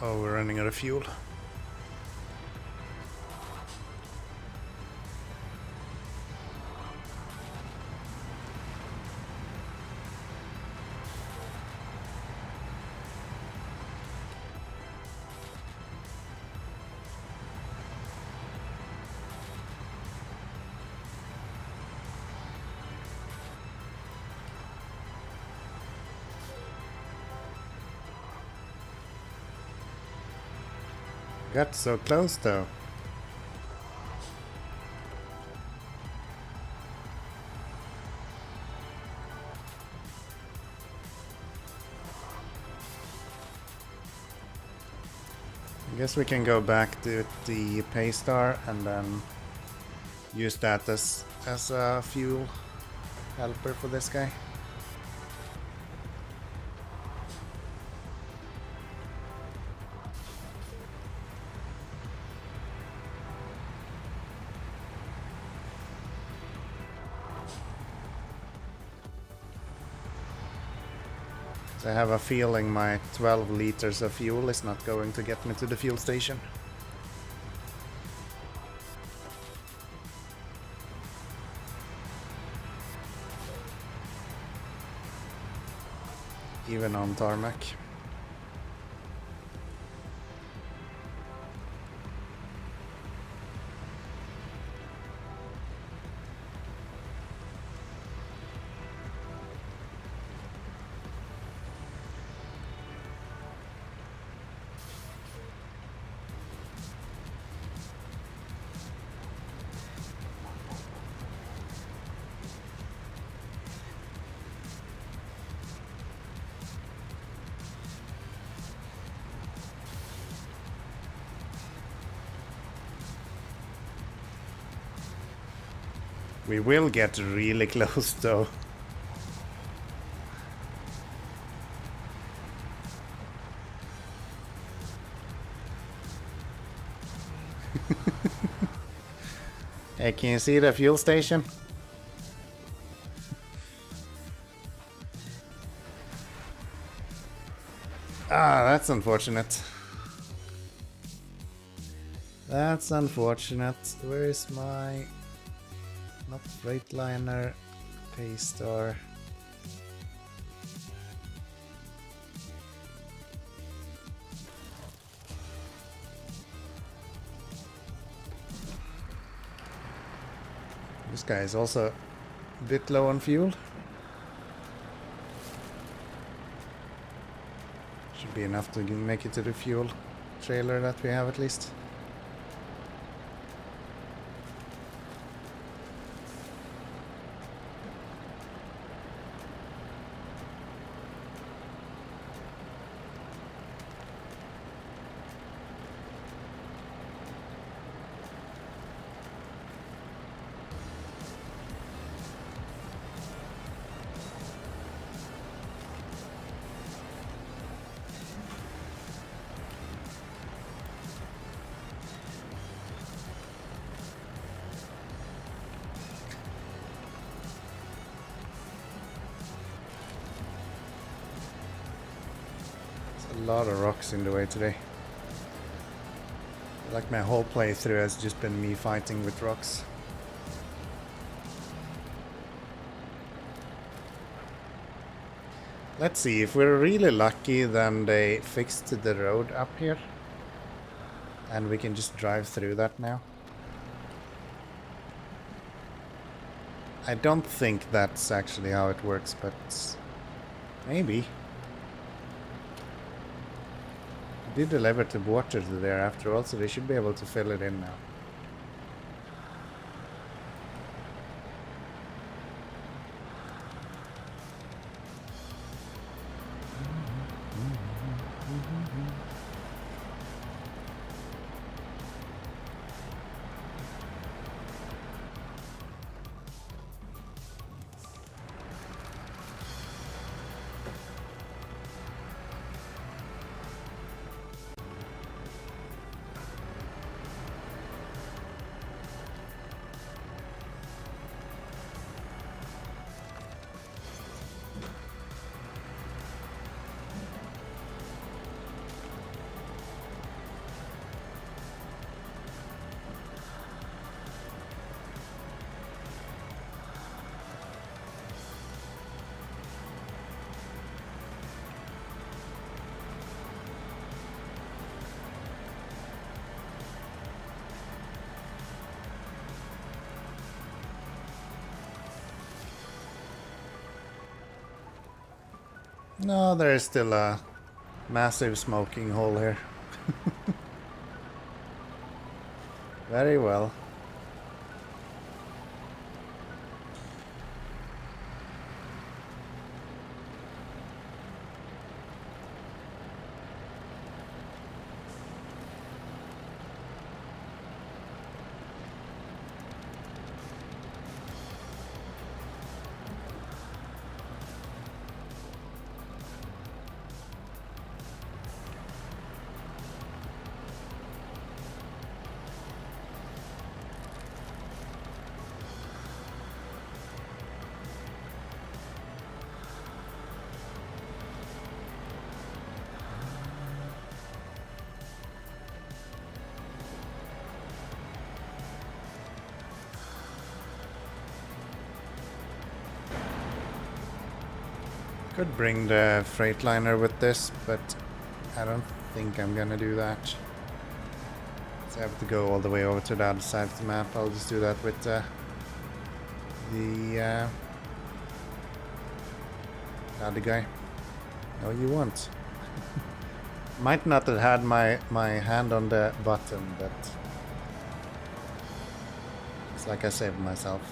Oh, we're running out of fuel. Got so close though. I guess we can go back to the Paystar and then use that as a fuel helper for this guy. I have a feeling my 12 liters of fuel is not going to get me to the fuel station. Even on tarmac. We will get really close though. Hey, can you see the fuel station? Ah, that's unfortunate. That's unfortunate. Where is my... not Freightliner, Paystar. This guy is also a bit low on fuel. Should be enough to make it to the fuel trailer that we have at least. A lot of rocks in the way today. Like my whole playthrough has just been me fighting with rocks. Let's see, if we're really lucky then they fixed the road up here. And we can just drive through that now. I don't think that's actually how it works, but maybe. Did deliver to water to there after all, so they should be able to fill it in now. No, there is still a massive smoking hole here. Very well. Could bring the Freightliner with this, but I don't think I'm gonna do that. So I have to go all the way over to the other side of the map. I'll just do that with the other guy. No, you won't. Might not have had my hand on the button, but it's like I saved myself.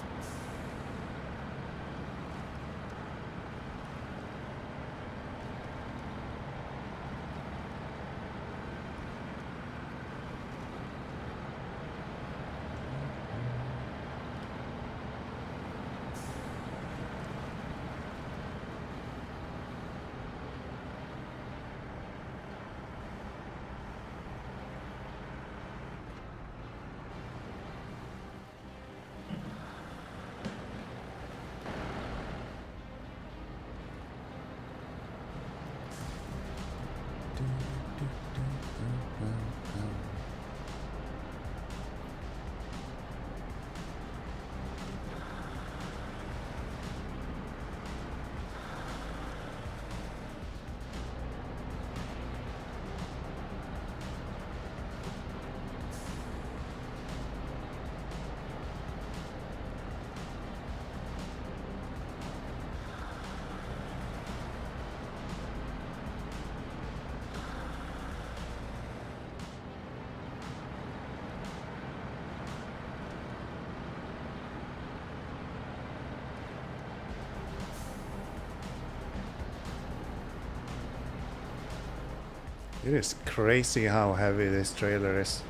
It is crazy how heavy this trailer is.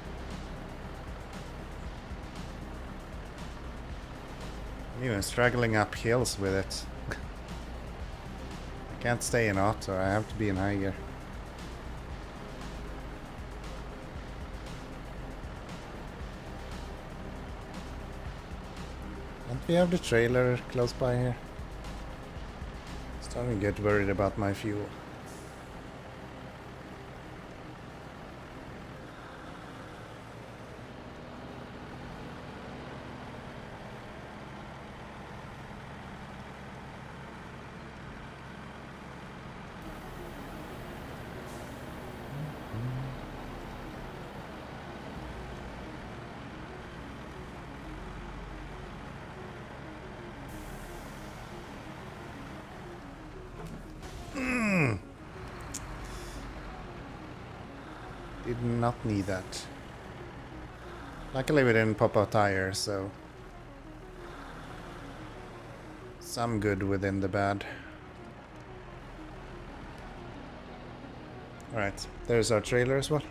I'm even struggling up hills with it. I can't stay in auto, I have to be in high gear. Don't we have the trailer close by here? Starting to get worried about my fuel. Did not need that. Luckily we didn't pop out tires, so some good within the bad. Alright, there's our trailer as well.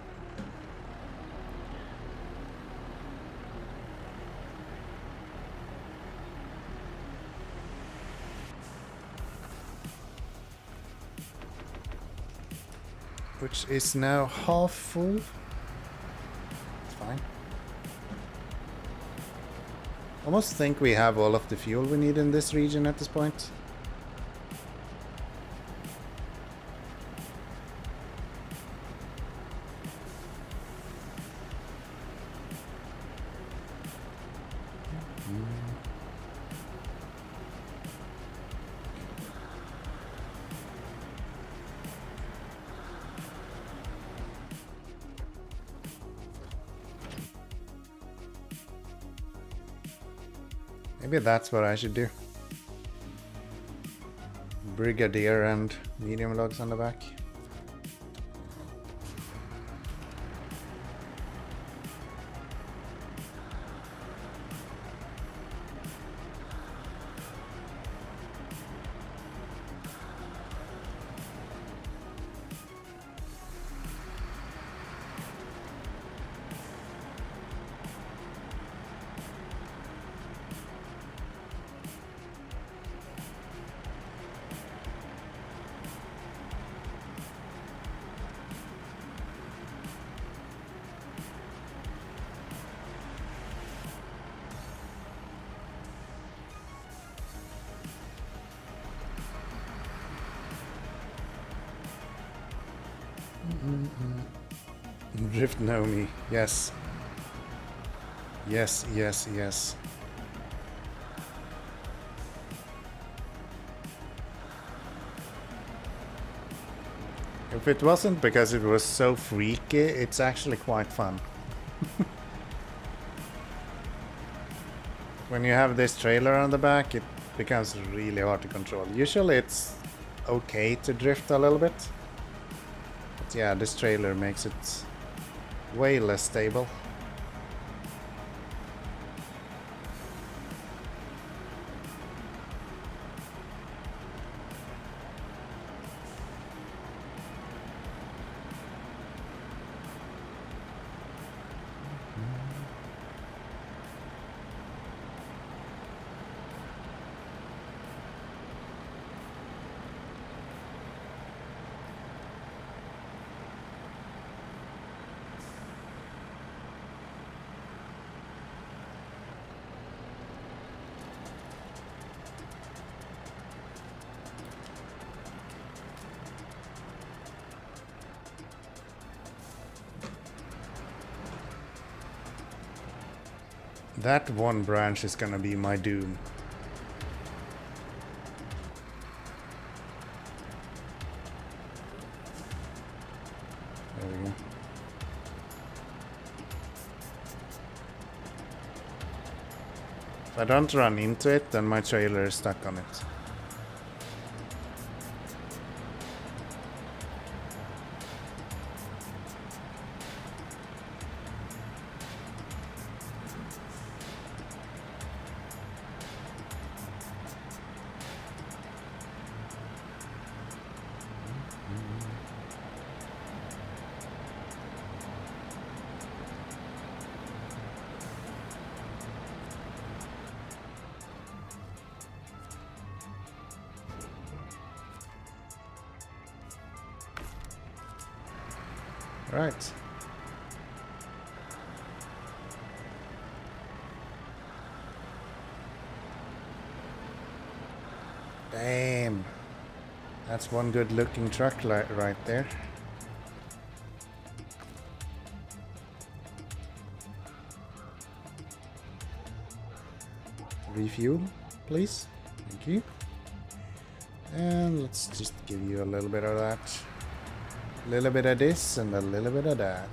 Which is now half full. It's fine. Almost think we have all of the fuel we need in this region at this point. Maybe that's what I should do. Brigadier and medium logs on the back. Drift Nomi, yes. Yes, yes, yes. If it wasn't because it was so freaky, it's actually quite fun. When you have this trailer on the back, it becomes really hard to control. Usually it's okay to drift a little bit. But yeah, this trailer makes it way less stable. That one branch is gonna be my doom. There we go. If I don't run into it, then my trailer is stuck on it. Right. Damn. That's one good looking truck right there. Refuel, please. Thank you. And let's just give you a little bit of that. A little bit of this and a little bit of that.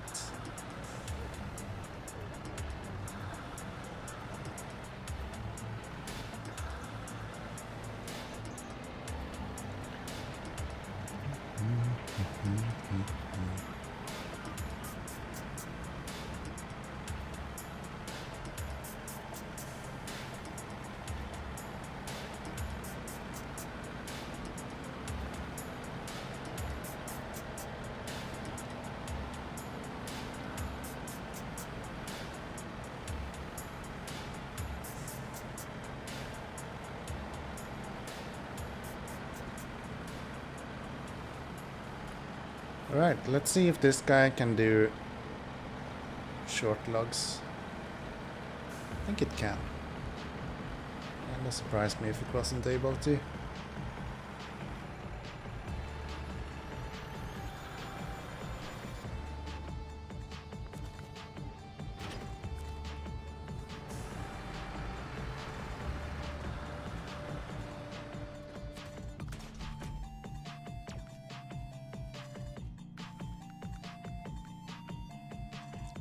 Alright, let's see if this guy can do short logs. I think it can. And it surprised me if it wasn't able to.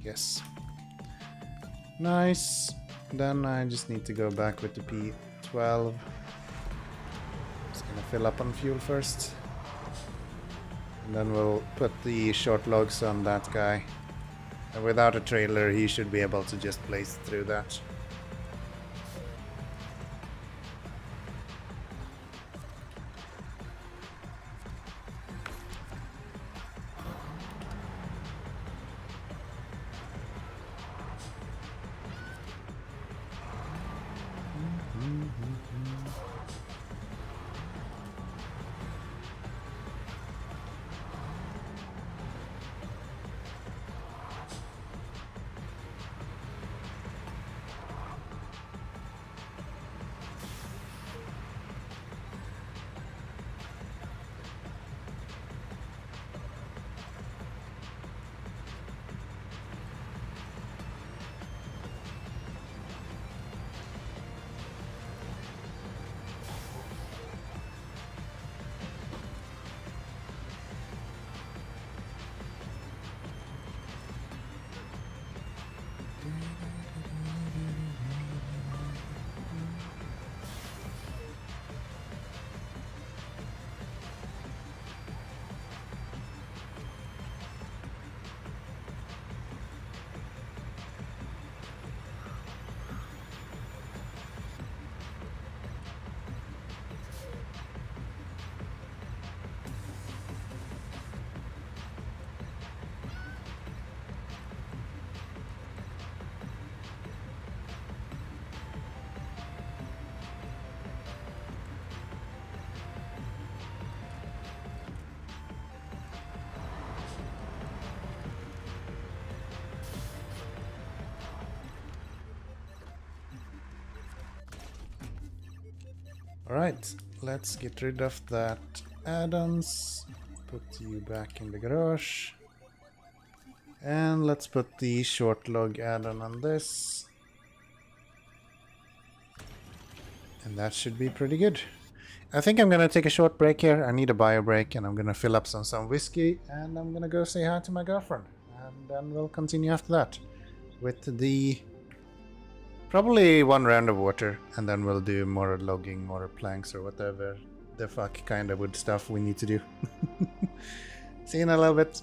Yes. Nice. Then I just need to go back with the P12. Just gonna fill up on fuel first. And then we'll put the short logs on that guy. And without a trailer, he should be able to just blaze through that. Alright, let's get rid of that add-ons. Put you back in the garage. And let's put the short log add-on on this. And that should be pretty good. I think I'm gonna take a short break here. I need a bio break and I'm gonna fill up some whiskey and I'm gonna go say hi to my girlfriend. And then we'll continue after that with the probably one round of water, and then we'll do more logging, more planks, or whatever the fuck kind of wood stuff we need to do. See you in a little bit.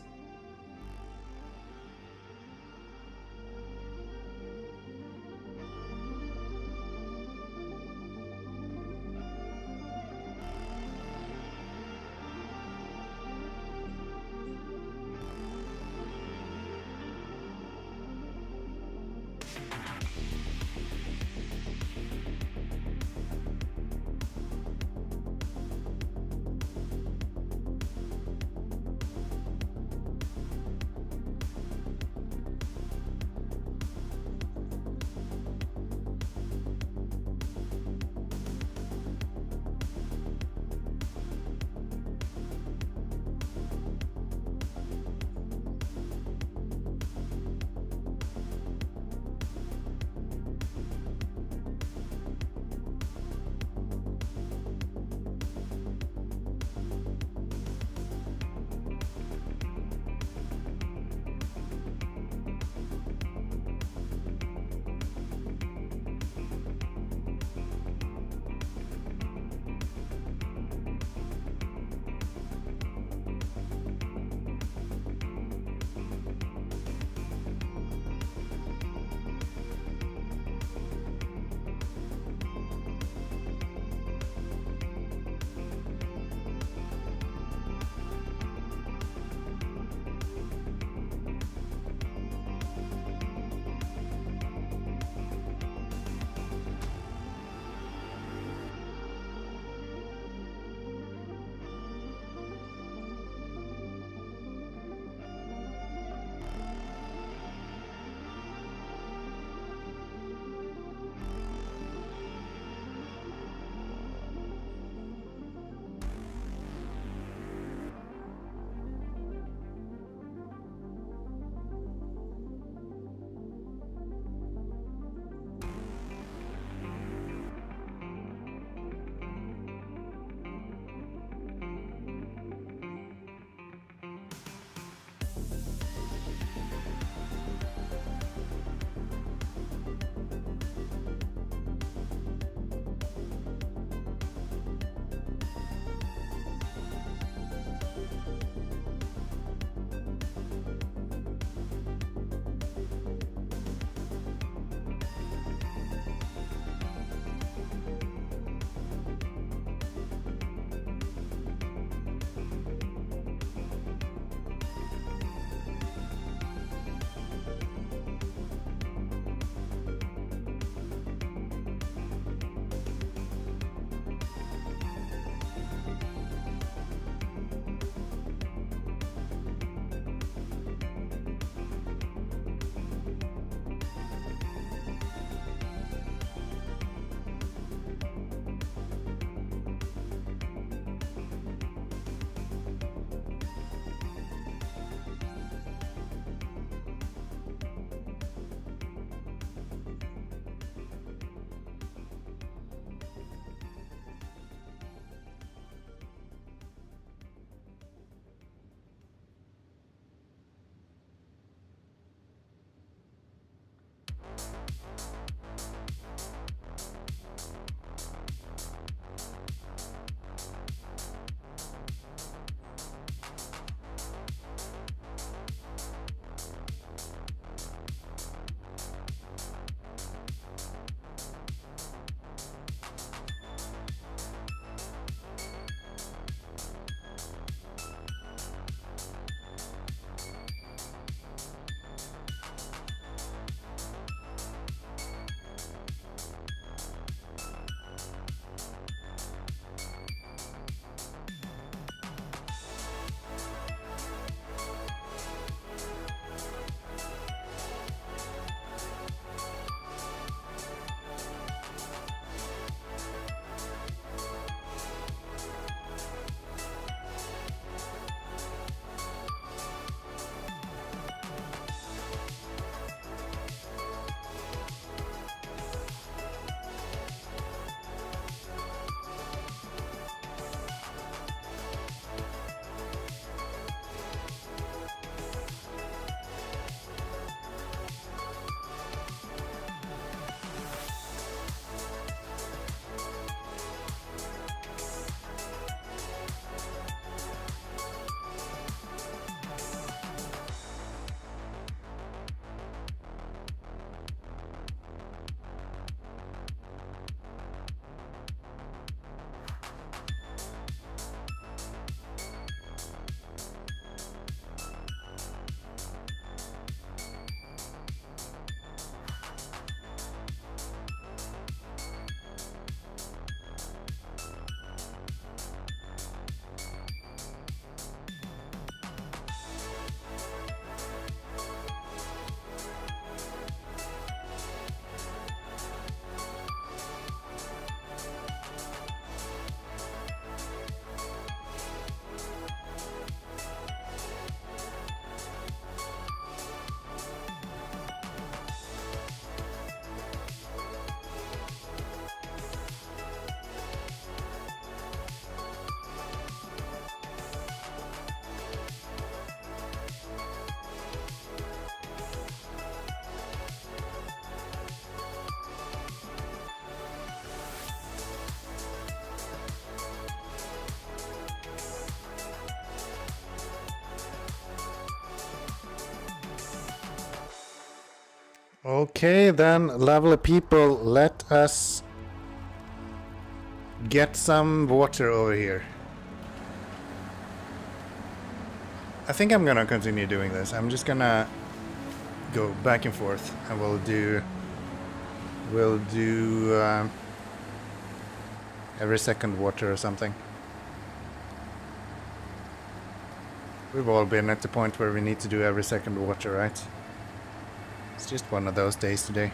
Okay then, lovely people, let us get some water over here. I think I'm gonna continue doing this. I'm just gonna go back and forth, and we'll do every second water or something. We've all been at the point where we need to do every second water, right? It's just one of those days today.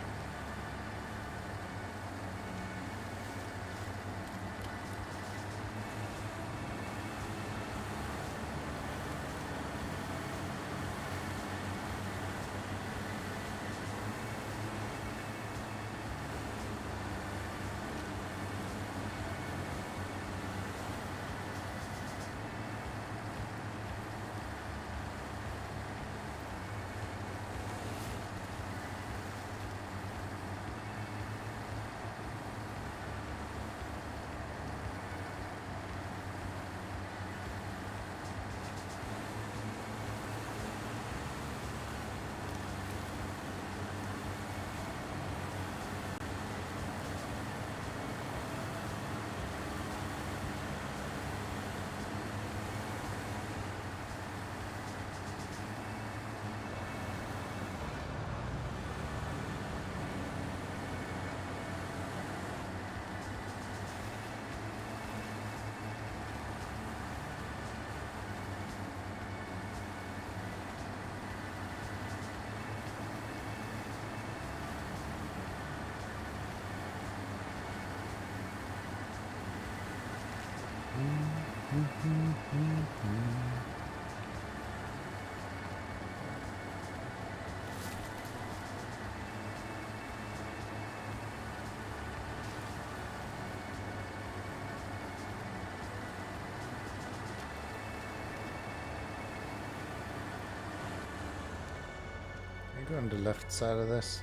Go on the left side of this.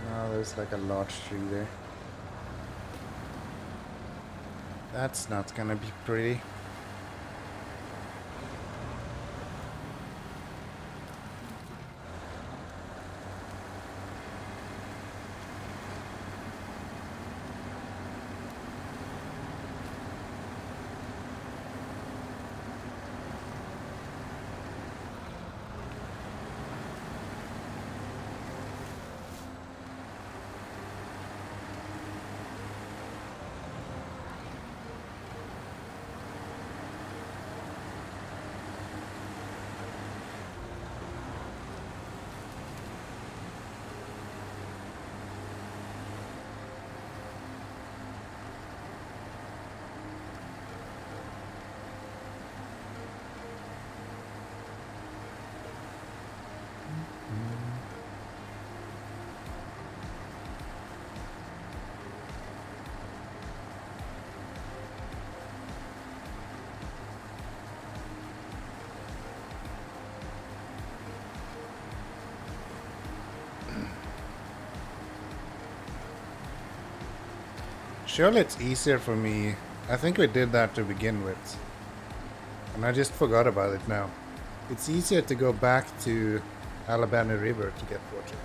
No, there's like a large tree there. That's not gonna be pretty. Surely it's easier for me. I think we did that to begin with. And I just forgot about it now. It's easier to go back to Alabama River to get water.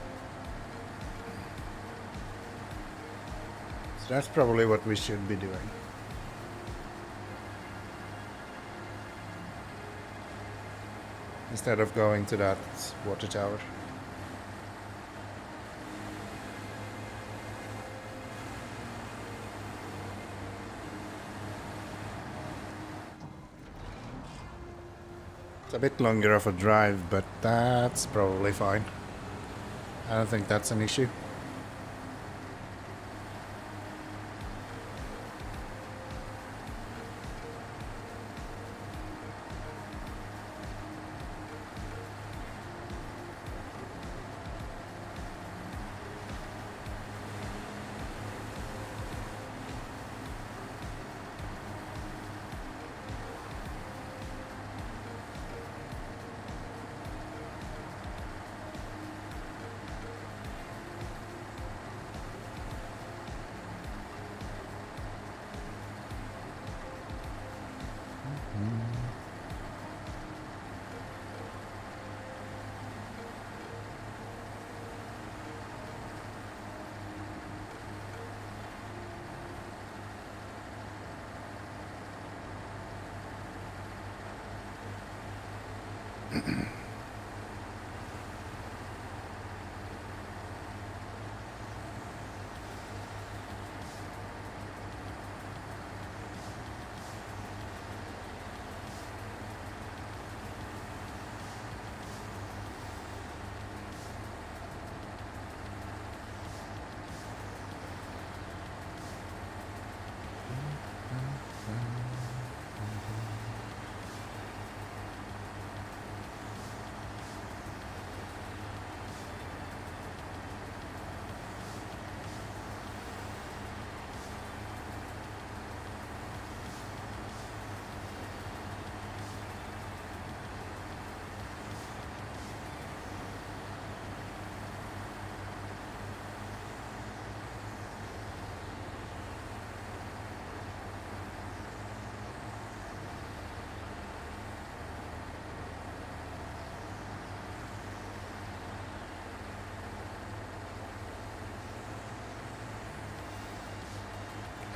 So that's probably what we should be doing. Instead of going to that water tower. It's a bit longer of a drive, but that's probably fine. I don't think that's an issue.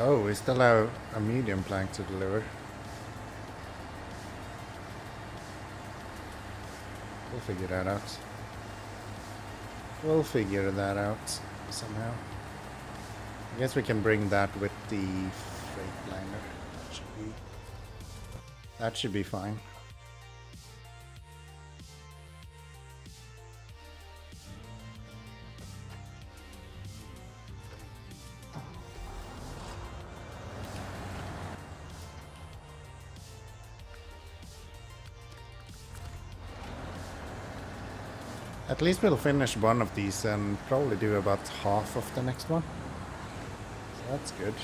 Oh, we still have a medium plank to deliver. We'll figure that out. We'll figure that out somehow. I guess we can bring that with the Freightliner. That should be fine. At least we'll finish one of these and probably do about half of the next one. So that's good.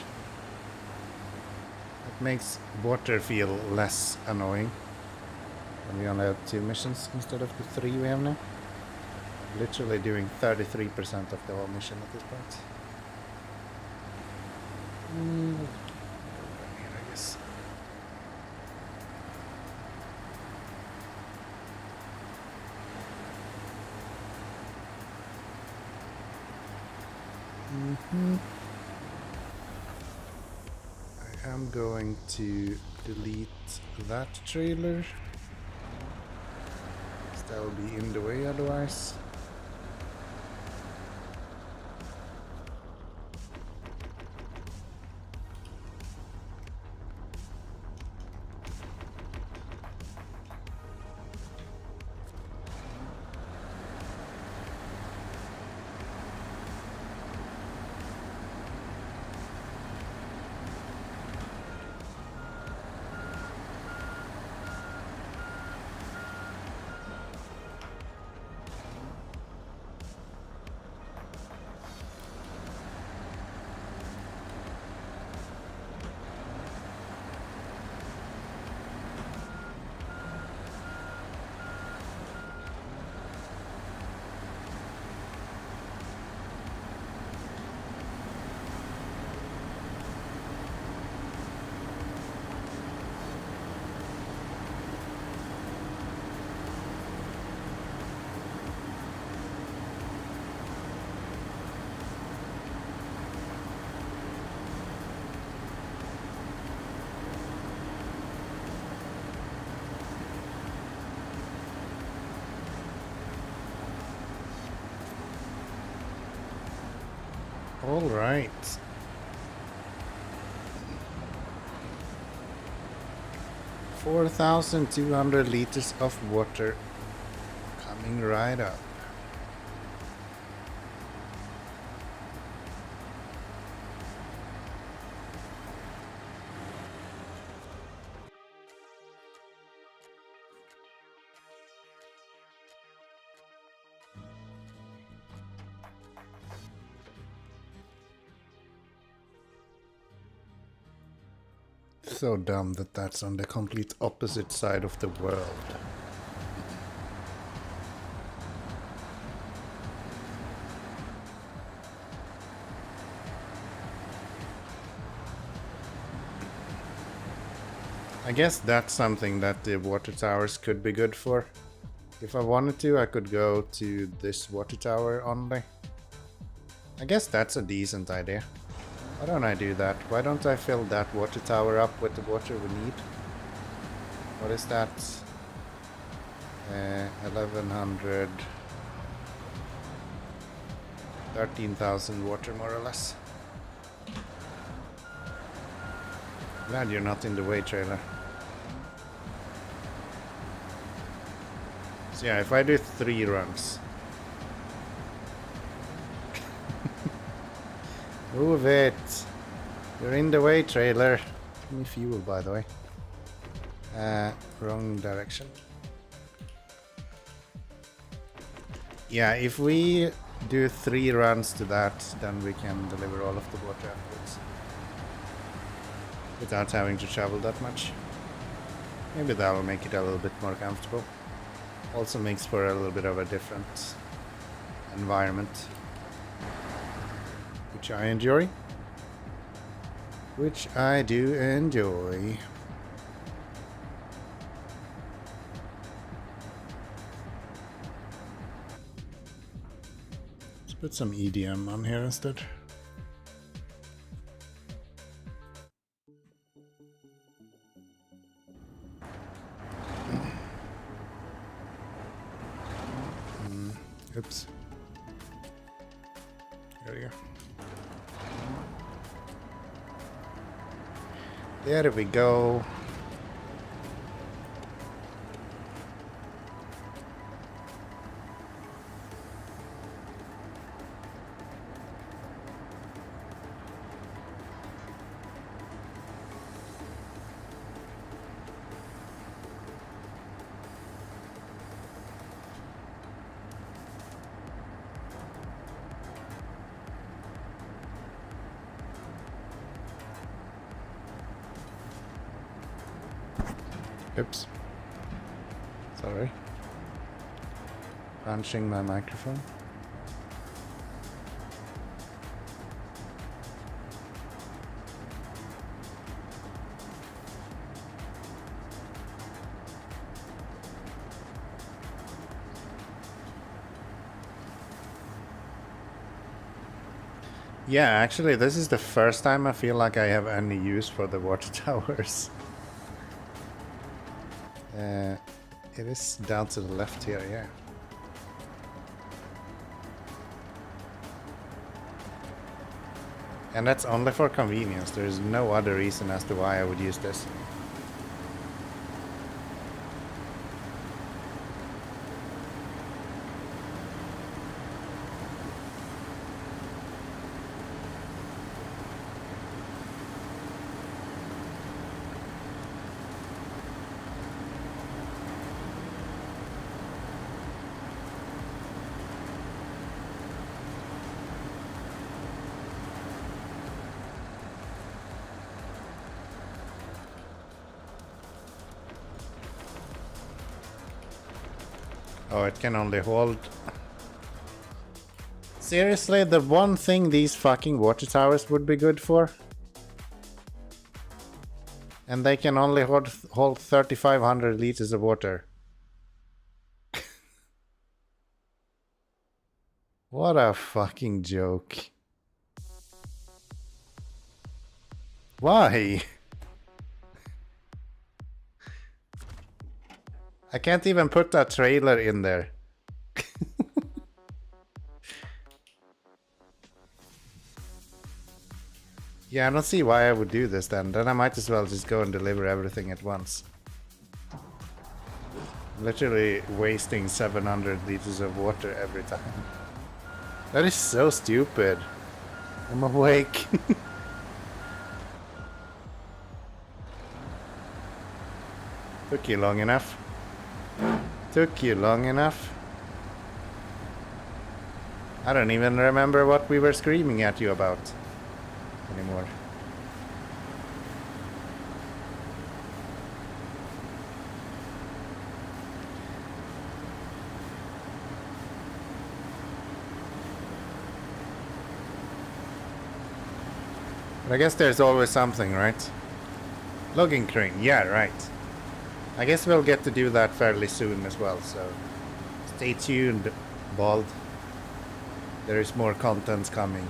It makes water feel less annoying when we only have 2 missions instead of the 3 we have now. Literally doing 33% of the whole mission at this point. I guess. I am going to delete that trailer. That will be in the way otherwise. All right. $4,200 liters of water coming right up. So dumb that that's on the complete opposite side of the world. I guess that's something that the water towers could be good for. If I wanted to, I could go to this water tower only. I guess that's a decent idea. Why don't I do that? Why don't I fill that water tower up with the water we need? What is that? 1100... 13,000 water more or less. Glad you're not in the way, trailer. So yeah, if I do 3 runs. Move it! You're in the way, trailer. Give me fuel, by the way. Wrong direction. Yeah, if we do 3 runs to that, then we can deliver all of the water afterwards. Without having to travel that much. Maybe that will make it a little bit more comfortable. Also makes for a little bit of a different environment. Which I enjoy. Which I do enjoy. Let's put some EDM on here instead. Oops. There we go. There we go. Oops. Sorry. Punching my microphone. Yeah, actually, this is the first time I feel like I have any use for the water towers. It is down to the left here, yeah. And that's only for convenience. There is no other reason as to why I would use this. Oh, it can only hold... Seriously, the one thing these fucking water towers would be good for? And they can only hold 3,500 liters of water. What a fucking joke. Why? I can't even put a trailer in there. Yeah, I don't see why I would do this then. Then I might as well just go and deliver everything at once. Literally wasting 700 liters of water every time. That is so stupid. I'm awake. Took you long enough. Took you long enough. I don't even remember what we were screaming at you about anymore. But I guess there's always something, right? Logging crane, yeah, right. I guess we'll get to do that fairly soon as well, so stay tuned, Bald. There is more content coming.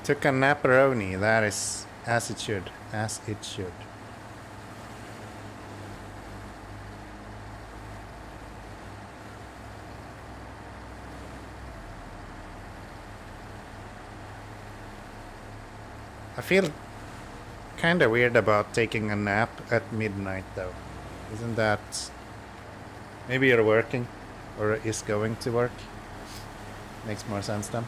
Took a naparoni, that is as it should, as it should. I feel kinda weird about taking a nap at midnight though. Isn't that... Maybe you're working, or is going to work. Makes more sense then.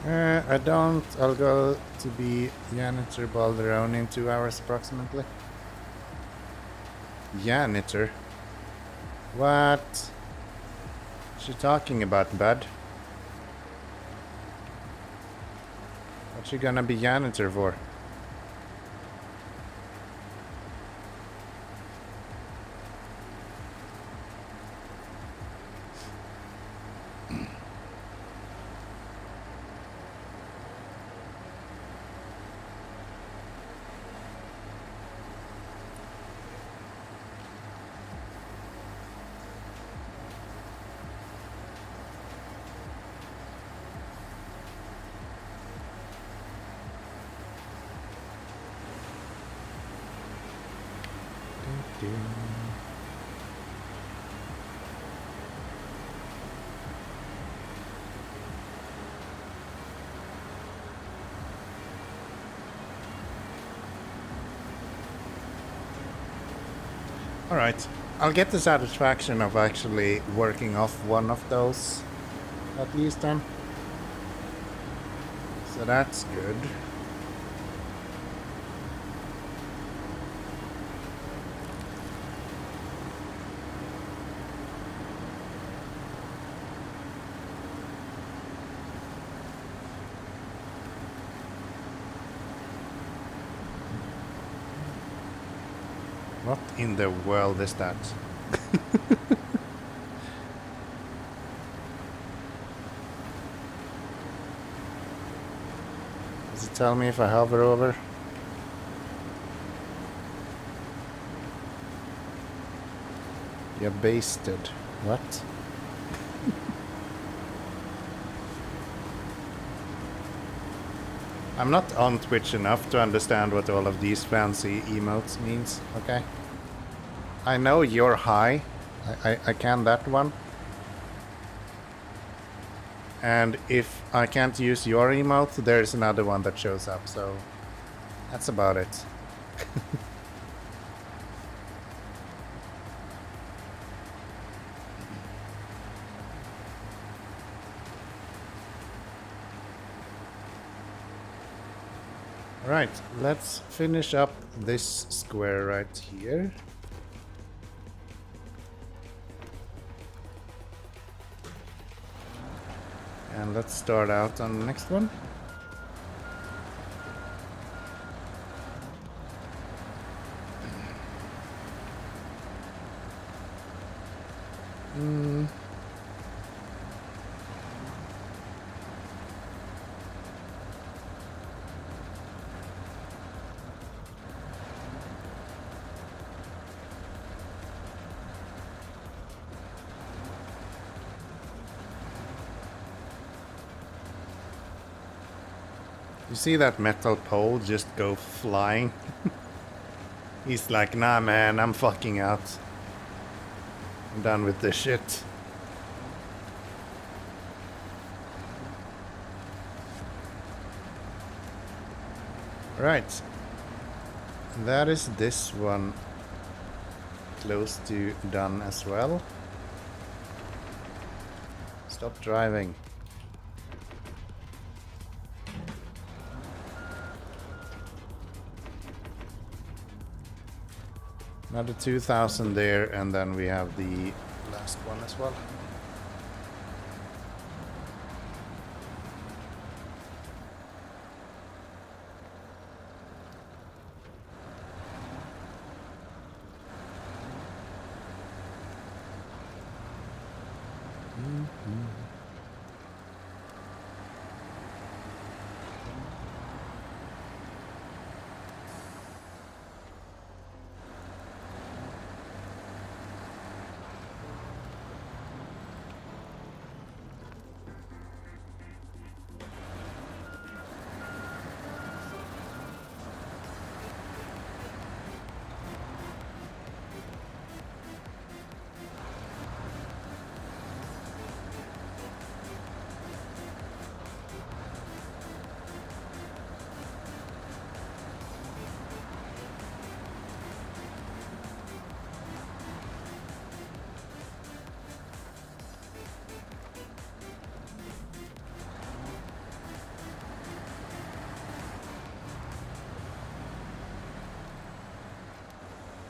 I don't. I'll go to be janitor Balderone in 2 hours approximately. Janitor? What? What's she talking about, bud? What you gonna be janitor for? Alright, I'll get the satisfaction of actually working off one of those at least then. So that's good. What in the world is that? Does it tell me if I hover over? You're basted. What? I'm not on Twitch enough to understand what all of these fancy emotes means, okay? I know you're high. I can that one. And if I can't use your emote, there's another one that shows up, so that's about it. Right, let's finish up this square right here. And let's start out on the next one. You see that metal pole just go flying? He's like, nah man, I'm fucking out. I'm done with this shit. Right. That is this one close to done as well. Stop driving. Another 2,000 there, and then we have the last one as well.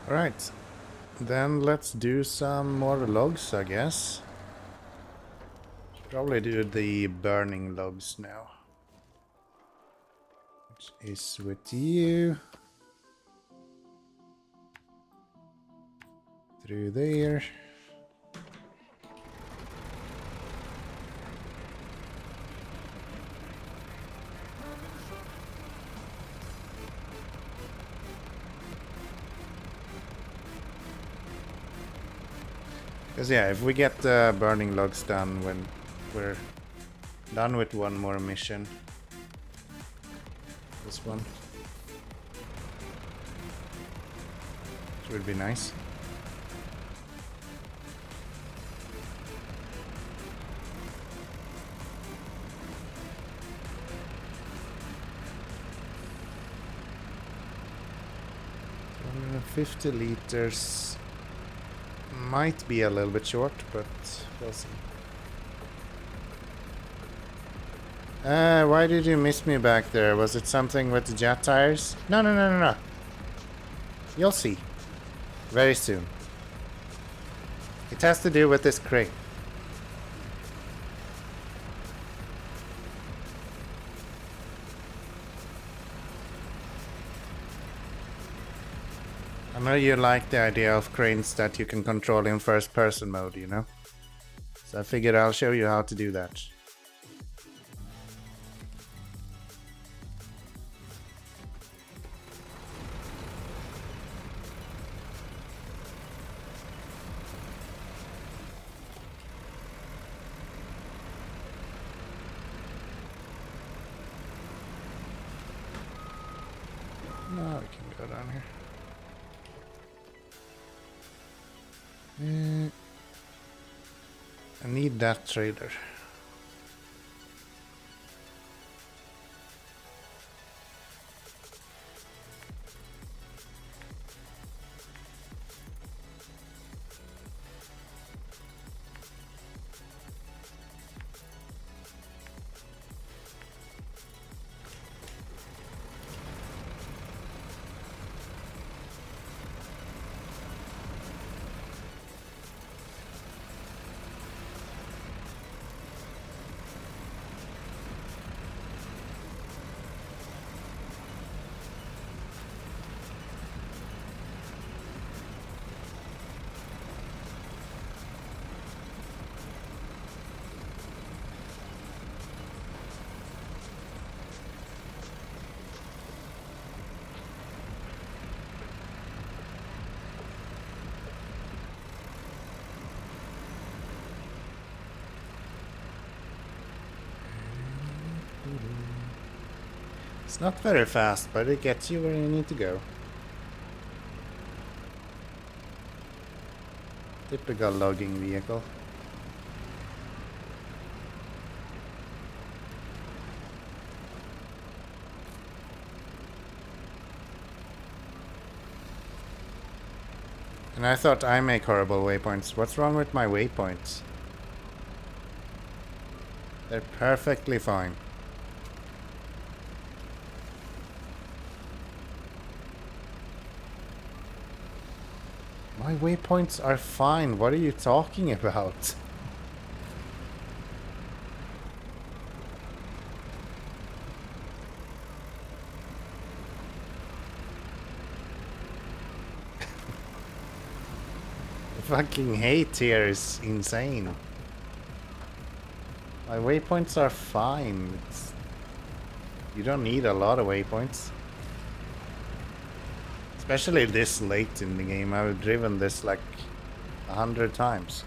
Alright, then let's do some more logs, I guess. Should probably do the burning logs now. Which is with you. Through there. Because yeah, if we get burning logs done when we're done with one more mission. This one. Which would be nice. $50 liters. Might be a little bit short, but we'll see. Why did you miss me back there? Was it something with the jet tires? No. You'll see. Very soon. It has to do with this crate. I know you like the idea of cranes that you can control in first person mode, you know? So I figured I'll show you how to do that. Now we can go down here. I need that trader. It's not very fast, but it gets you where you need to go. Typical logging vehicle. And I thought I make horrible waypoints. What's wrong with my waypoints? They're perfectly fine. My waypoints are fine. What are you talking about? The fucking hate here is insane. My waypoints are fine. You don't need a lot of waypoints. Especially this late in the game. I've driven this like 100 times.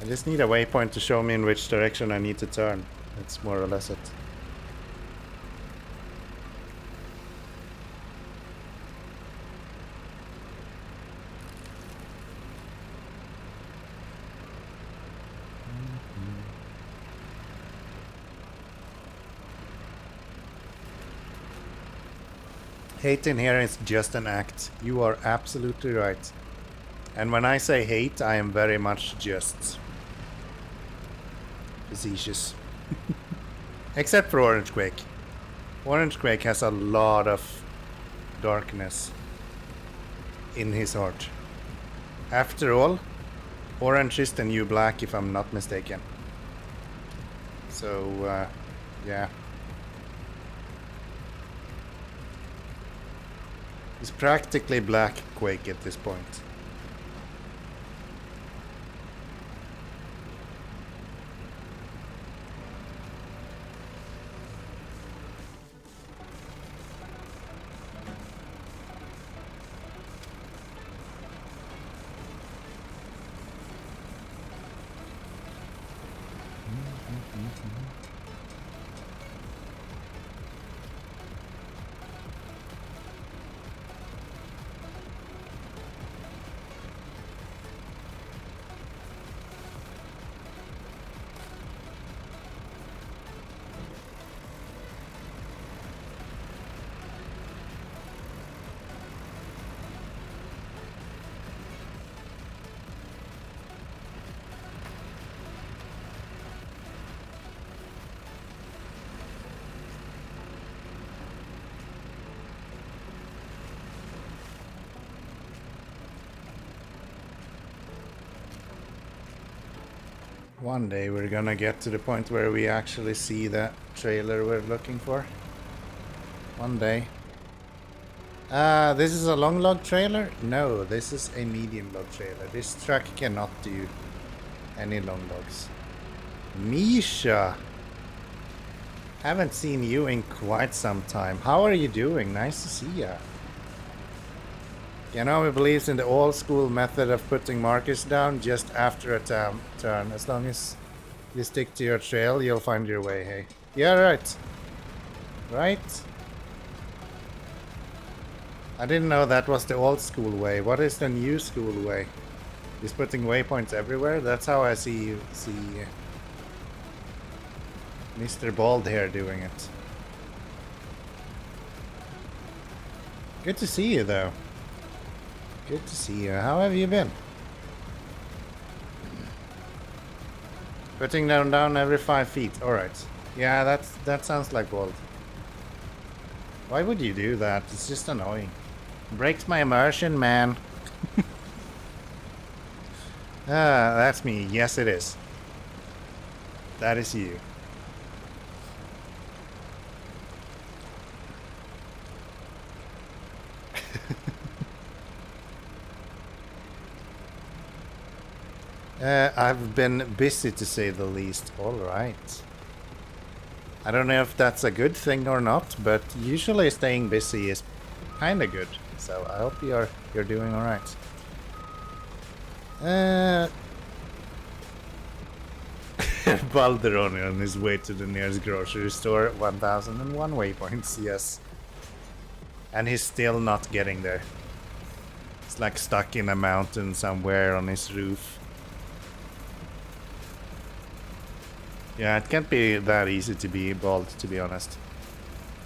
I just need a waypoint to show me in which direction I need to turn. That's more or less it. Hate in here is just an act. You are absolutely right. And when I say hate, I am very much just facetious. Except for Orange Quake. Orange Quake has a lot of darkness in his heart. After all, orange is the new black, if I'm not mistaken. So, yeah. He's practically Black Quake at this point. One day we're gonna get to the point where we actually see that trailer we're looking for. One day. This is a long log trailer? No, this is a medium log trailer. This truck cannot do any long logs. Misha! Haven't seen you in quite some time. How are you doing? Nice to see ya. Yanami believes in the old school method of putting markers down just after a turn. As long as you stick to your trail, you'll find your way, hey? Yeah, right. Right? I didn't know that was the old school way. What is the new school way? Is putting waypoints everywhere? That's how I see Mr. Bald Hair doing it. Good to see you, though. Good to see you. How have you been? Putting them down every 5 feet. Alright. Yeah, that sounds like Bald. Why would you do that? It's just annoying. Breaks my immersion, man. That's me. Yes, it is. That is you. I've been busy, to say the least. Alright. I don't know if that's a good thing or not, but usually staying busy is kinda good. So I hope you're doing alright. Balderoni on his way to the nearest grocery store. 1001 waypoints, yes. And he's still not getting there. It's like stuck in a mountain somewhere on his roof. Yeah, it can't be that easy to be bald, to be honest.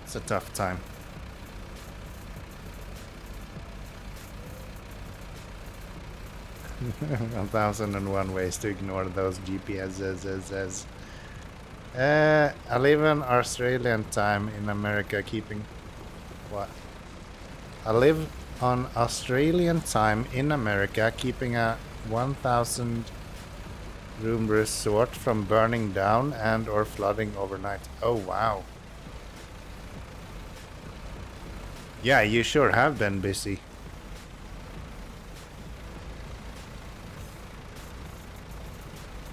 It's a tough time. A 1001 ways to ignore those GPSs. I live in Australian time in America, keeping... What? I live on Australian time in America, keeping a 1,000 room resort from burning down and or flooding overnight. Oh wow. Yeah, you sure have been busy.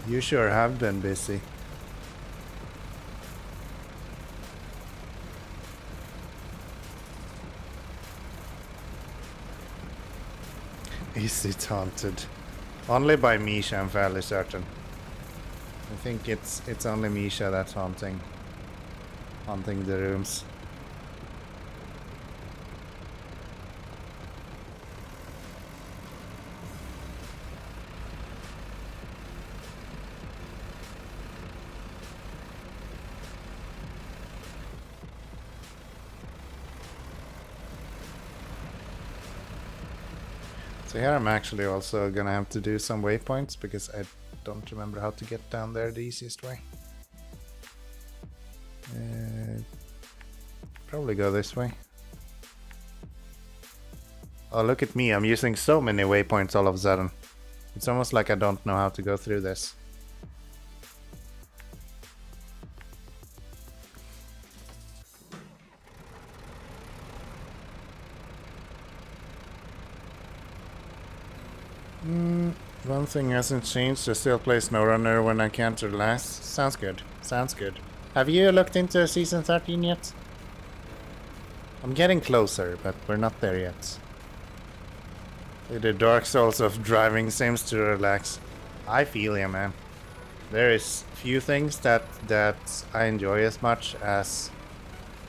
You sure have been busy. Is it haunted? Only by Misha, I'm fairly certain. I think it's only Misha that's haunting the rooms. So here I'm actually also gonna have to do some waypoints because I don't remember how to get down there the easiest way. Probably go this way. Oh, look at me. I'm using so many waypoints all of a sudden. It's almost like I don't know how to go through this. One thing hasn't changed. I still play SnowRunner when I can't relax. Sounds good. Sounds good. Have you looked into Season 13 yet? I'm getting closer, but we're not there yet. The Dark Souls of driving seems to relax. I feel you, man. There is few things that I enjoy as much as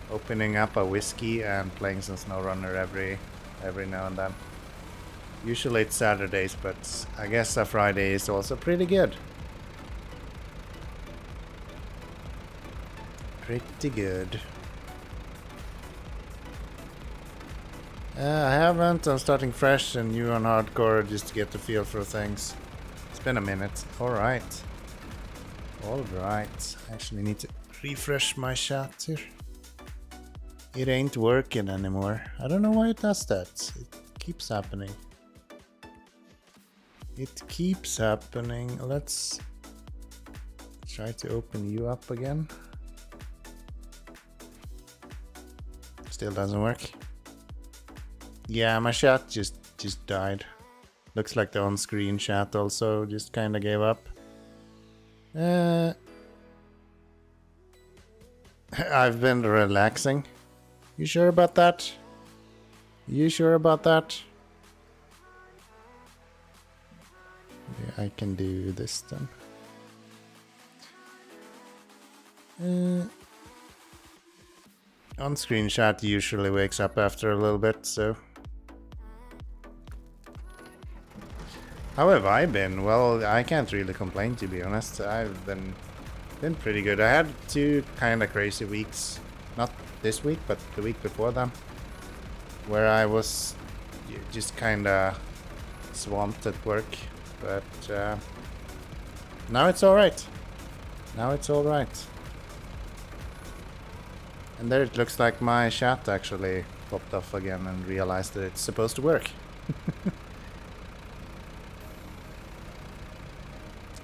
opening up a whiskey and playing some SnowRunner every now and then. Usually it's Saturdays, but I guess a Friday is also pretty good. Pretty good. I haven't. I'm starting fresh and new on hardcore just to get the feel for things. It's been a minute. Alright. Alright. I actually need to refresh my chat here. It ain't working anymore. I don't know why it does that. It keeps happening. It keeps happening. Let's try to open you up again. Still doesn't work. Yeah, my chat just died. Looks like the on-screen chat also just kind of gave up. I've been relaxing. You sure about that? You sure about that? Yeah, I can do this then. On-screen chat usually wakes up after a little bit, so... How have I been? Well, I can't really complain, to be honest. I've been pretty good. I had 2 kind of crazy weeks. Not this week, but the week before them. Where I was just kind of swamped at work. But now it's alright. Now it's alright. And there it looks like my chat actually popped off again and realized that it's supposed to work.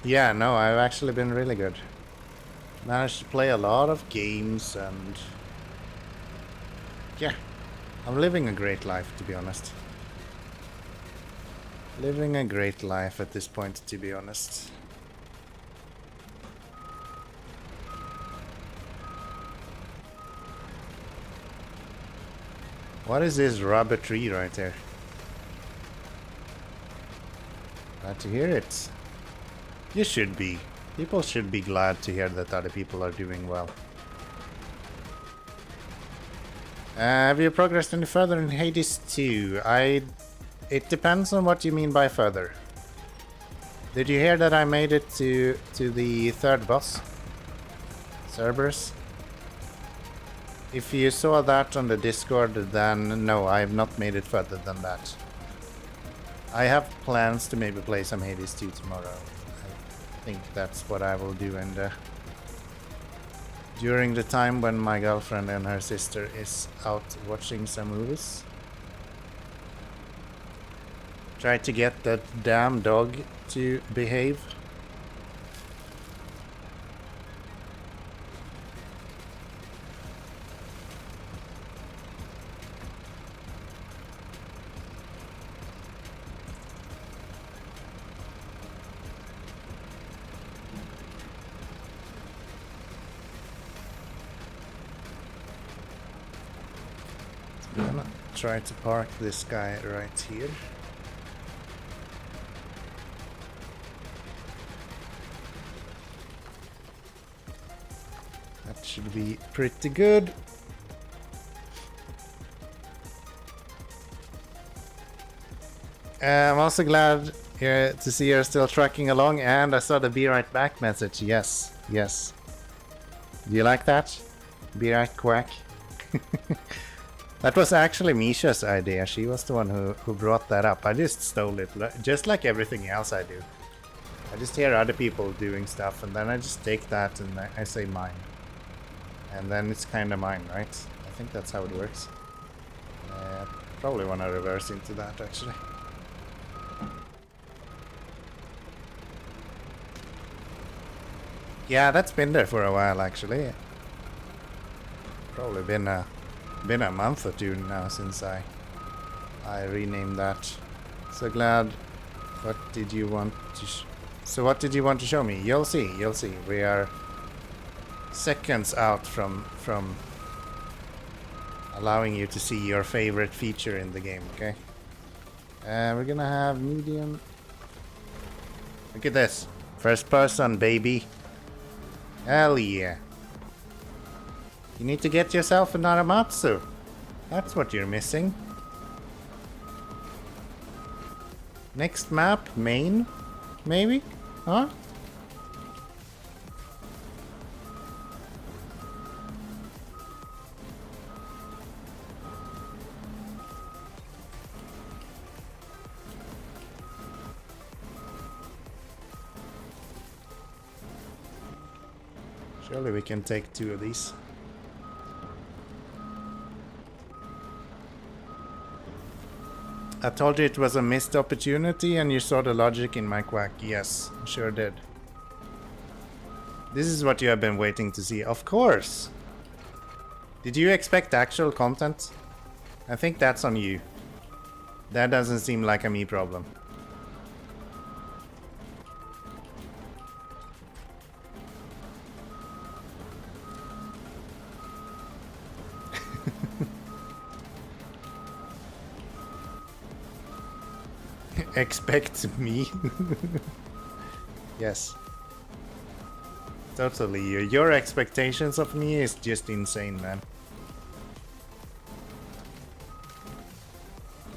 Yeah, no, I've actually been really good. Managed to play a lot of games and... yeah, I'm living a great life, to be honest. Living a great life at this point, to be honest. What is this rubber tree right there? Glad to hear it. You should be. People should be glad to hear that other people are doing well. Have you progressed any further in Hades 2? It depends on what you mean by further. Did you hear that I made it to the 3rd boss? Cerberus? If you saw that on the Discord, then no, I have not made it further than that. I have plans to maybe play some Hades 2 tomorrow. I think that's what I will do, and during the time when my girlfriend and her sister is out watching some movies. Try to get that damn dog to behave. I'm gonna try to park this guy right here. That should be pretty good. I'm also glad to see you're still trucking along, and I saw the be right back message. Yes, yes. Do you like that? Be right quack. That was actually Misha's idea. She was the one who brought that up. I just stole it, just like everything else I do. I just hear other people doing stuff, and then I just take that and I say mine. and then it's kind of mine, right? I think that's how it works. Probably want to reverse into that, actually. Yeah, that's been there for a while, actually. Probably been a month or two now since I renamed that. So glad. What did you want to? So what did you want to show me? You'll see. You'll see. We are seconds out from allowing you to see your favorite feature in the game. Okay. We're gonna have medium. Look at this. First person, baby. Hell yeah. You need to get yourself a Naramatsu. That's what you're missing. Next map, main? Maybe? Huh? Surely we can take 2 of these. I told you it was a missed opportunity and you saw the logic in my quack. Yes, sure did. This is what you have been waiting to see. Of course! Did you expect actual content? I think that's on you. That doesn't seem like a me problem. Expect me. Yes. Totally. Your expectations of me is just insane, man.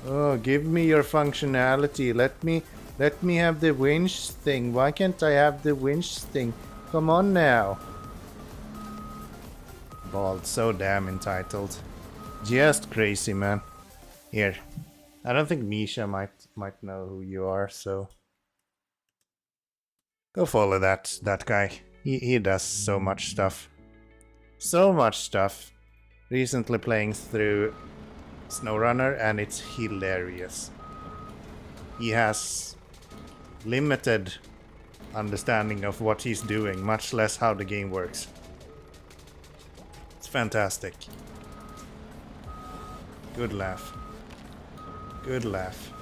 Oh, give me your functionality. Let me have the winch thing. Why can't I have the winch thing? Come on now. Bald, so damn entitled. Just crazy, man. Here. I don't think Misha might know who you are, so go follow that guy. He does so much stuff. So much stuff. Recently playing through SnowRunner and it's hilarious. He has limited understanding of what he's doing, much less how the game works. It's fantastic. Good laugh. Good laugh.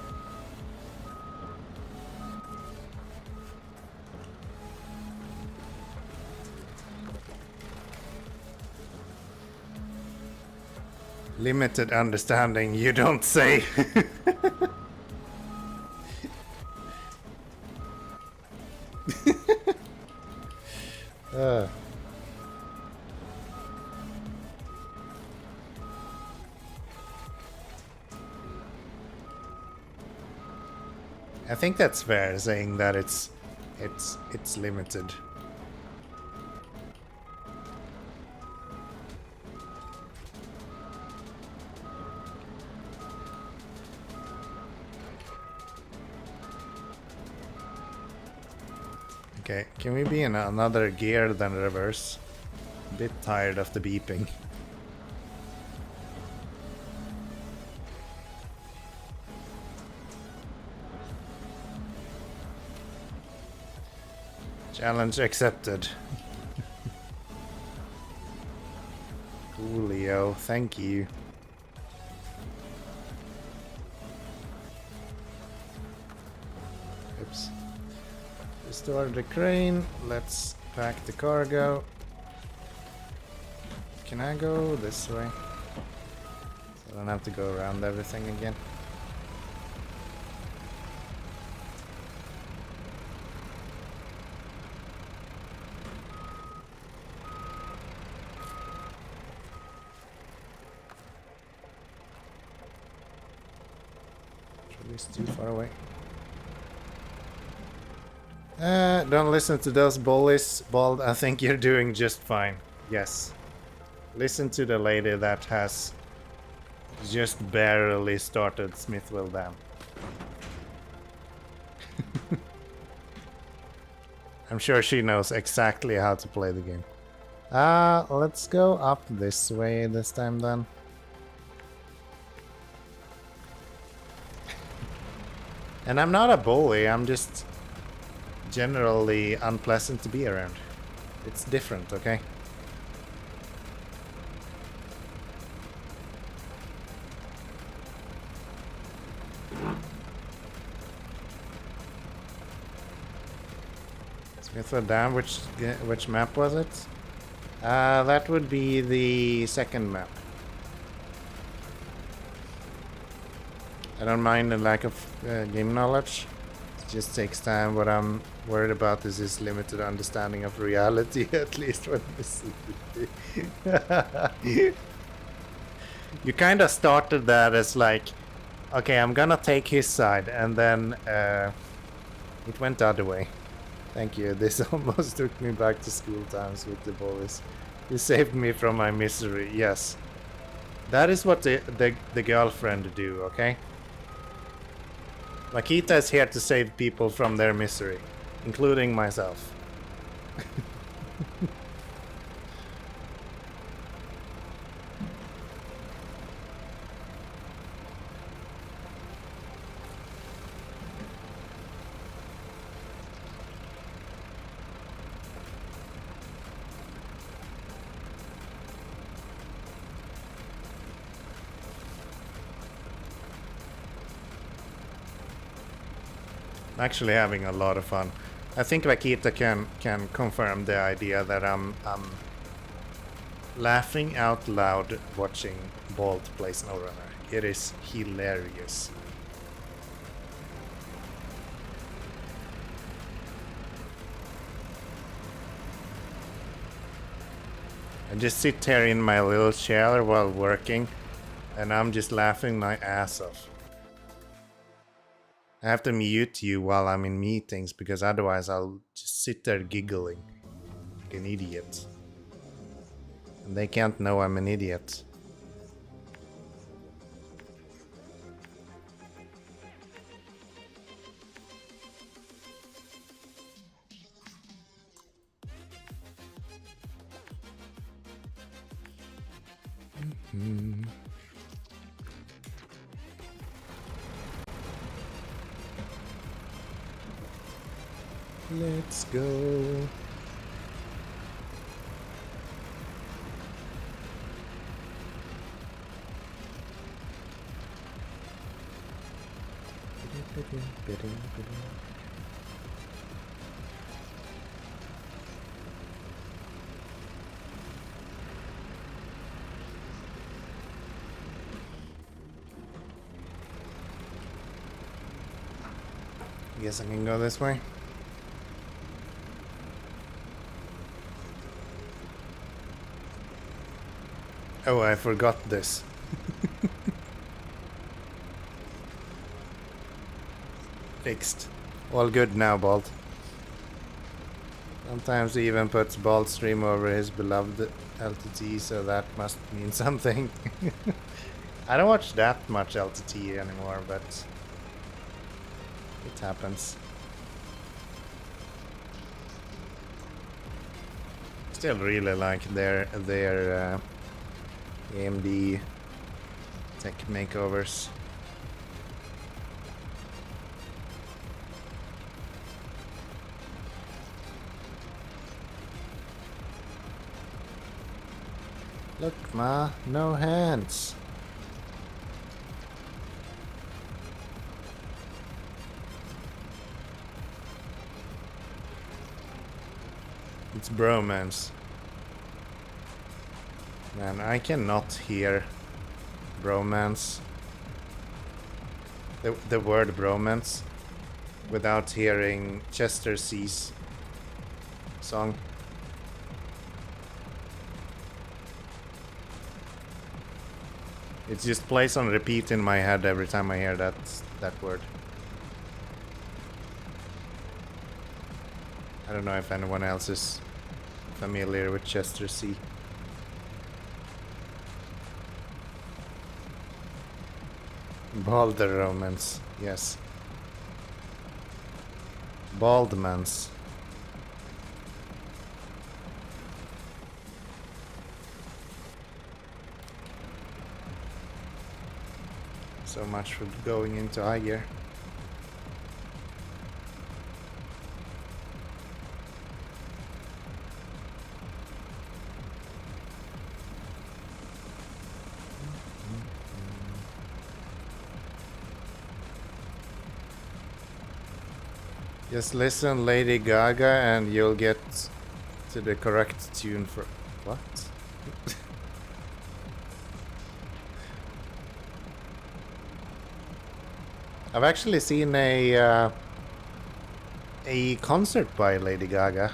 Limited understanding, you don't say. I think that's fair, saying that it's limited. Okay, can we be in another gear than reverse? A bit tired of the beeping. Challenge accepted. Coolio, thank you. Oops. Restore the crane. Let's pack the cargo. Can I go this way? So I don't have to go around everything again. It's too far away. Don't listen to those bullies, Bald. I think you're doing just fine. Yes. Listen to the lady that has just barely started Smithville Dam. I'm sure she knows exactly how to play the game. Let's go up this way this time then. And I'm not a bully, I'm just generally unpleasant to be around. It's different, okay? Smithwood Dam, which map was it? That would be the second map. I don't mind the lack of game knowledge. It just takes time. What I'm worried about is his limited understanding of reality, at least when you kind of started that as like, okay, I'm gonna take his side, and then it went the other way. Thank you. This almost took me back to school times with the boys. You saved me from my misery. Yes. That is what the girlfriend do, okay? Makita is here to save people from their misery, including myself. I'm actually having a lot of fun. I think Vakita can confirm the idea that I'm laughing out loud watching Bolt play SnowRunner. It is hilarious. I just sit here in my little chair while working, and I'm just laughing my ass off. I have to mute you while I'm in meetings, because otherwise I'll just sit there giggling like an idiot. And they can't know I'm an idiot. Mm-hmm. Let's go. Guess I can go this way. Oh, I forgot this. Fixed. All good now, Bolt. Sometimes he even puts Bolt stream over his beloved LTT, so that must mean something. I don't watch that much LTT anymore, but it happens. Still really like their AMD tech makeovers. Look, Ma, no hands. It's bromance. Man, I cannot hear bromance. The word bromance without hearing Chester C's song. It just plays on repeat in my head every time I hear that word. I don't know if anyone else is familiar with Chester C. Balder romance, yes. Baldmans. So much for going into high gear. Just listen Lady Gaga and you'll get to the correct tune for... What? I've actually seen a concert by Lady Gaga.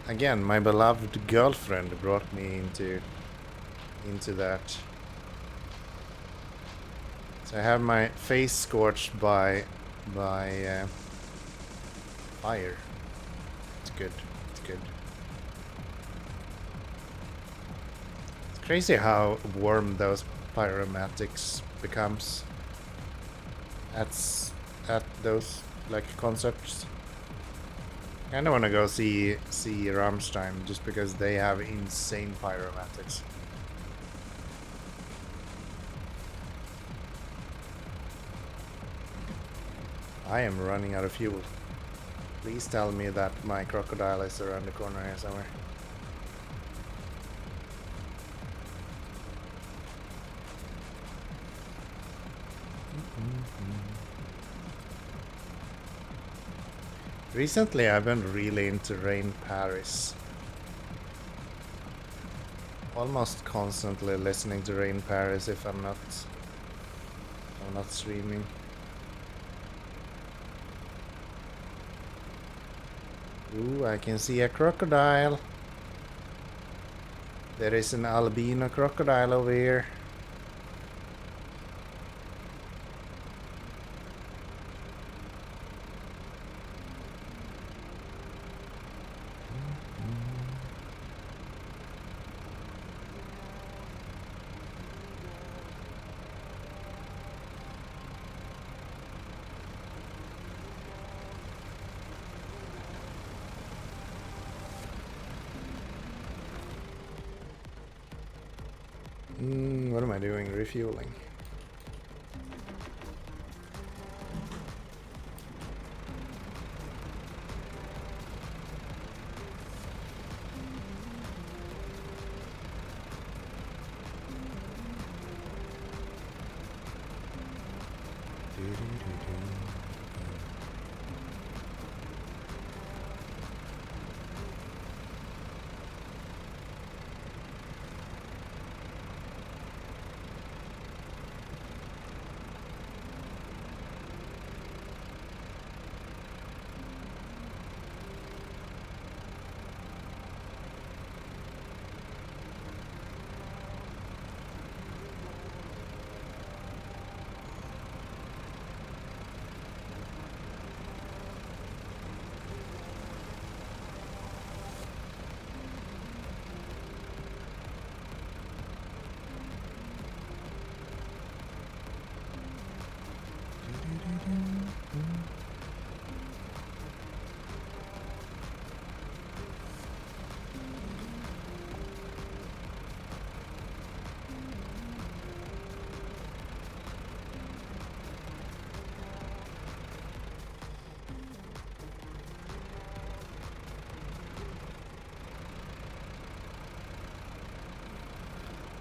Again, my beloved girlfriend brought me into that. So I have my face scorched by fire. It's good. It's good. It's crazy how warm those pyromatics becomes at those like concerts. I don't want to go see Rammstein just because they have insane pyromatics. I am running out of fuel. Please tell me that my crocodile is around the corner here somewhere. Recently I've been really into Rain Paris. Almost constantly listening to Rain Paris if I'm not streaming. Ooh, I can see a crocodile. There is an albino crocodile over here. What am I doing? Refueling.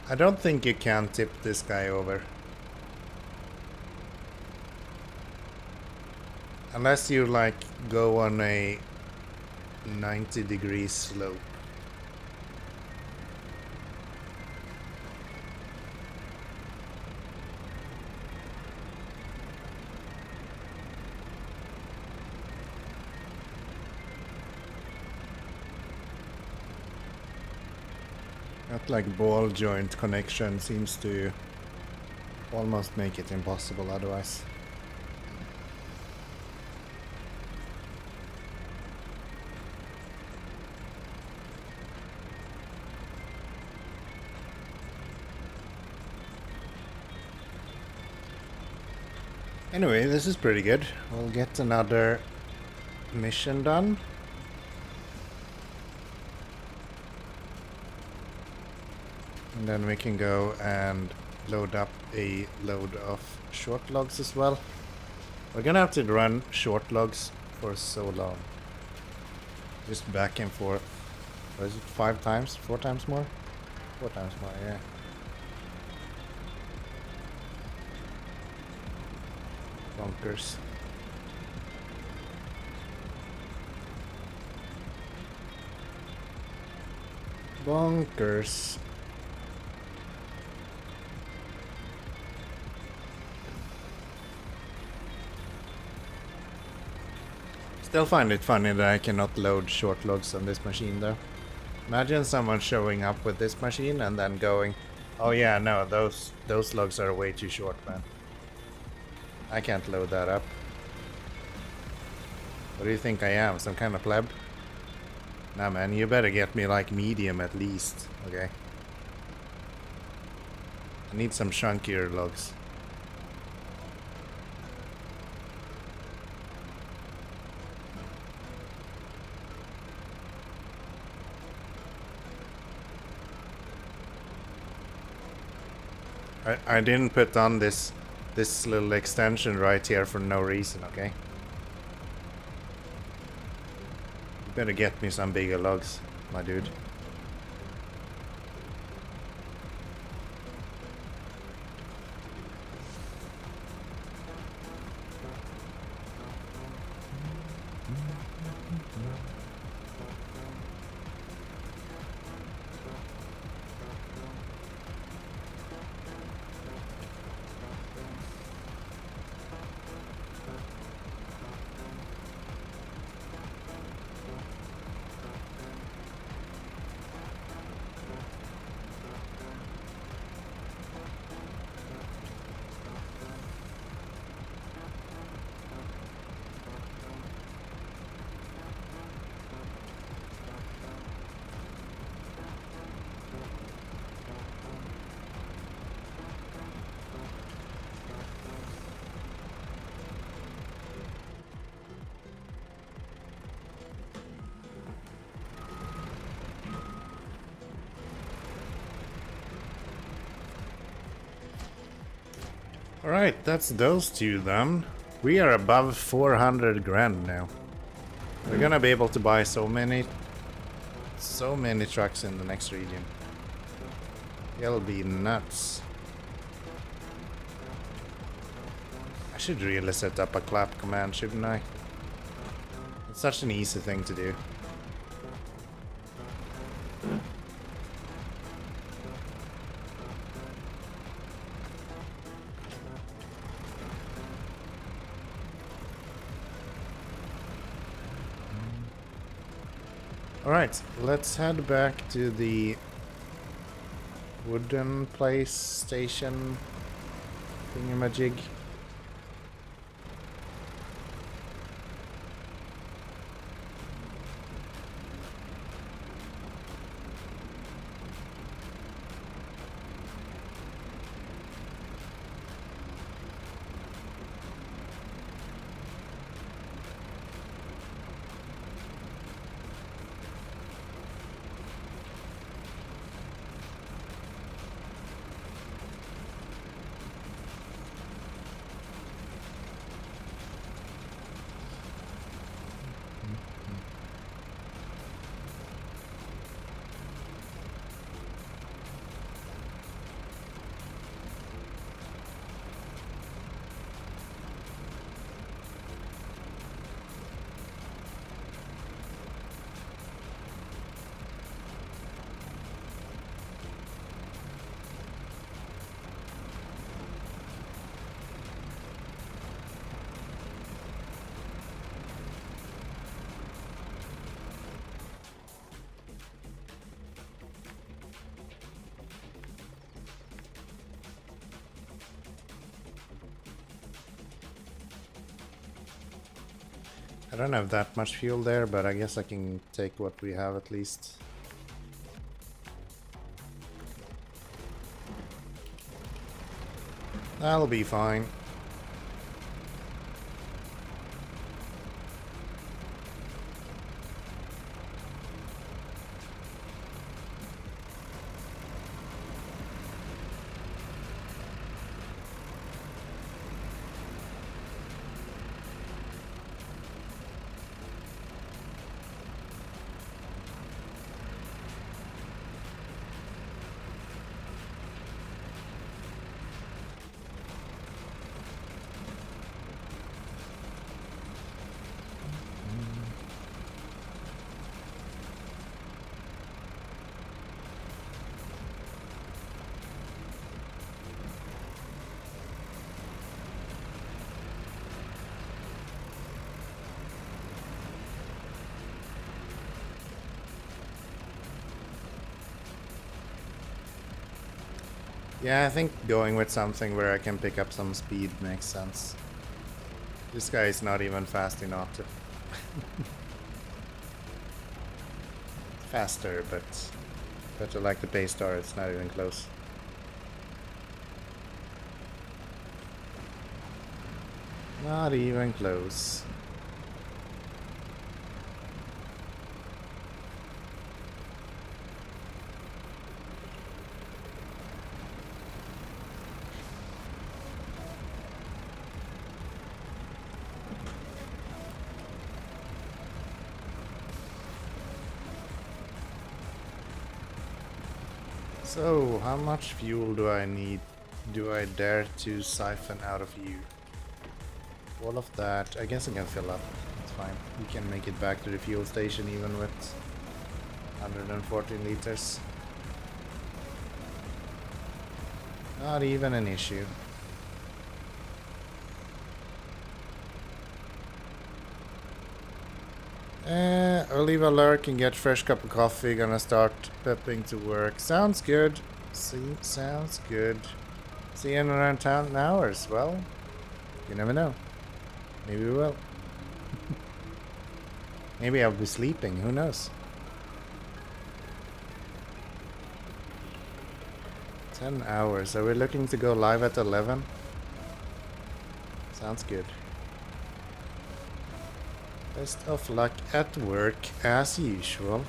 I don't think you can tip this guy over. Unless you like go on a 90-degree slope. That like ball joint connection seems to almost make it impossible otherwise. Anyway, this is pretty good. We'll get another mission done. And then we can go and load up a load of short logs as well. We're gonna have to run short logs for so long. Just back and forth. What is it, 5 times? 4 times more? 4 times more, yeah. Bonkers. Bonkers. Still find it funny that I cannot load short logs on this machine though. Imagine someone showing up with this machine and then going, oh yeah, no, those logs are way too short, man. I can't load that up. What do you think I am? Some kind of pleb? Nah man, you better get me like medium at least, okay? I need some chunkier logs. I didn't put on this little extension right here for no reason, okay? You better get me some bigger logs, my dude. Alright, that's those two done. We are above 400 grand now. We're gonna be able to buy so many trucks in the next region. It'll be nuts. I should really set up a clap command, shouldn't I? It's such an easy thing to do. Alright, let's head back to the wooden place station thingamajig. I don't have that much fuel there, but I guess I can take what we have at least. That'll be fine. Yeah, I think going with something where I can pick up some speed makes sense. This guy is not even fast enough to... Faster, but like the Paystar, it's not even close. Not even close. So, how much fuel do I need? Do I dare to siphon out of you? All of that, I guess I can fill up. It's fine. We can make it back to the fuel station even with 114 liters. Not even an issue. I'll leave a lurk and get fresh cup of coffee. Gonna start prepping to work. Sounds good. See, sounds good. See you in around 10 hours. Well, you never know. Maybe we will. Maybe I'll be sleeping. Who knows? 10 hours. Are we looking to go live at 11? Sounds good. Best of luck at work as usual.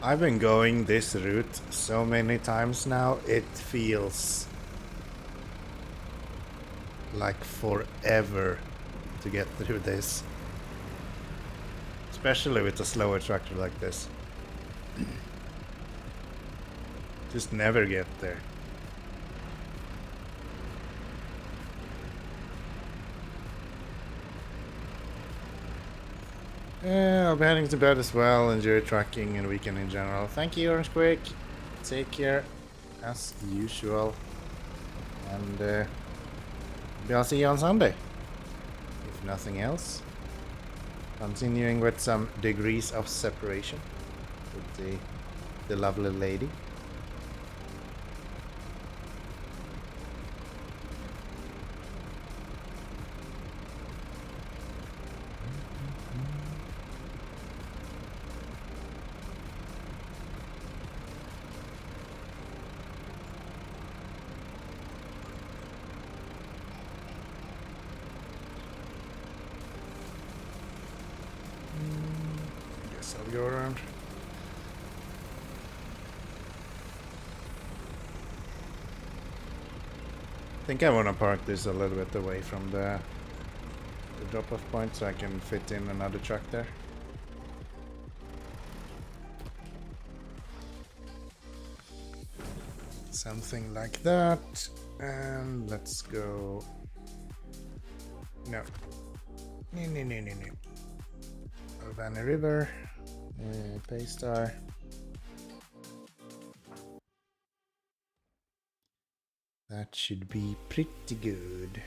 I've been going this route so many times now, it feels like forever to get through this. Especially with a slower tractor like this. Just never get there. Yeah, I'll be heading to bed as well. Enjoy tracking and weekend in general. Thank you, Orange Quick. Take care, as usual. And maybe I'll see you on Sunday. If nothing else. Continuing with some degrees of separation with the lovely lady. I'll go around. I think I want to park this a little bit away from the drop-off point so I can fit in another truck there. Something like that. And let's go. No. No. Urbana River. Paystar. That should be pretty good.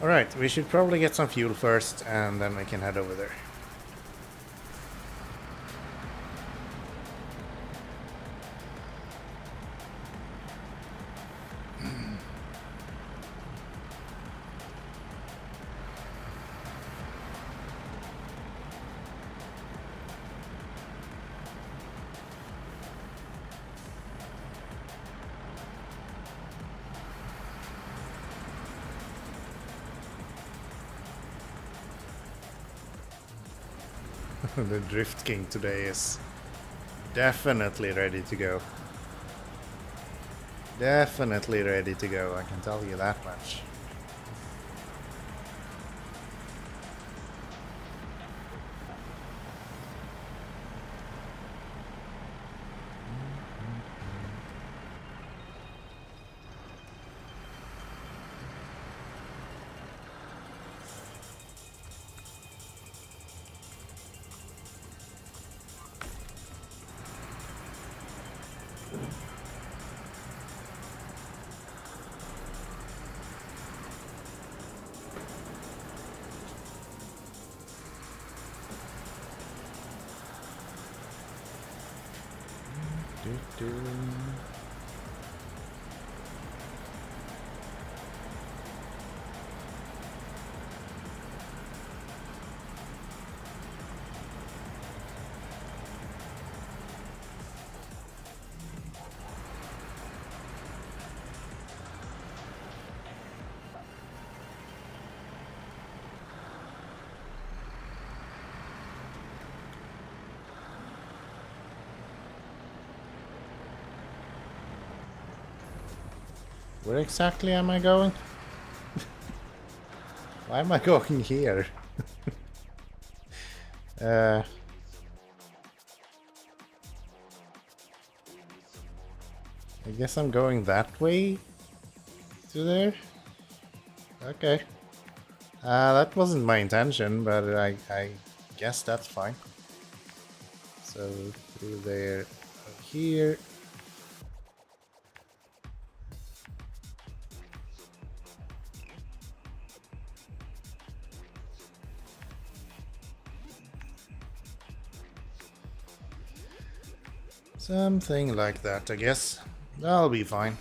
Alright, we should probably get some fuel first and then we can head over there. The Drift King today is definitely ready to go. Definitely ready to go, I can tell you that much. Where exactly am I going? Why am I going here? I guess I'm going that way to there. Okay. That wasn't my intention, but I guess that's fine. So through there, here. Something like that, I guess. That'll be fine.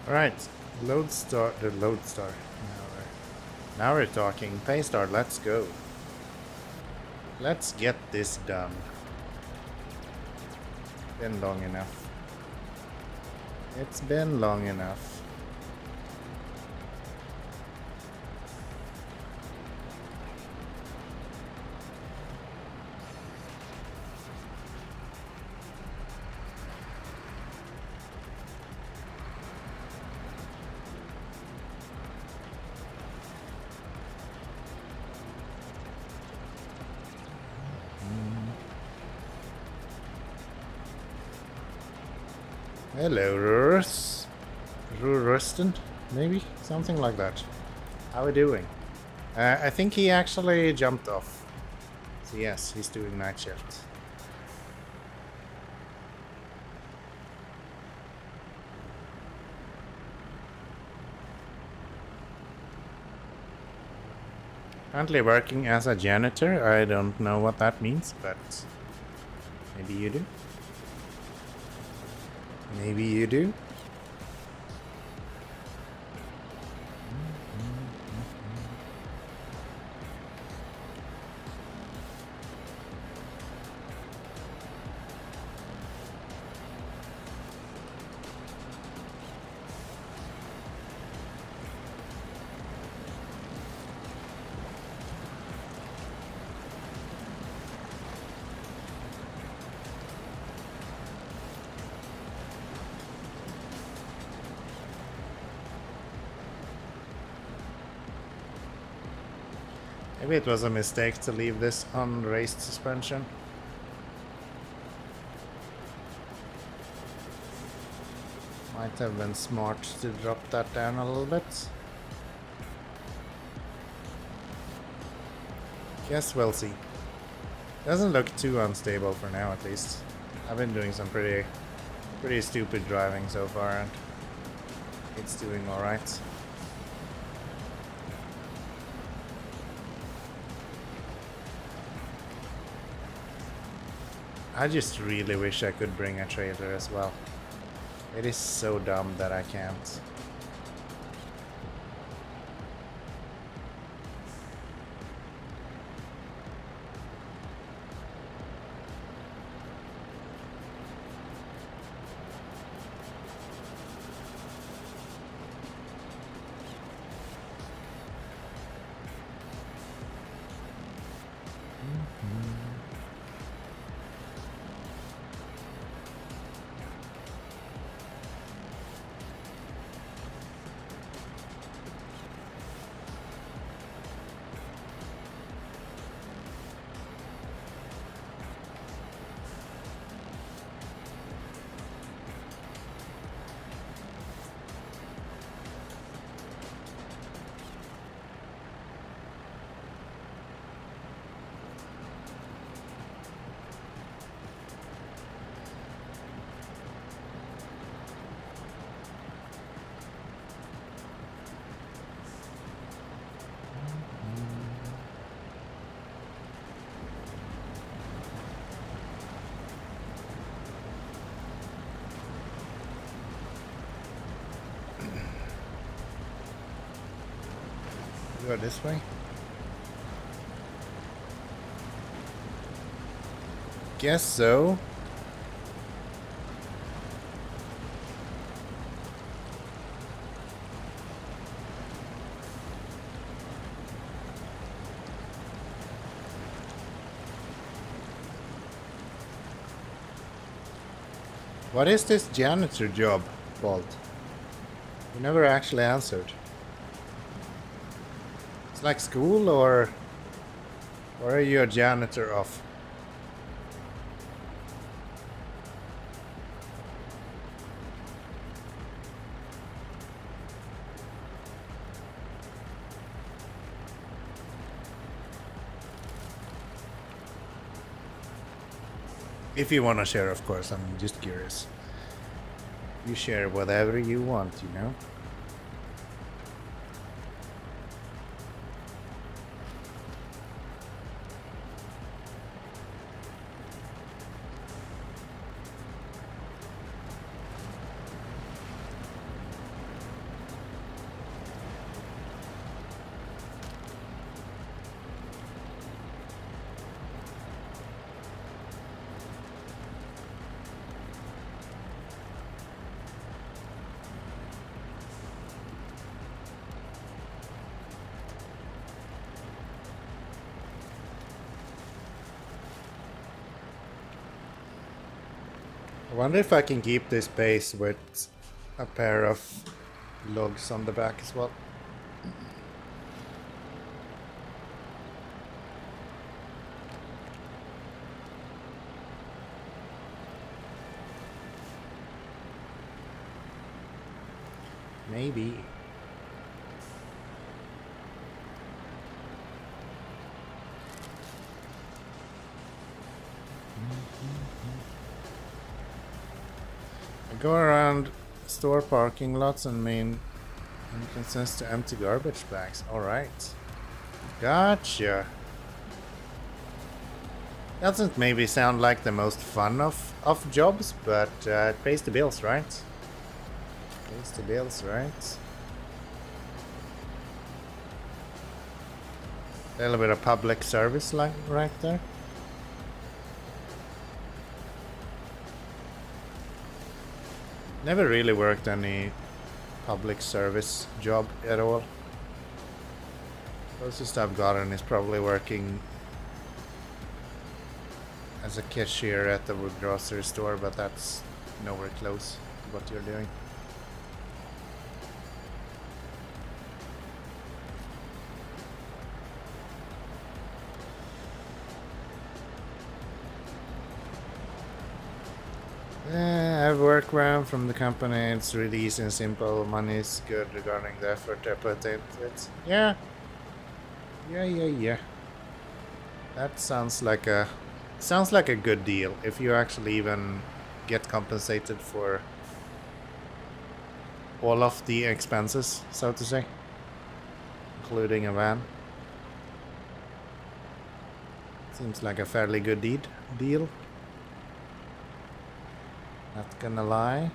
Alright, Lodestar. Now we're talking. Paystar, let's go. Let's get this done. Been long enough. It's been long enough. Hello, Rustin, maybe? Something like that. How are we doing? I think he actually jumped off. So yes, he's doing night shift. Currently working as a janitor. I don't know what that means, but maybe you do. Maybe you do. Maybe it was a mistake to leave this on raised suspension. Might have been smart to drop that down a little bit. Guess we'll see. Doesn't look too unstable for now, at least. I've been doing some pretty stupid driving so far, and It's doing alright. I just really wish I could bring a trailer as well. It is so dumb that I can't. Go this way. Guess so. What is this janitor job, Bolt? You never actually answered. It's like school, or are you a janitor of? If you want to share, of course, I'm just curious. You share whatever you want, you know? I wonder if I can keep this base with a pair of logs on the back as well. Maybe. Go around store parking lots and main entrances to empty garbage bags. Alright. Gotcha. Doesn't maybe sound like the most fun of jobs, but it pays the bills, right? Pays the bills, right? A little bit of public service like right there. Never really worked any public service job at all. Closest I've gotten is probably working as a cashier at the grocery store, but that's nowhere close to what you're doing. I've worked around from the company. It's really easy and simple. Money is good regarding the effort I put into it. Yeah. That sounds like a good deal if you actually even get compensated for all of the expenses, so to say, including a van. Seems like a fairly good deal. Not gonna lie.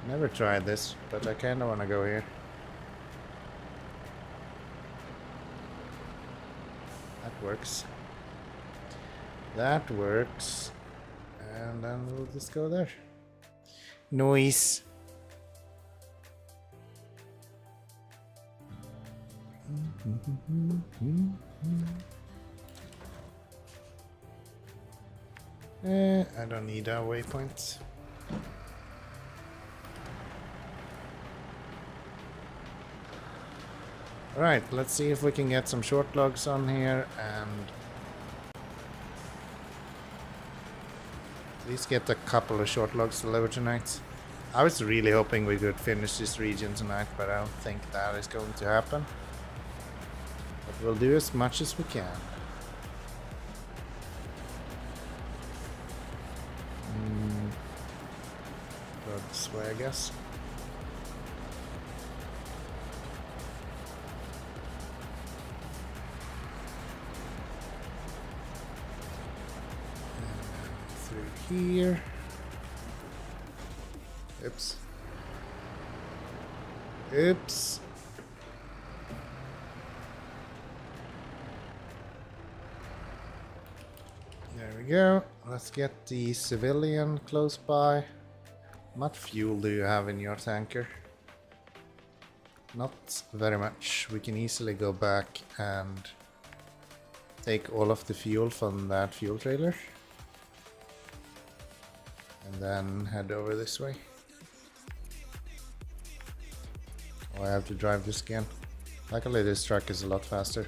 Never tried this, but I kinda wanna go here. That works. That works. And then we'll just go there. Noise. I don't need a waypoint. Alright, let's see if we can get some short logs on here and at least get a couple of short logs delivered tonight. I was really hoping we could finish this region tonight, but I don't think that is going to happen. But we'll do as much as we can. Go this way, I guess. Here. Oops. Oops. There we go. Let's get the civilian close by. What fuel do you have in your tanker? Not very much. We can easily go back and take all of the fuel from that fuel trailer. And then head over this way. Oh, I have to drive this again. Luckily this truck is a lot faster.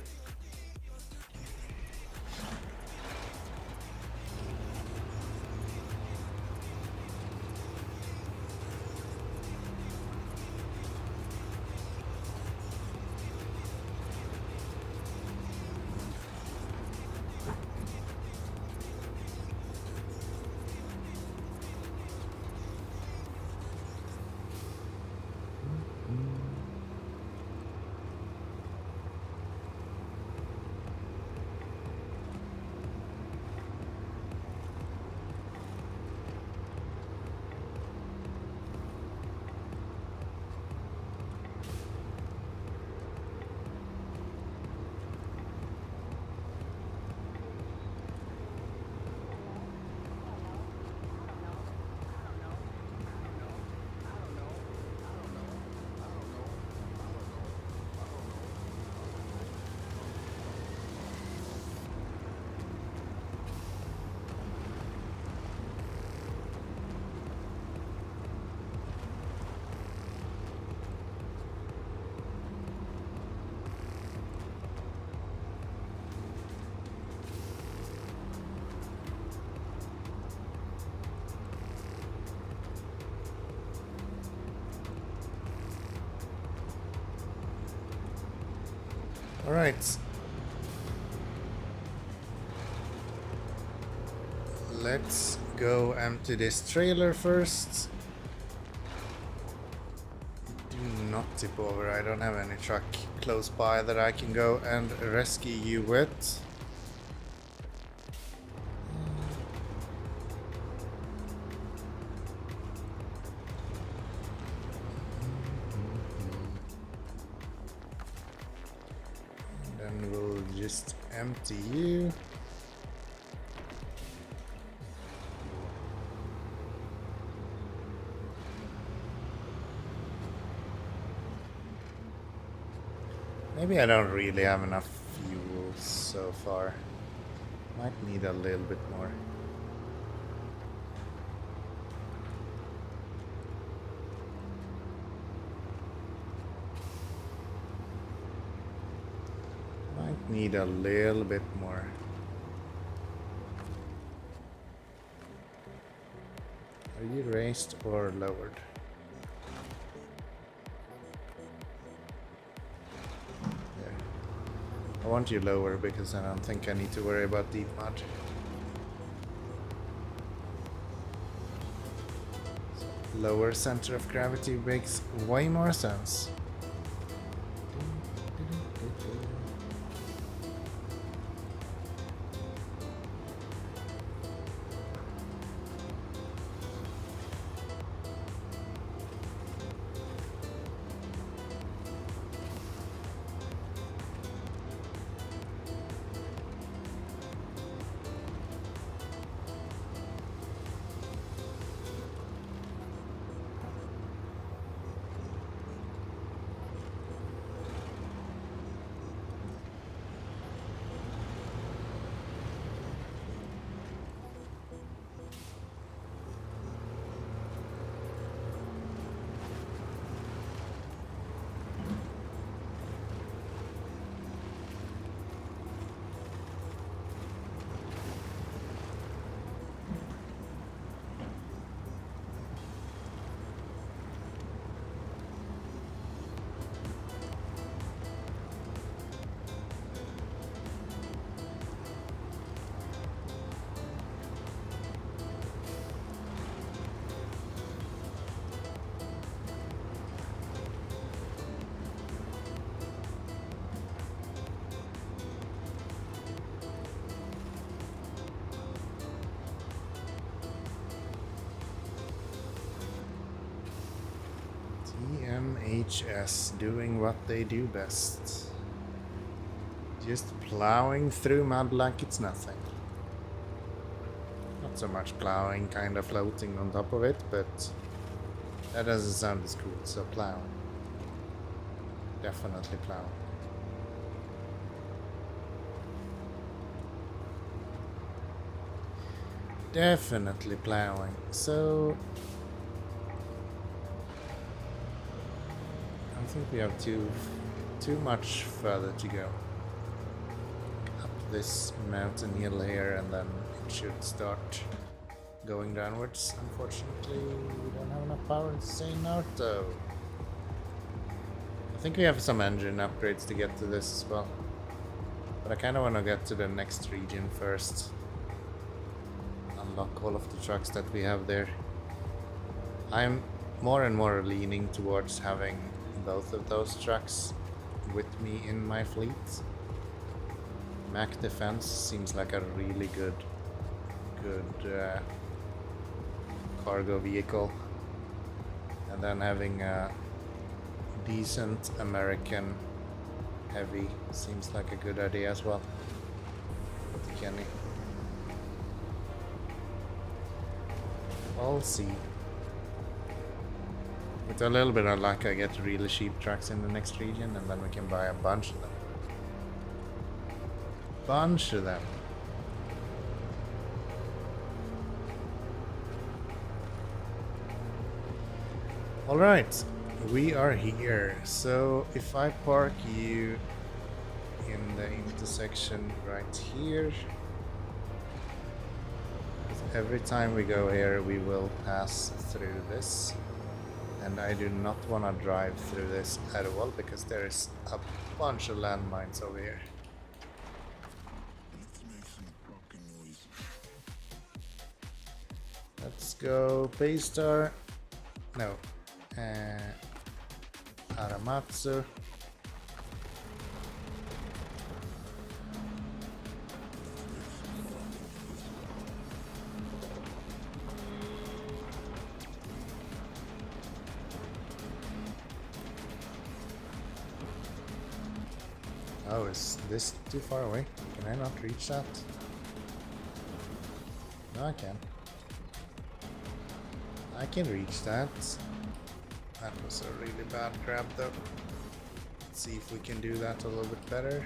All right. Let's go empty this trailer first. Do not tip over. I don't have any truck close by that I can go and rescue you with. Just empty you. Maybe I don't really have enough fuel so far. Might need a little bit more. Need a little bit more. Are you raised or lowered? There. I want you lower because I don't think I need to worry about deep mud. So lower center of gravity makes way more sense. TMHS doing what they do best. Just plowing through mud like it's nothing. Not so much plowing, kind of floating on top of it, but that doesn't sound as cool, so plowing. Definitely plowing. Definitely plowing. So I think we have too much further to go. Up this mountain hill here, and then it should start going downwards. Unfortunately, we don't have enough power to say no though. I think we have some engine upgrades to get to this as well. But I kind of want to get to the next region first. Unlock all of the trucks that we have there. I'm more and more leaning towards having both of those trucks with me in my fleet. Mac Defense seems like a really good cargo vehicle, and then having a decent American heavy seems like a good idea as well. With Kenny. I'll see. With a little bit of luck, I get really cheap trucks in the next region, and then we can buy a bunch of them. Bunch of them. Alright, we are here. So if I park you in the intersection right here, every time we go here we will pass through this. And I do not want to drive through this at all because there is a bunch of landmines over here. Let's go Paystar. No. Aramatsu. Oh, is this too far away? Can I not reach that? No, I can. I can reach that. That was a really bad grab though. Let's see if we can do that a little bit better.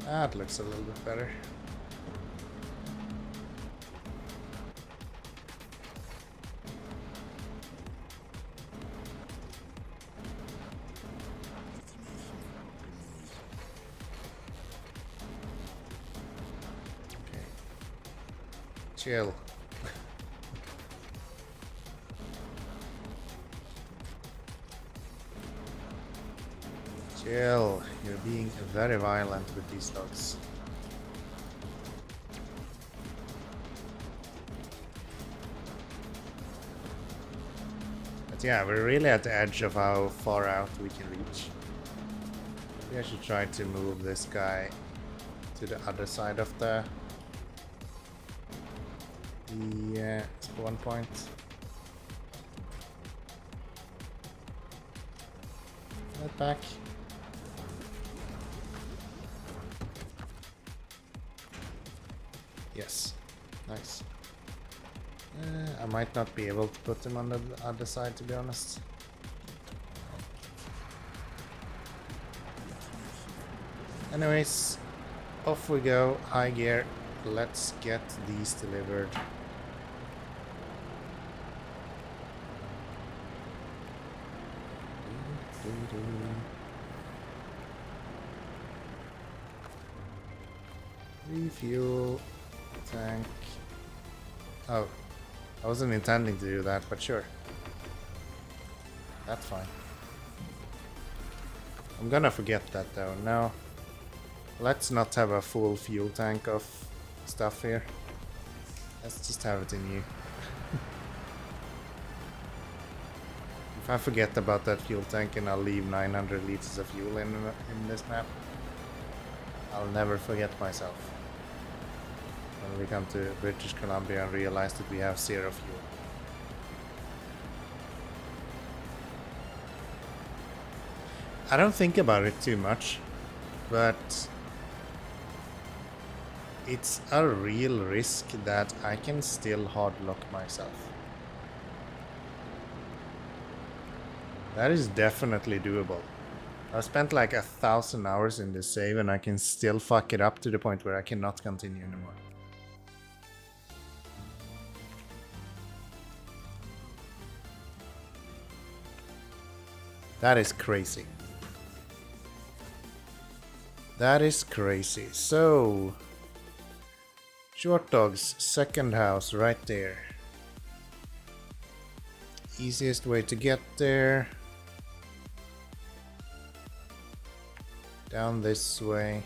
That looks a little bit better. Chill. Chill. You're being very violent with these logs. Yeah, we're really at the edge of how far out we can reach. Maybe I should try to move this guy to the other side of the spawn point. Get back. Yes, nice. I might not be able to put him on the other side, to be honest. Anyways, off we go. High gear. Let's get these delivered. Refuel tank. Oh, I wasn't intending to do that, but sure. That's fine. I'm gonna forget that though. No. Let's not have a full fuel tank of stuff here. Let's just have it in you. If I forget about that fuel tank and I'll leave 900 liters of fuel in this map, I'll never forget myself. When we come to British Columbia and realize that we have 0 fuel. I don't think about it too much, but it's a real risk that I can still hardlock myself. That is definitely doable. I've spent like 1,000 hours in this save and I can still fuck it up to the point where I cannot continue anymore. That is crazy. That is crazy. So, Short Dog's second house right there. Easiest way to get there. Down this way.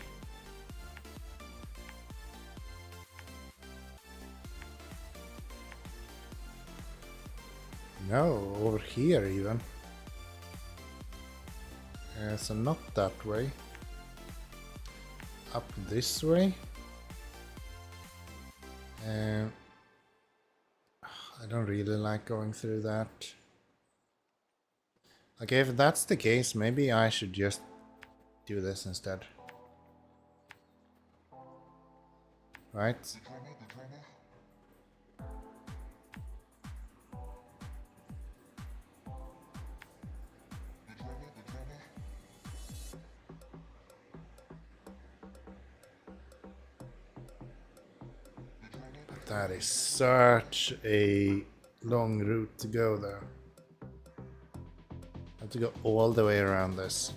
No, over here even. So not that way. Up this way. I don't really like going through that. Okay, if that's the case, maybe I should just do this instead. Right? That is such a long route to go though. I have to go all the way around this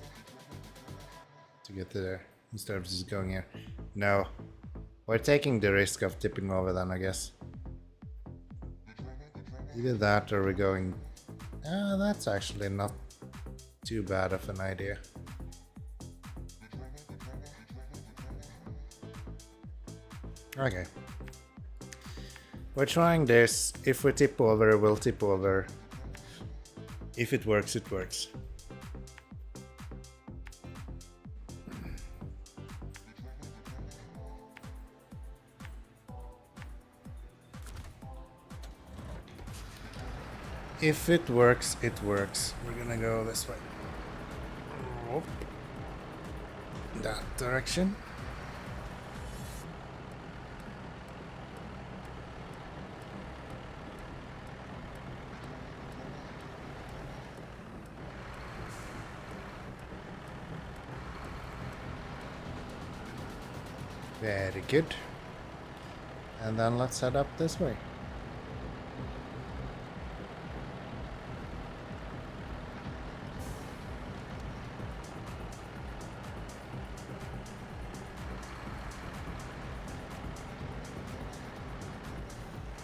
to get to there instead of just going here. No, we're taking the risk of tipping over then, I guess. Either that or we're going... that's actually not too bad of an idea. Okay. We're trying this. If we tip over, we'll tip over. If it works, it works. If it works, it works. We're gonna go this way. Oh. That direction. Very good. And then let's head up this way.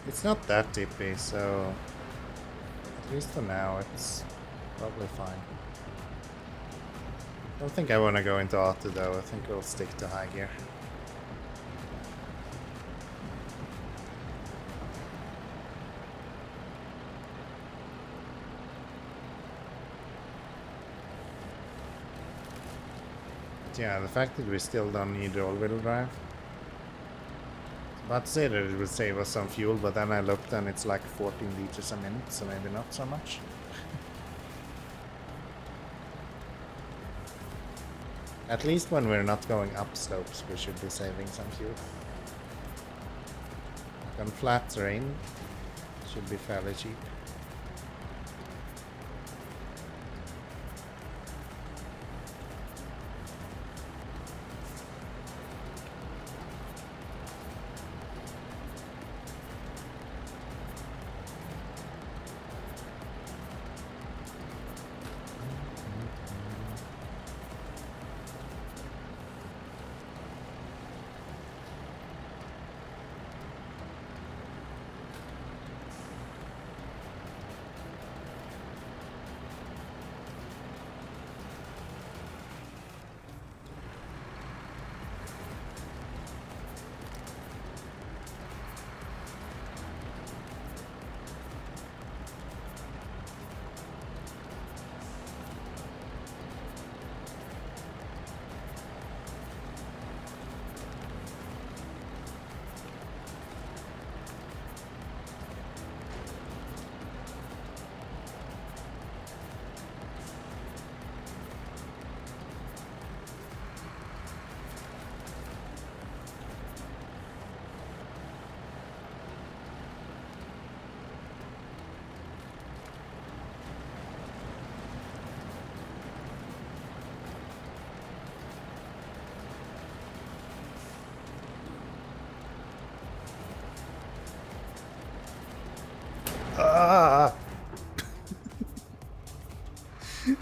It's not that tippy, so at least for now it's probably fine. Don't think I want to go into auto though. I think we'll stick to high gear. Yeah, the fact that we still don't need all-wheel drive. About to say that it would save us some fuel, but then I looked and it's like 14 liters a minute, so maybe not so much. At least when we're not going up slopes, we should be saving some fuel. On flat terrain, should be fairly cheap.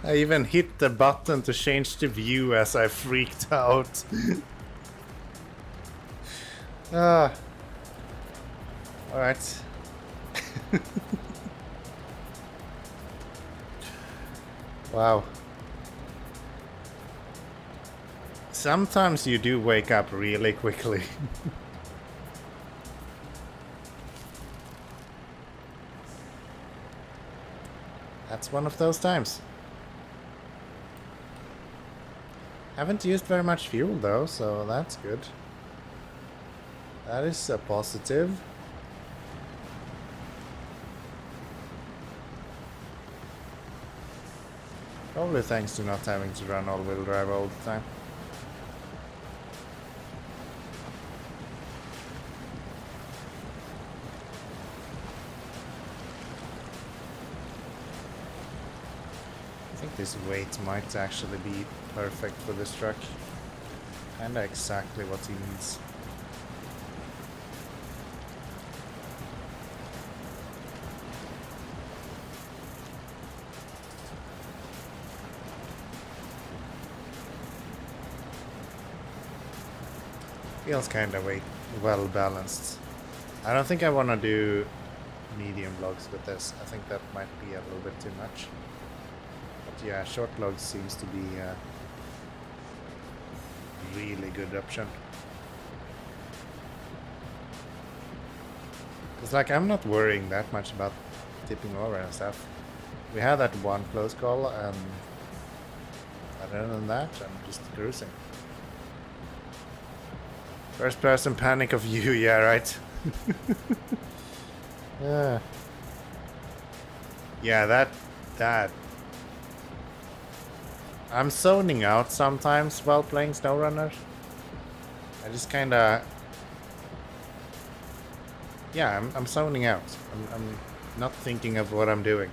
I even hit the button to change the view as I freaked out. Alright. Wow. Sometimes you do wake up really quickly. That's one of those times. Haven't used very much fuel though, so that's good. That is a positive. Probably thanks to not having to run all-wheel drive all the time. I think this weight might actually be perfect for this truck. Kinda exactly what he needs. Feels kinda well balanced. I don't think I wanna do medium logs with this. I think that might be a little bit too much. But yeah, short logs seems to be a really good option. Cause like I'm not worrying that much about tipping over and stuff. We had that one close call and other than that I'm just cruising. First person panic of you, yeah, right? Yeah, that. I'm zoning out sometimes while playing SnowRunner. I just kinda... Yeah, I'm zoning out. I'm not thinking of what I'm doing.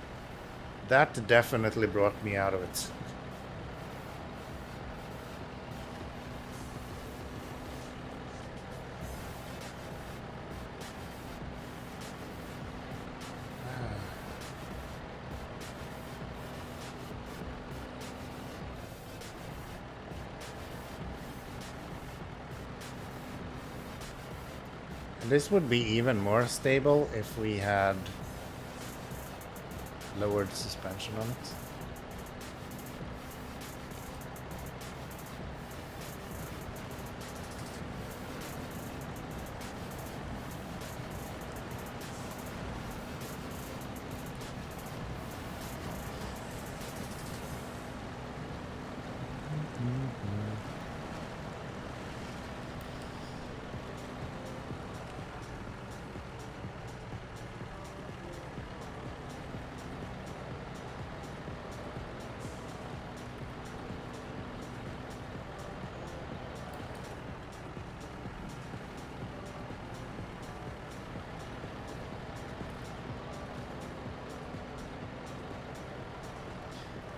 That definitely brought me out of it. This would be even more stable if we had lowered suspension on it.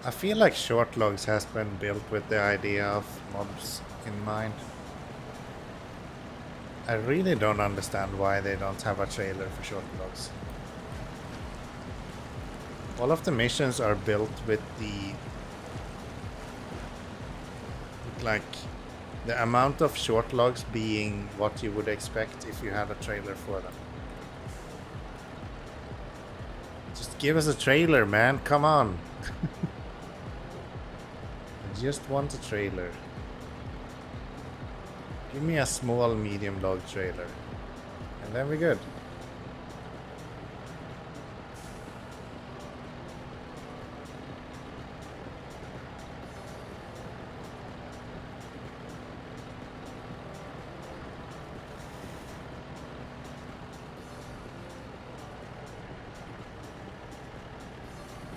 I feel like short logs has been built with the idea of mobs in mind. I really don't understand why they don't have a trailer for short logs. All of the missions are built with the amount of short logs being what you would expect if you had a trailer for them. Just give us a trailer, man, come on. I just want a trailer. Give me a small medium log trailer. And then we're good.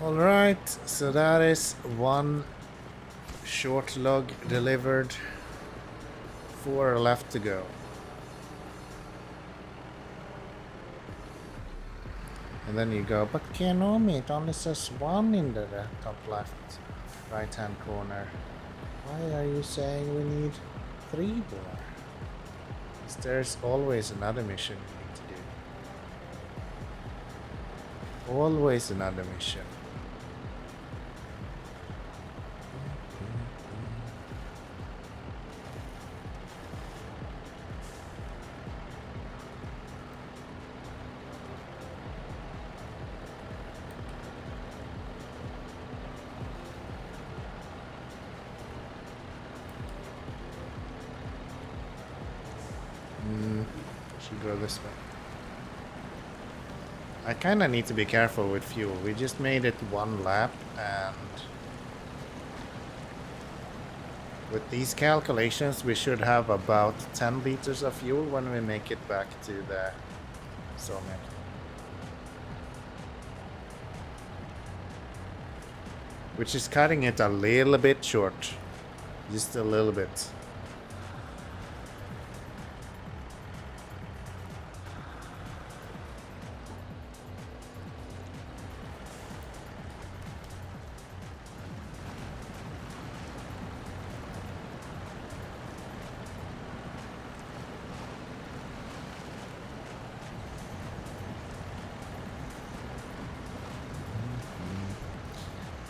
Alright, so that is one short log delivered. 4 left to go. And then you go, but Kianomi, it only says 1 in the top left right hand corner. Why are you saying we need 3 more? Because there's always another mission you need to do. Always another mission. Should go this way. I kinda need to be careful with fuel. We just made it 1 lap, and with these calculations we should have about 10 liters of fuel when we make it back to the sawmill. Which is cutting it a little bit short. Just a little bit.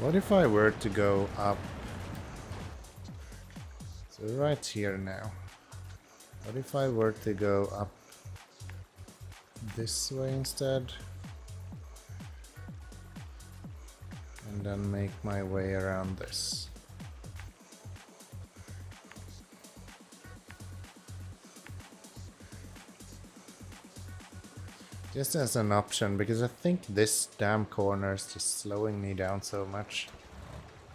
What if I were to go up? So right here now. What if I were to go up this way instead? And then make my way around this. Just as an option, because I think this damn corner is just slowing me down so much.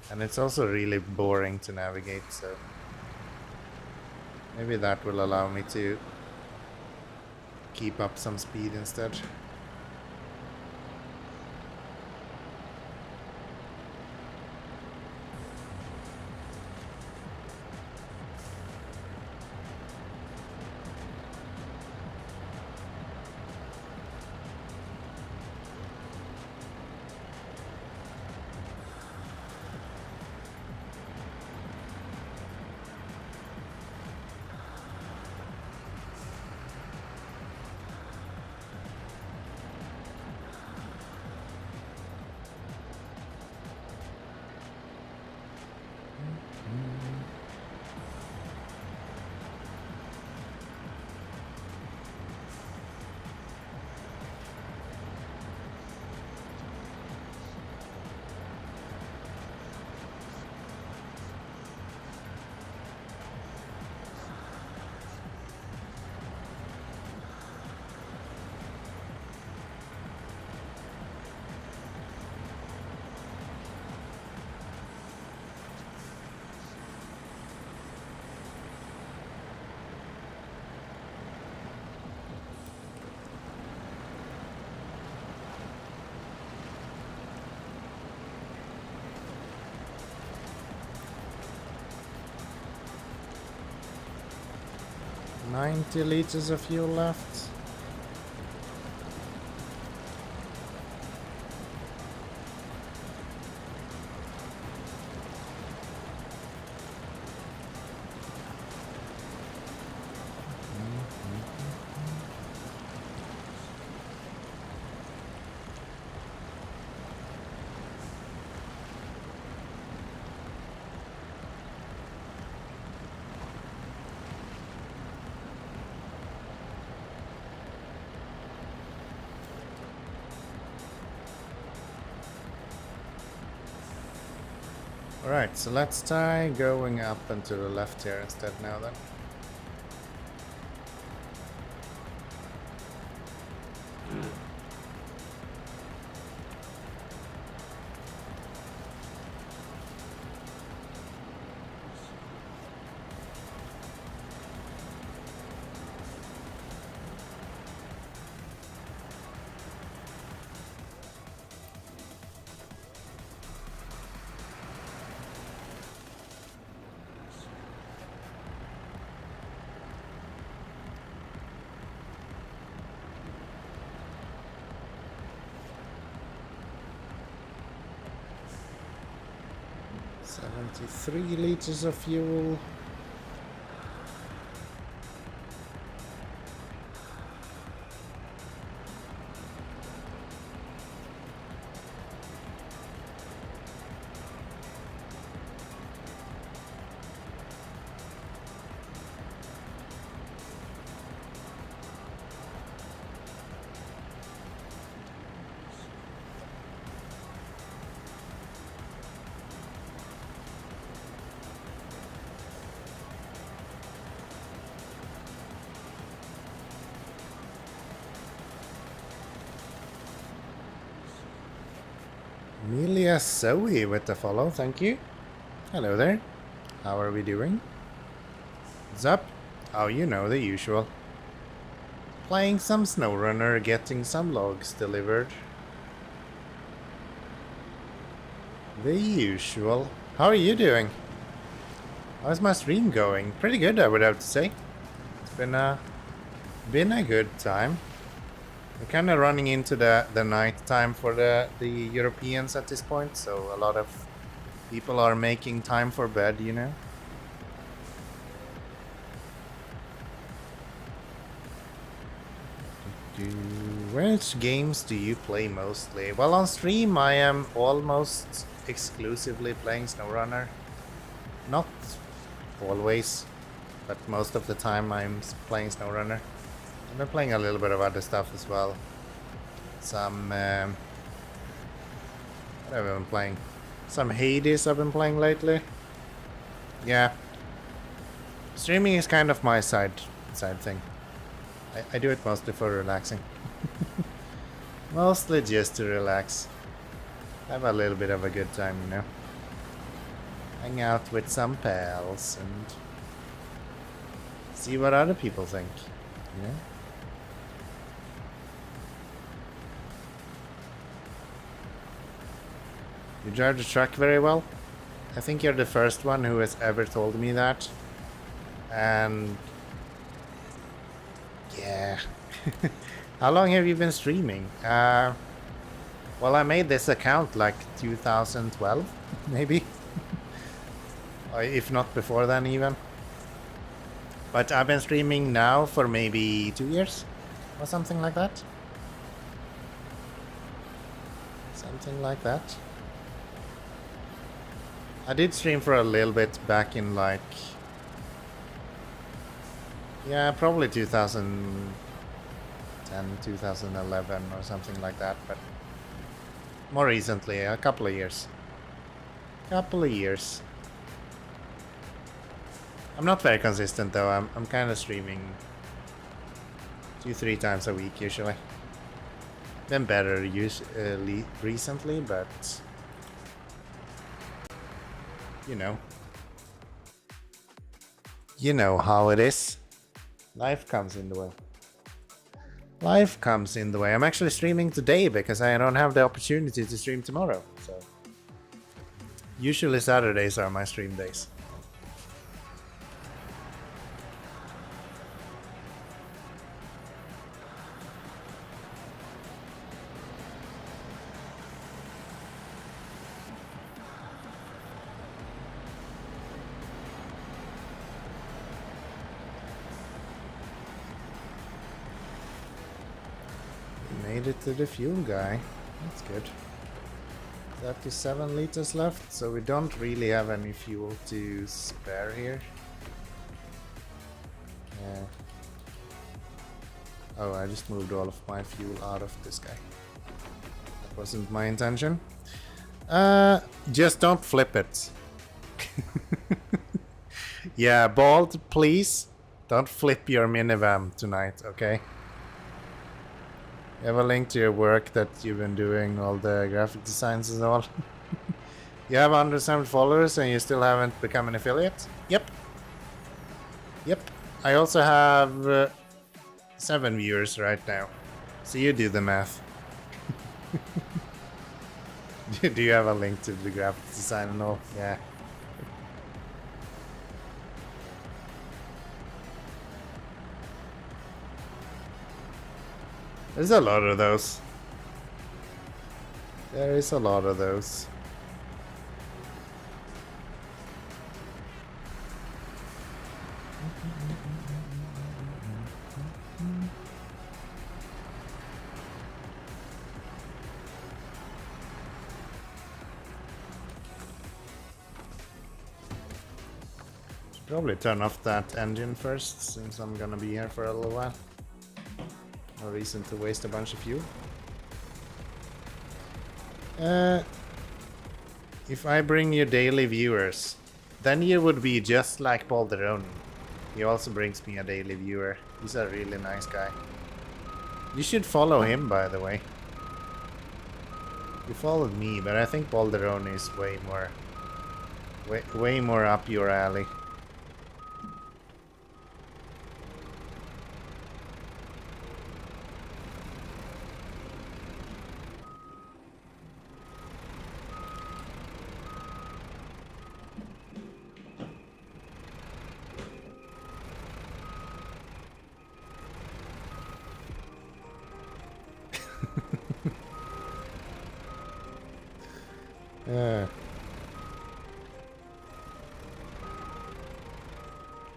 And it's also really boring to navigate, so maybe that will allow me to keep up some speed instead. $90 liters of fuel left. Alright, so let's try going up and to the left here instead now then. $73 liters of fuel. Amelia Zoe with the follow, thank you. Hello there. How are we doing? What's up? Oh, you know, the usual. Playing some SnowRunner, getting some logs delivered. The usual. How are you doing? How's my stream going? Pretty good, I would have to say. It's been a good time. We're kind of running into the night time for the Europeans at this point, so a lot of people are making time for bed, you know. Which games do you play mostly? Well, on stream I am almost exclusively playing SnowRunner. Not always, but most of the time I'm playing SnowRunner. I've been playing a little bit of other stuff as well. Some what have I been playing? Some Hades I've been playing lately. Yeah. Streaming is kind of my side thing. I do it mostly for relaxing. Mostly just to relax. Have a little bit of a good time, you know. Hang out with some pals and see what other people think. Yeah. You drive the truck very well. I think you're the first one who has ever told me that. And yeah. How long have you been streaming? Well, I made this account like 2012, maybe. If not before then even. But I've been streaming now for maybe 2 years or something like that. Something like that. I did stream for a little bit back in like, yeah, probably 2010, 2011 or something like that, but more recently, a couple of years. I'm not very consistent though. I'm kind of streaming 2-3 times a week usually. Been better recently, but you know how it is. Life comes in the way. I'm actually streaming today because I don't have the opportunity to stream tomorrow. So usually Saturdays are my stream days. Made it to the fuel guy. That's good. 37 liters left, so we don't really have any fuel to spare here. Yeah. Oh, I just moved all of my fuel out of this guy. That wasn't my intention. Just don't flip it. Yeah, Bald, please don't flip your minivan tonight, okay? You have a link to your work that you've been doing, all the graphic designs and all. You have 107 followers and you still haven't become an affiliate? Yep. Yep. I also have 7 viewers right now. So you do the math. Do you have a link to the graphic design and all? Yeah. There's a lot of those. There is a lot of those. Should probably turn off that engine first, since I'm gonna be here for a little while. No reason to waste a bunch of fuel. If I bring you daily viewers, then you would be just like Poghrims. He also brings me a daily viewer. He's a really nice guy. You should follow him, by the way. You followed me, but I think Poghrims is way more up your alley.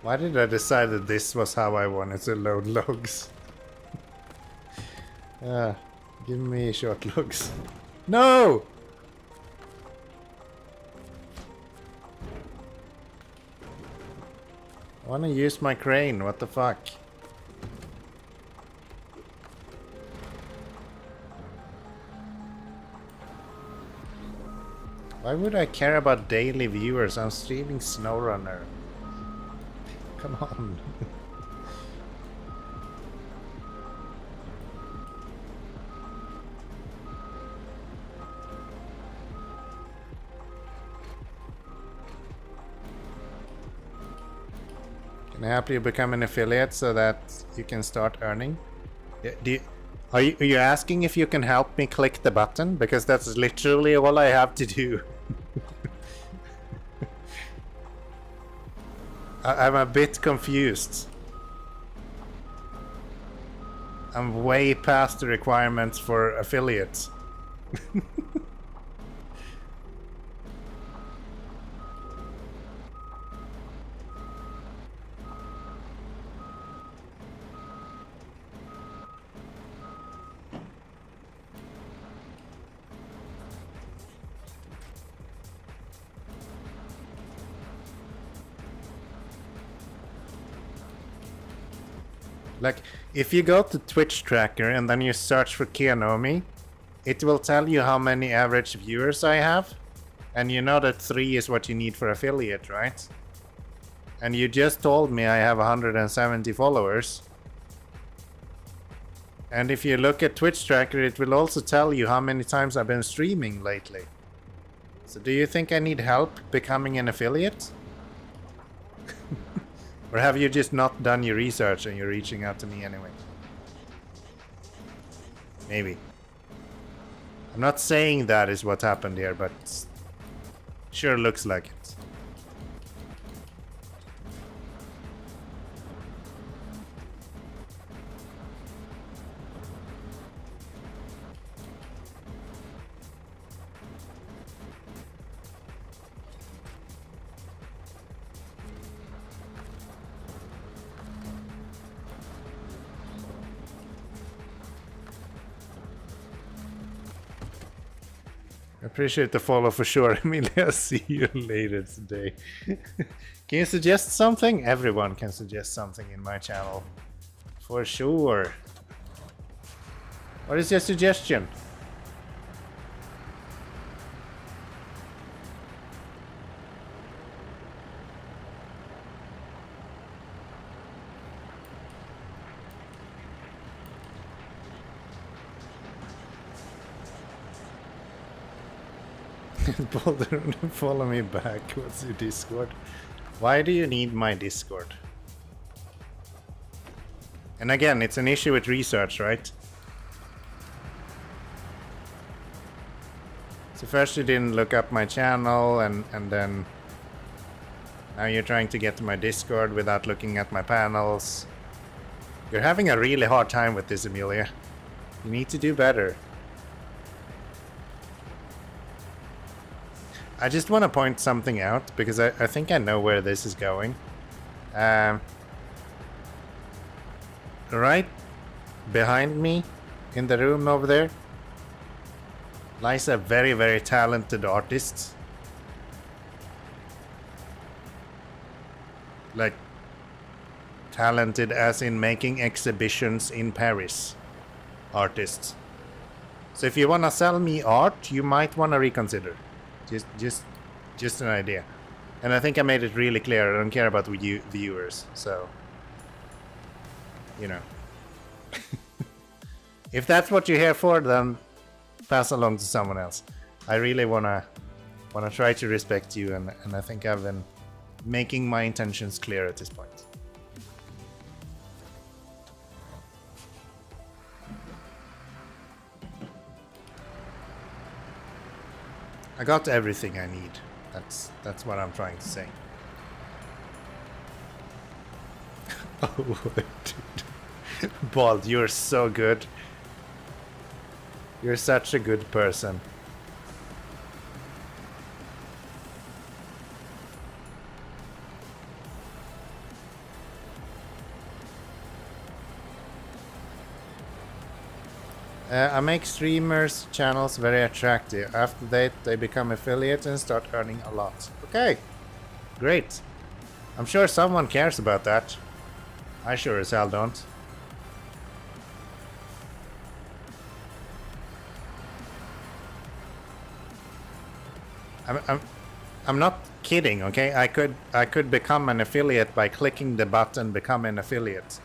Why did I decide that this was how I wanted to load logs? Give me short logs. No! I wanna use my crane, what the fuck? Why would I care about daily viewers? I'm streaming SnowRunner. Come on. Can I help you become an affiliate so that you can start earning? Are you asking if you can help me click the button? Because that's literally all I have to do. I'm a bit confused. I'm way past the requirements for affiliates. Like, if you go to Twitch tracker and then you search for Kianomi, it will tell you how many average viewers I have. And you know that 3 is what you need for affiliate, right? And you just told me I have 170 followers. And if you look at Twitch tracker, it will also tell you how many times I've been streaming lately. So do you think I need help becoming an affiliate? Or have you just not done your research and you're reaching out to me anyway? Maybe. I'm not saying that is what happened here, but sure looks like it. Appreciate the follow for sure, Emilia. See you later today. Can you suggest something? Everyone can suggest something in my channel. For sure. What is your suggestion? Boulder, follow me back. What's your Discord? Why do you need my Discord? And again, it's an issue with research, right? So first you didn't look up my channel, and then now you're trying to get to my Discord without looking at my panels. You're having a really hard time with this, Amelia. You need to do better. I just want to point something out, because I think I know where this is going. Right behind me, in the room over there, lies a very, very talented artist. Like, talented as in making exhibitions in Paris. Artists. So if you want to sell me art, you might want to reconsider. Just an idea. And I think I made it really clear. I don't care about you viewers, so you know. If that's what you're here for, then pass along to someone else. I really wanna try to respect you, and I think I've been making my intentions clear at this point. I got everything I need. That's what I'm trying to say. Oh, dude. Bald, you're so good. You're such a good person. I make streamers' channels very attractive. After that, they become affiliates and start earning a lot. Okay, great. I'm sure someone cares about that. I sure as hell don't. I'm not kidding, okay? I could become an affiliate by clicking the button become an affiliate.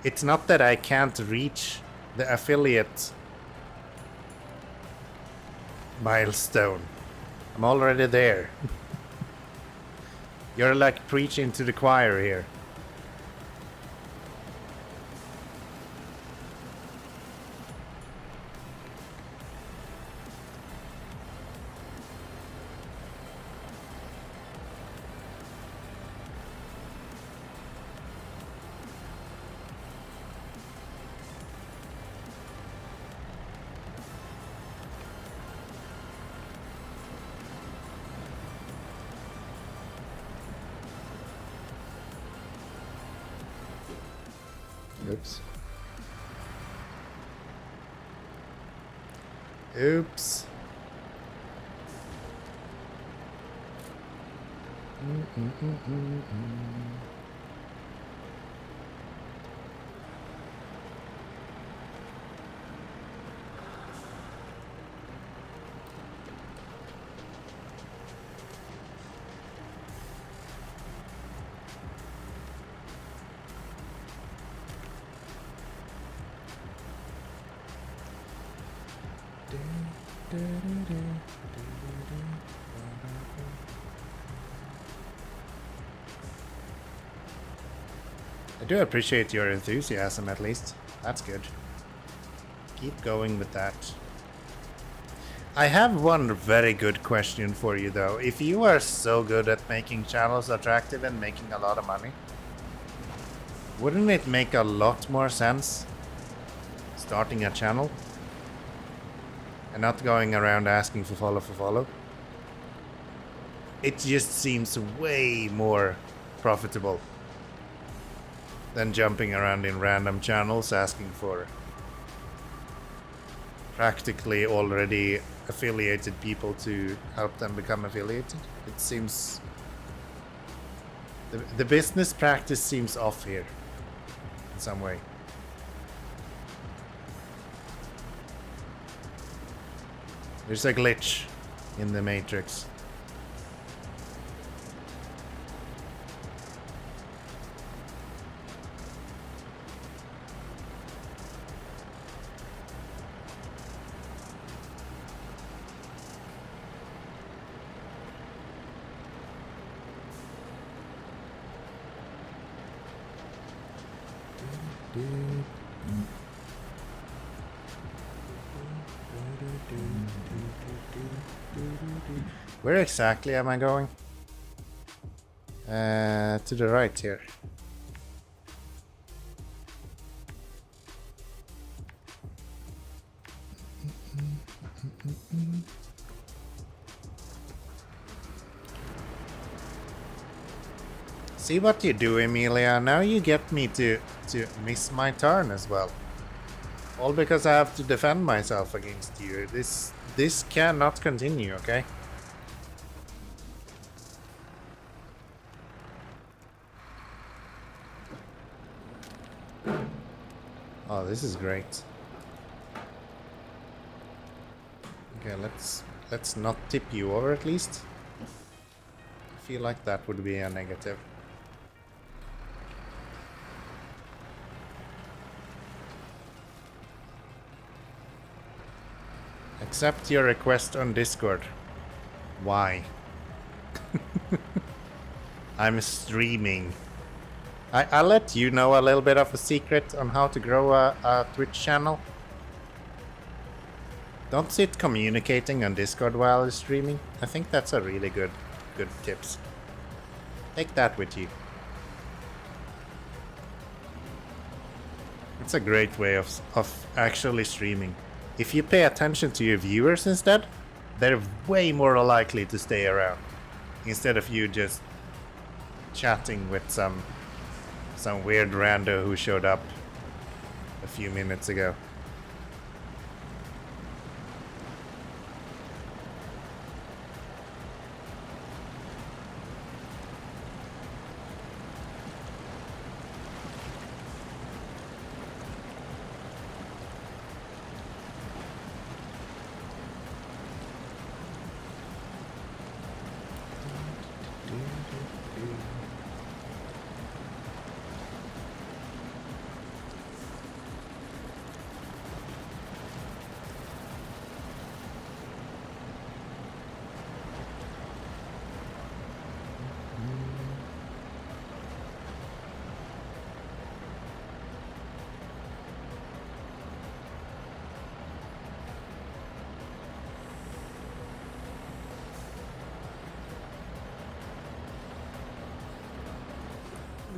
It's not that I can't reach the affiliate milestone. I'm already there. You're like preaching to the choir here. Oops. Oops. I do appreciate your enthusiasm, at least. That's good. Keep going with that. I have one very good question for you, though. If you are so good at making channels attractive and making a lot of money, wouldn't it make a lot more sense starting a channel and not going around asking for follow? It just seems way more profitable than jumping around in random channels asking for practically already affiliated people to help them become affiliated. It seems the business practice seems off here in some way. There's a glitch in the matrix. Where exactly am I going? To the right here. See what you do, Emilia. Now you get me to miss my turn as well. All because I have to defend myself against you. This cannot continue, okay? Oh, this is great. Okay, let's not tip you over at least. I feel like that would be a negative. Accept your request on Discord. Why? I'm streaming. I'll let you know a little bit of a secret on how to grow a Twitch channel. Don't sit communicating on Discord while you're streaming. I think that's a really good tips. Take that with you. It's a great way of actually streaming. If you pay attention to your viewers instead, they're way more likely to stay around. Instead of you just chatting with some weird rando who showed up a few minutes ago.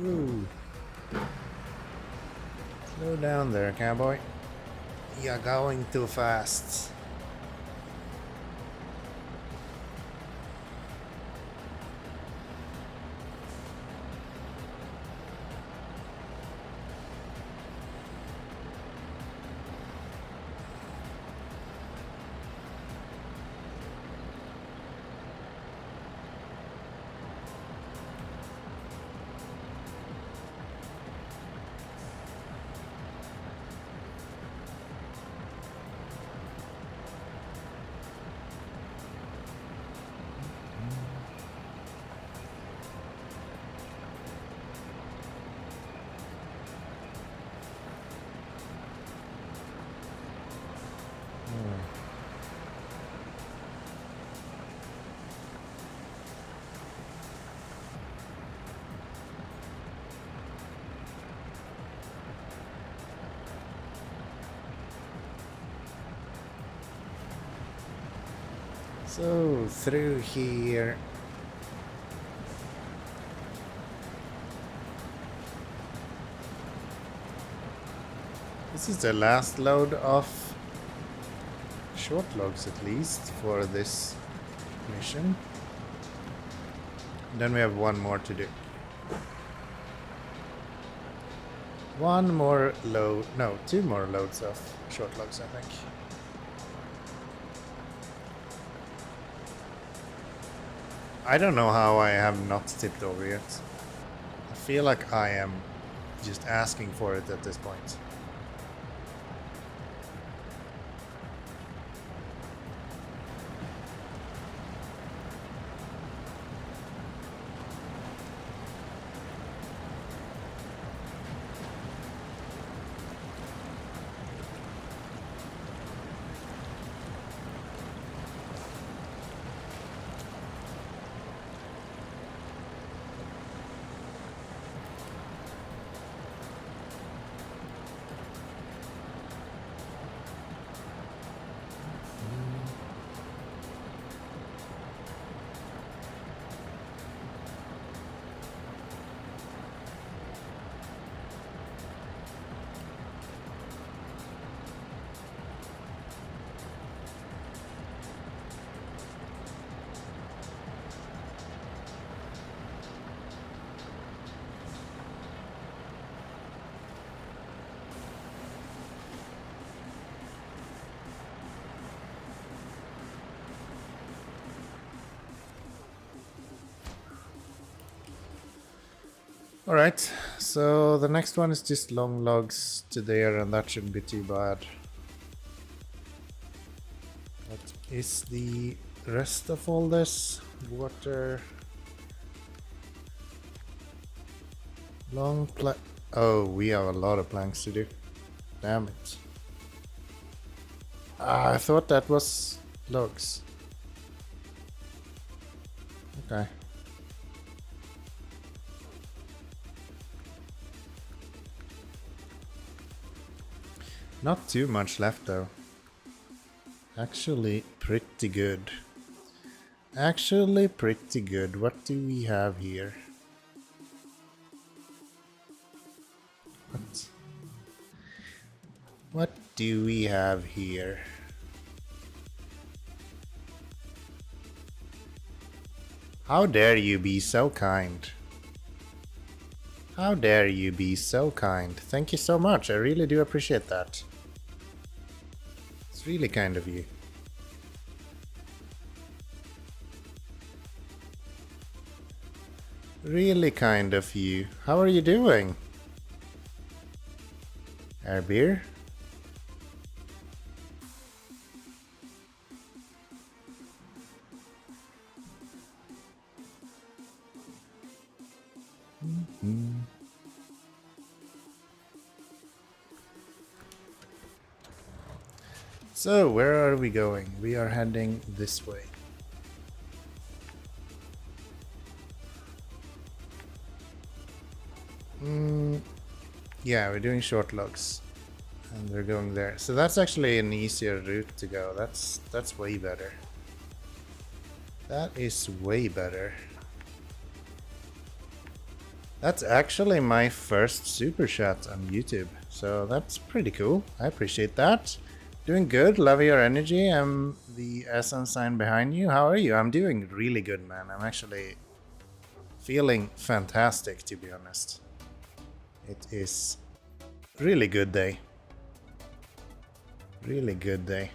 Ooh. Slow down there, cowboy. You're going too fast. So, through here. This is the last load of short logs, at least, for this mission. Then we have one more to do. One more load, no, two more loads of short logs, I think. I don't know how I have not tipped over yet. I feel like I am just asking for it at this point. Alright, so the next one is just long logs to there, and that shouldn't be too bad. What is the rest of all this? Water. Long plank. Oh, we have a lot of planks to do. Damn it. I thought that was logs. Okay. Not too much left though. Actually pretty good. Actually pretty good. What do we have here? What do we have here? How dare you be so kind? How dare you be so kind? Thank you so much. I really do appreciate that. It's really kind of you. Really kind of you. How are you doing? Air beer? So, where are we going? We are heading this way. Yeah, we're doing short logs. And we're going there. So that's actually an easier route to go. That's way better. That is way better. That's actually my first super chat on YouTube. So that's pretty cool. I appreciate that. Doing good, love your energy. I'm the SN sign behind you. How are you? I'm doing really good, man. I'm actually feeling fantastic, to be honest. It is really good day. Really good day.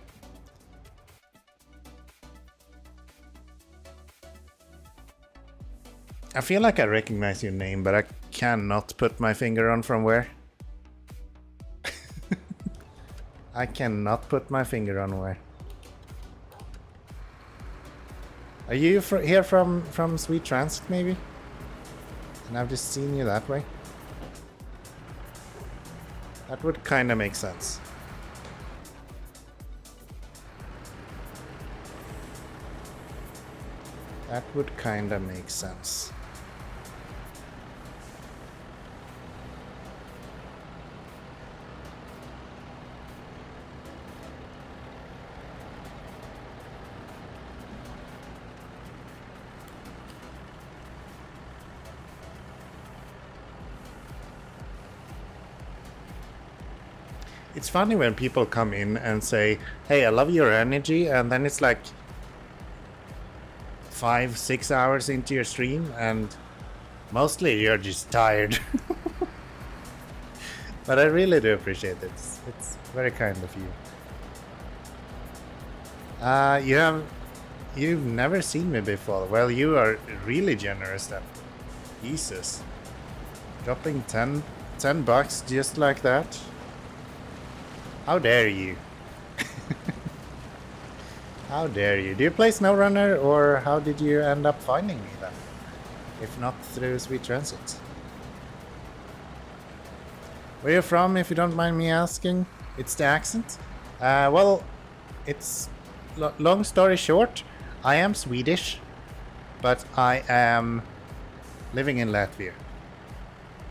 I feel like I recognize your name, but I cannot put my finger on from where. I cannot put my finger on where. Are you here from Sweet Transit, maybe? And I've just seen you that way? That would kind of make sense. That would kind of make sense. It's funny when people come in and say, hey, I love your energy, and then it's like 5-6 hours into your stream and mostly you're just tired. But I really do appreciate it. It's very kind of you. You've never seen me before. Well, you are really generous then. Jesus. Dropping 10 bucks just like that. How dare you? How dare you? Do you play SnowRunner, or how did you end up finding me then? If not through Sweet Transit. Where are you from, if you don't mind me asking? It's the accent? Well, it's... long story short, I am Swedish, but I am living in Latvia.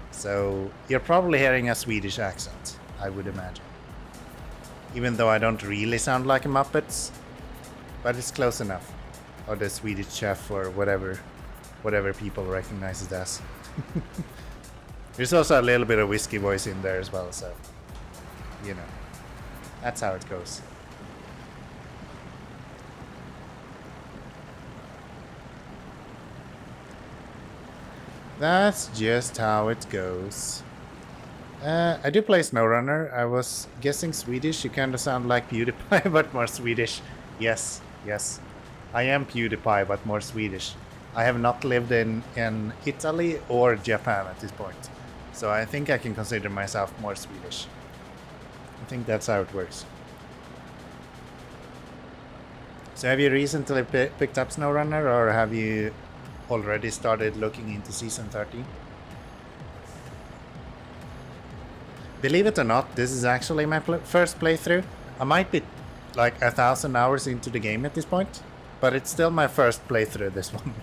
So, you're probably hearing a Swedish accent, I would imagine. Even though I don't really sound like a Muppet, but it's close enough. Or the Swedish chef, or whatever people recognize it as. There's also a little bit of whiskey voice in there as well, so you know, that's how it goes. That's just how it goes. I do play SnowRunner. I was guessing Swedish. You kind of sound like PewDiePie, but more Swedish. Yes. I am PewDiePie, but more Swedish. I have not lived in Italy or Japan at this point. So I think I can consider myself more Swedish. I think that's how it works. So have you recently picked up SnowRunner, or have you already started looking into Season 13? Believe it or not, this is actually my first playthrough. I might be like 1,000 hours into the game at this point, but it's still my first playthrough, this one.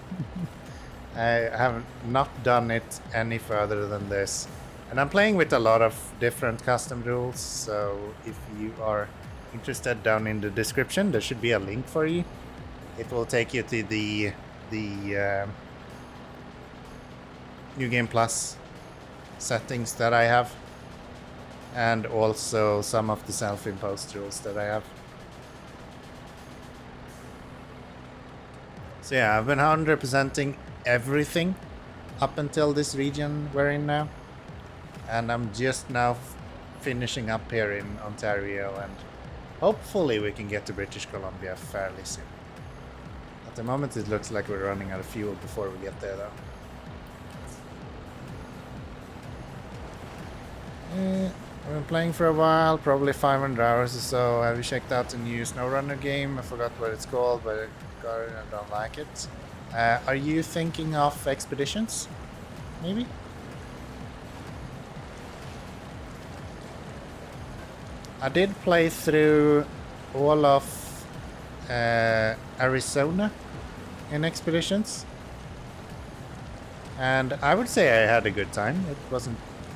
I have not done it any further than this. And I'm playing with a lot of different custom rules, so if you are interested, down in the description there should be a link for you. It will take you to the New Game Plus settings that I have, and also some of the self-imposed rules that I have. So yeah, I've been 100%ing everything up until this region we're in now, and I'm just now finishing up here in Ontario, and hopefully we can get to British Columbia fairly soon. At the moment it looks like we're running out of fuel before we get there though. I've been playing for a while, probably 500 hours or so. Have you checked out the new SnowRunner game? I forgot what it's called, but I got it and I don't like it. Are you thinking of expeditions? Maybe? I did play through all of Arizona in expeditions, and I would say I had a good time. It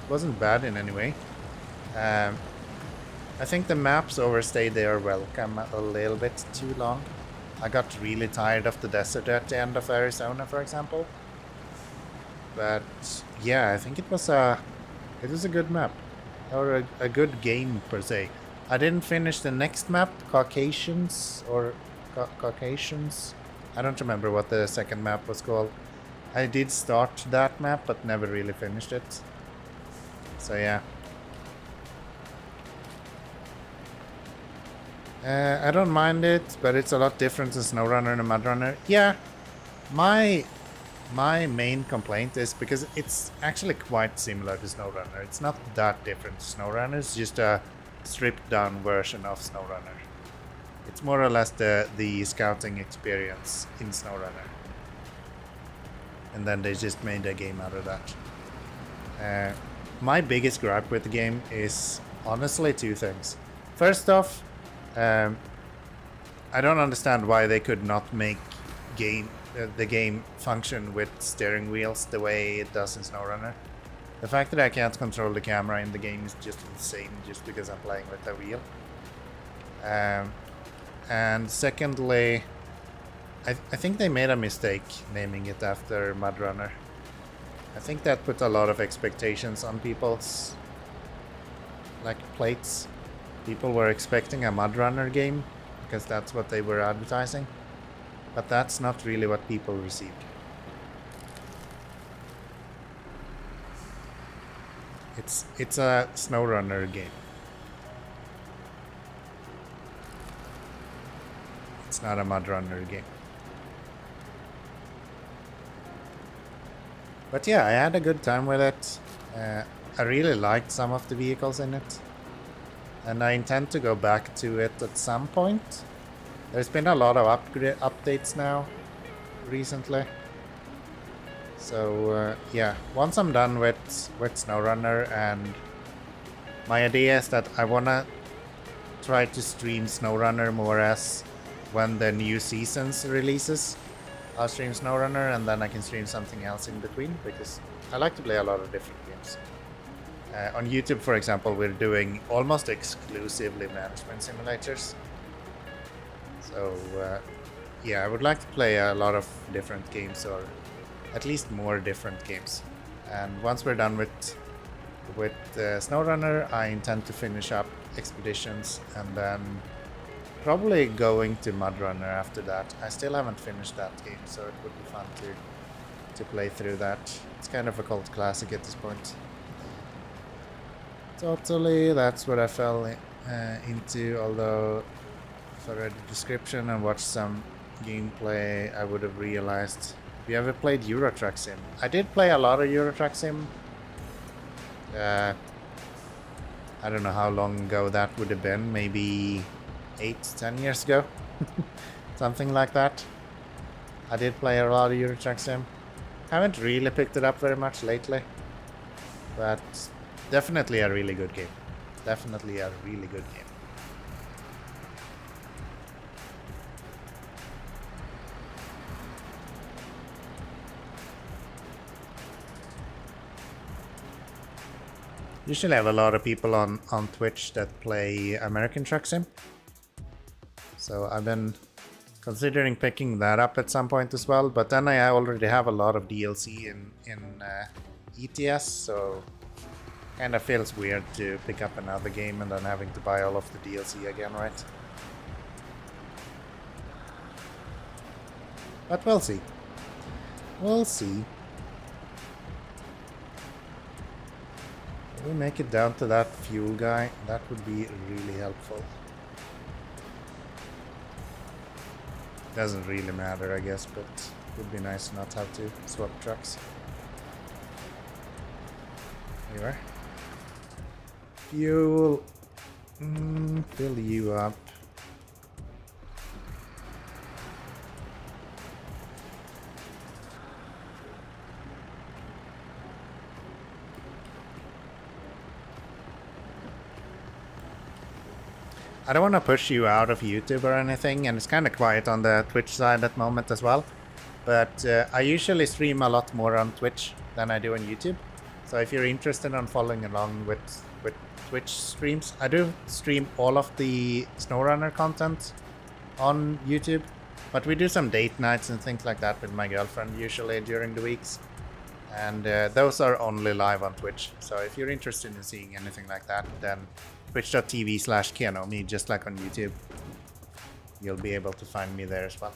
wasn't bad in any way. I think the maps overstayed their welcome a little bit too long. I got really tired of the desert at the end of Arizona, for example. But yeah, I think it was a good map, or a good game per se. I didn't finish the next map, Caucasians. I don't remember what the second map was called. I did start that map, but never really finished it. So yeah. I don't mind it, but it's a lot different than SnowRunner and MudRunner. Yeah, my main complaint is because it's actually quite similar to SnowRunner. It's not that different to SnowRunner. It's just a stripped down version of SnowRunner. It's more or less the scouting experience in SnowRunner, and then they just made a game out of that. My biggest gripe with the game is honestly two things. First off, I don't understand why they could not make the game function with steering wheels the way it does in SnowRunner. The fact that I can't control the camera in the game is just insane, just because I'm playing with a wheel. And secondly, I think they made a mistake naming it after MudRunner. I think that put a lot of expectations on people's plates. People were expecting a MudRunner game because that's what they were advertising, but that's not really what people received. It's a SnowRunner game. It's not a MudRunner game. But yeah, I had a good time with it. I really liked some of the vehicles in it, and I intend to go back to it at some point. There's been a lot of updates now recently. So yeah, once I'm done with SnowRunner, and my idea is that I wanna try to stream SnowRunner more as when the new seasons releases. I'll stream SnowRunner and then I can stream something else in between, because I like to play a lot of different games. On YouTube, for example, we're doing almost exclusively management simulators. So yeah, I would like to play a lot of different games, or at least more different games. And once we're done with SnowRunner, I intend to finish up Expeditions, and then probably going to MudRunner after that. I still haven't finished that game, so it would be fun to play through that. It's kind of a cult classic at this point. Totally, that's what I fell into, although if I read the description and watched some gameplay, I would have realized Have you ever played Euro Truck Sim? I did play a lot of Euro Truck Sim. I don't know how long ago that would have been. Maybe 8-10 years ago. Something like that. I did play a lot of Euro Truck Sim. Haven't really picked it up very much lately. But definitely a really good game. Definitely a really good game. Usually I have a lot of people on Twitch that play American Truck Sim. So I've been considering picking that up at some point as well. But then I already have a lot of DLC in ETS, so kind of feels weird to pick up another game and then having to buy all of the DLC again, right? But we'll see. We'll see. If we make it down to that fuel guy, that would be really helpful. Doesn't really matter, I guess, but it would be nice not to have to swap trucks. There you are. Fuel. Fill you up. I don't want to push you out of YouTube or anything, and it's kind of quiet on the Twitch side at the moment as well. But I usually stream a lot more on Twitch than I do on YouTube. So if you're interested in following along with Twitch streams, I do stream all of the SnowRunner content on YouTube. But we do some date nights and things like that with my girlfriend usually during the weeks. And those are only live on Twitch. So if you're interested in seeing anything like that, then twitch.tv/Kenomi, just like on YouTube. You'll be able to find me there as well.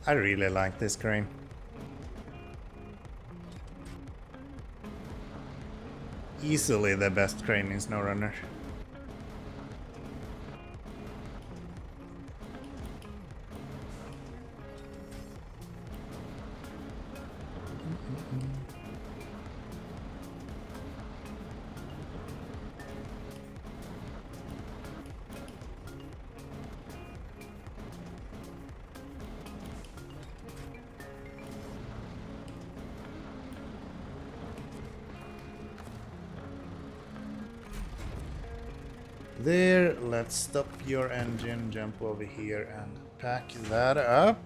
I really like this crane. Easily the best crane in SnowRunner. There, let's stop your engine, jump over here and pack that up.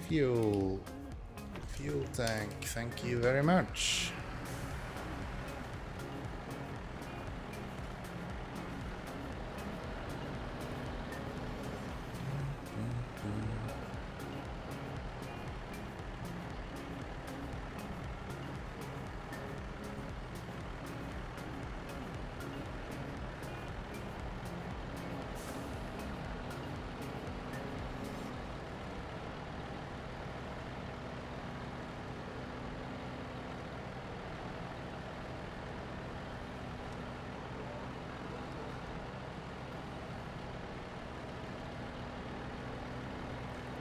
Fuel tank, thank you very much.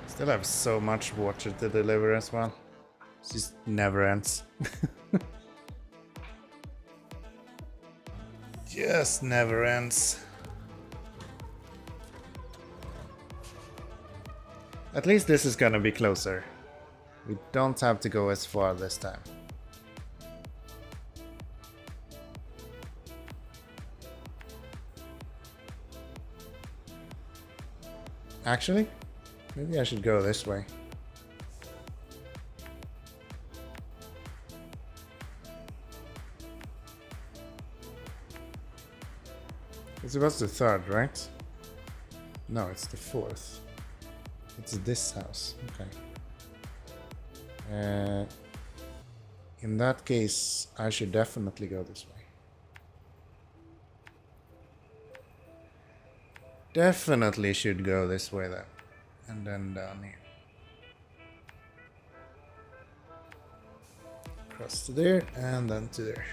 Still have so much water to deliver as well. It just never ends. Just never ends. At least this is gonna be closer. We don't have to go as far this time. Actually, maybe I should go this way. It was the third, right? No, it's the fourth. It's this house. Okay. In that case, I should definitely go this way. Definitely should go this way then. And then down here. Across to there and then to there.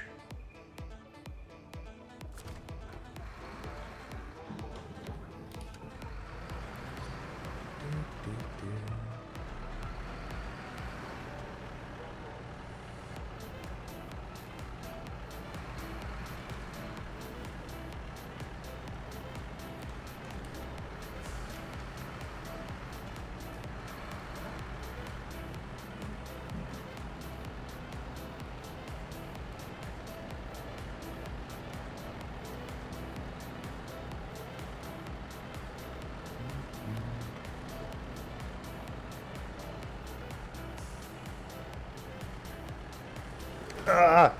Ah!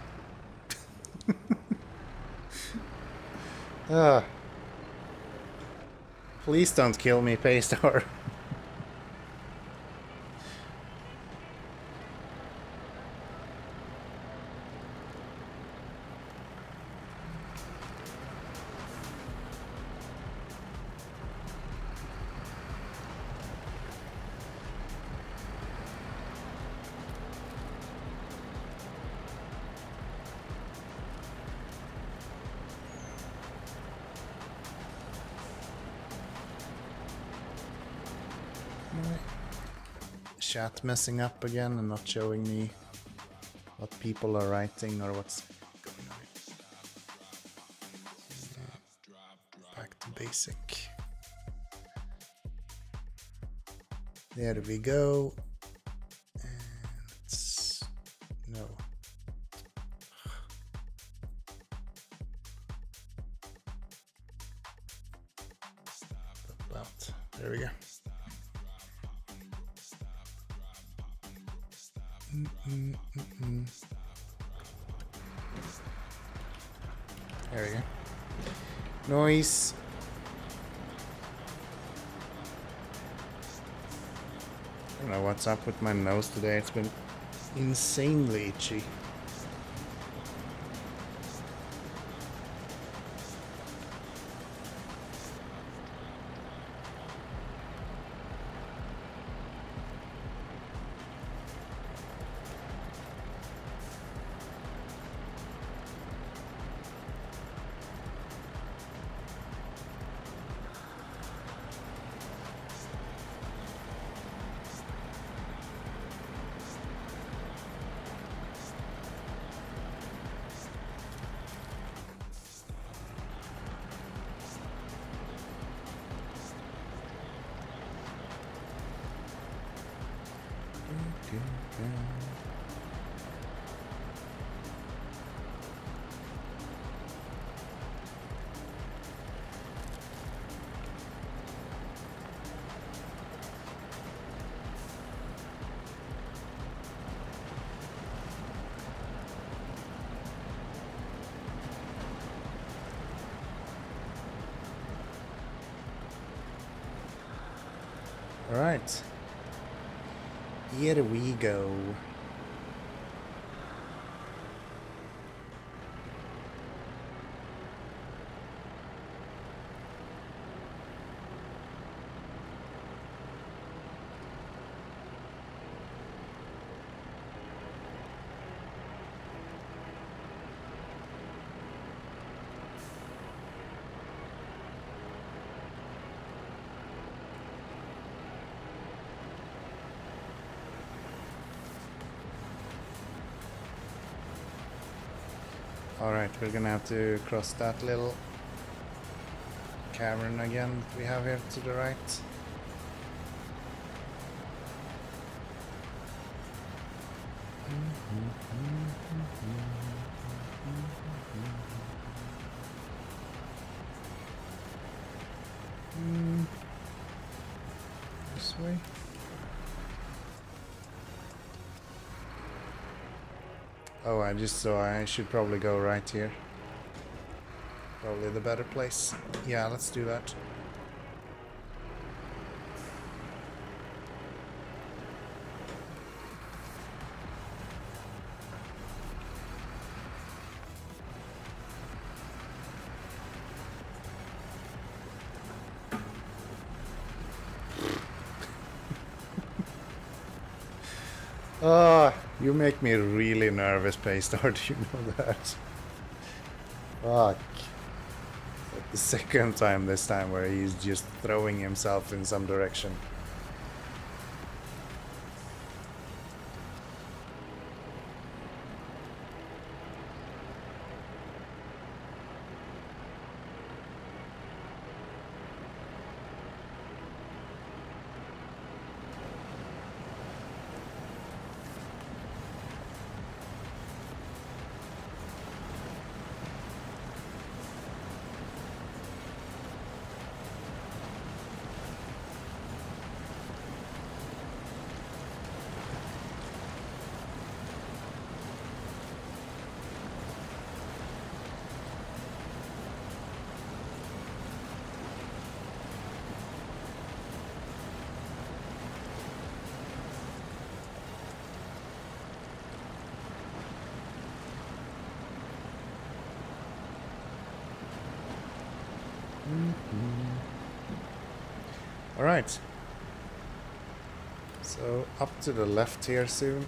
Ah. Please don't kill me, Paystar. Chat messing up again and not showing me what people are writing or what's going on. Back to basic. There we go. And it's no. About. There we go. There we go. Noise. I don't know what's up with my nose today. It's been insanely itchy. All right. Here we go. Alright, we're gonna have to cross that little cavern again we have here to the right. This way. Oh, I just saw I should probably go right here. Probably the better place. Yeah, let's do that. Oh, you make me really nervous, Paystar. Do you know that? Fuck. Like the second time this time where he's just throwing himself in some direction. All right. So up to the left here soon.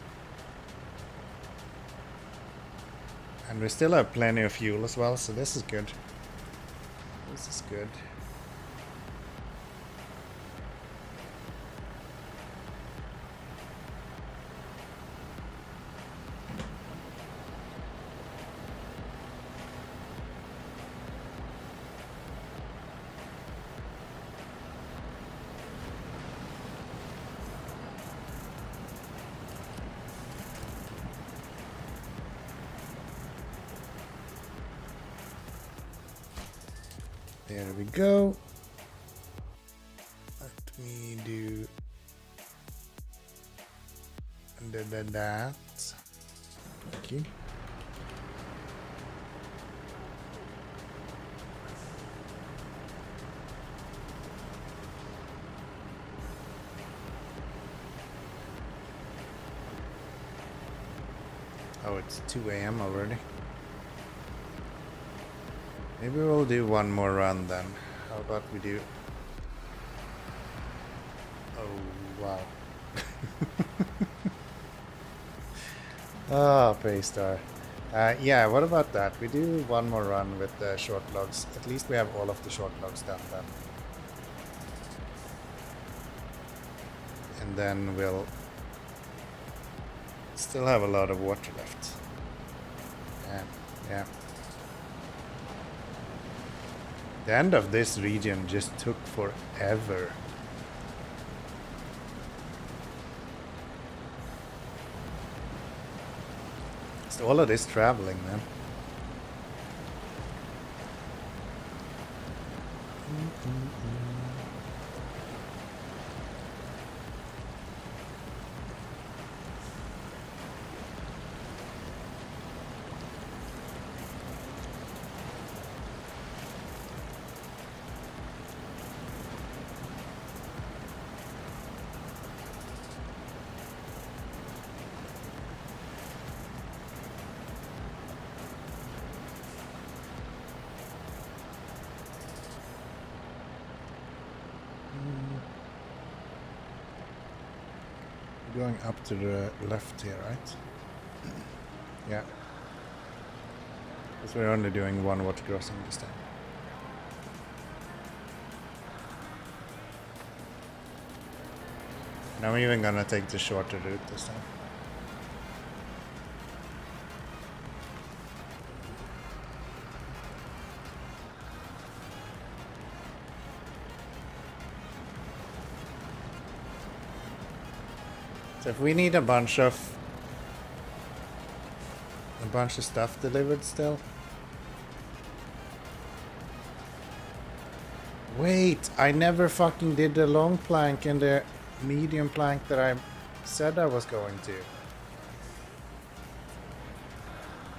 And we still have plenty of fuel as well, so this is good. This is good. There we go. Let me do that. Okay. Oh, it's 2 AM already. Maybe we'll do one more run then. How about we do... Oh, wow. Ah, Paystar. Yeah, what about that? We do one more run with the short logs. At least we have all of the short logs done then. And then we'll still have a lot of water left. Yeah. The end of this region just took forever. It's all of this traveling, man. Going up to the left here, right? Yeah. Because we're only doing one water crossing this time. And I'm even gonna take the shorter route this time. So if we need a bunch of bunch of stuff delivered still. Wait, I never fucking did the long plank and the medium plank that I said I was going to.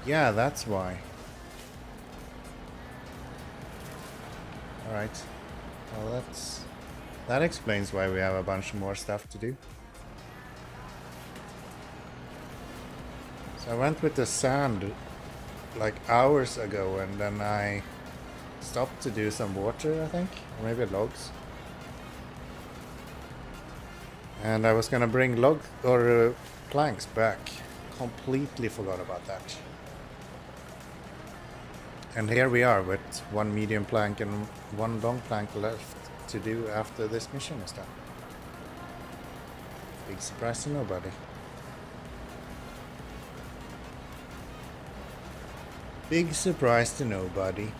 Yeah, that's why. Alright. Well, that explains why we have a bunch more stuff to do. So I went with the sand like hours ago, and then I stopped to do some water, I think, or maybe logs. And I was gonna bring planks back. Completely forgot about that. And here we are with one medium plank and one long plank left to do after this mission is done. Big surprise to nobody. Big surprise to nobody.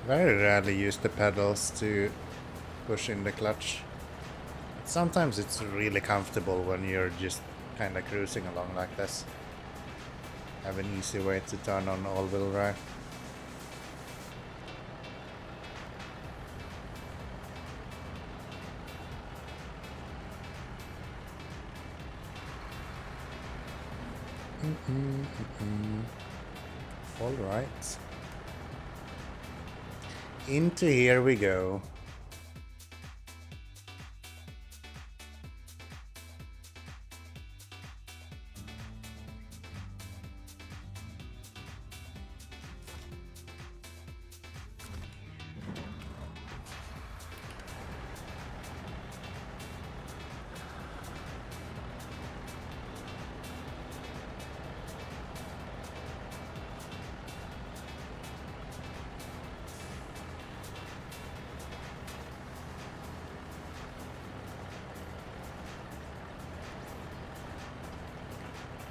Very rarely use the pedals to push in the clutch. Sometimes it's really comfortable when you're just kind of cruising along like this. Have an easy way to turn on all-wheel drive. All right. Into here we go.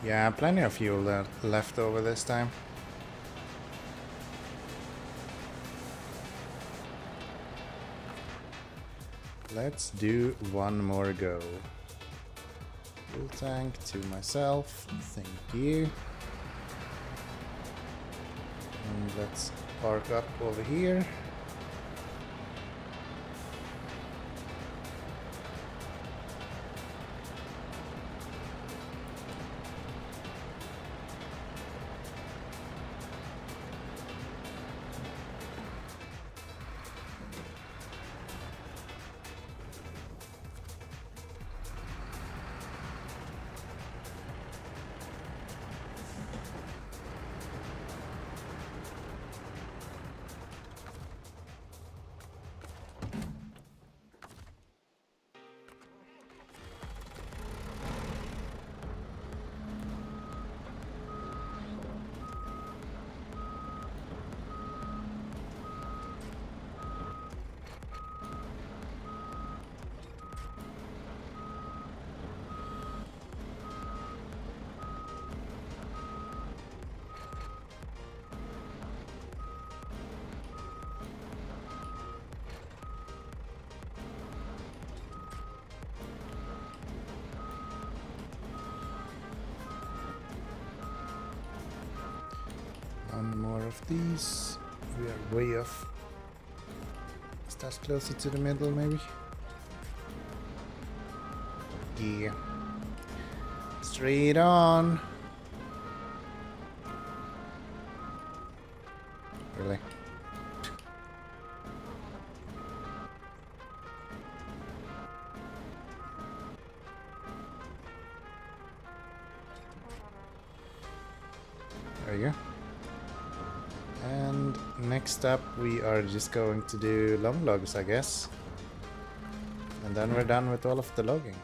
Yeah, plenty of fuel left over this time. Let's do one more go. Fuel tank to myself, thank you. And let's park up over here. One more of these. We are way off. Start closer to the middle, maybe. Yeah. Straight on. Really? There you go. And next up we are just going to do long logs, I guess. And then we're done with all of the logging.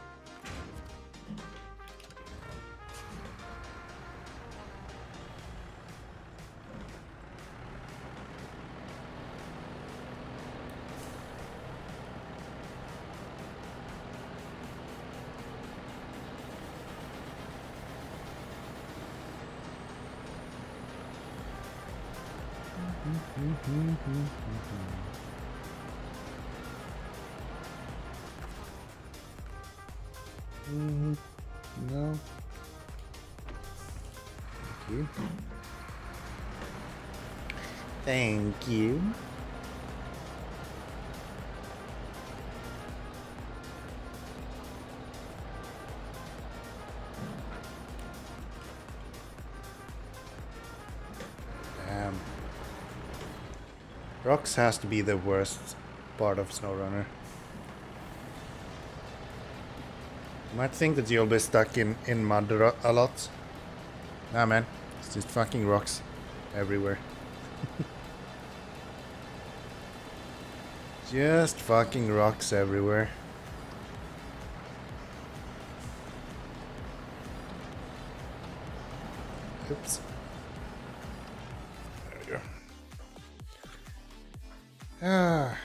No. Thank you. Thank you. Damn. Rocks has to be the worst part of SnowRunner. You might think that you'll be stuck in mud a lot. Nah, man. It's just fucking rocks everywhere. Just fucking rocks everywhere. Oops. There we go. Ah.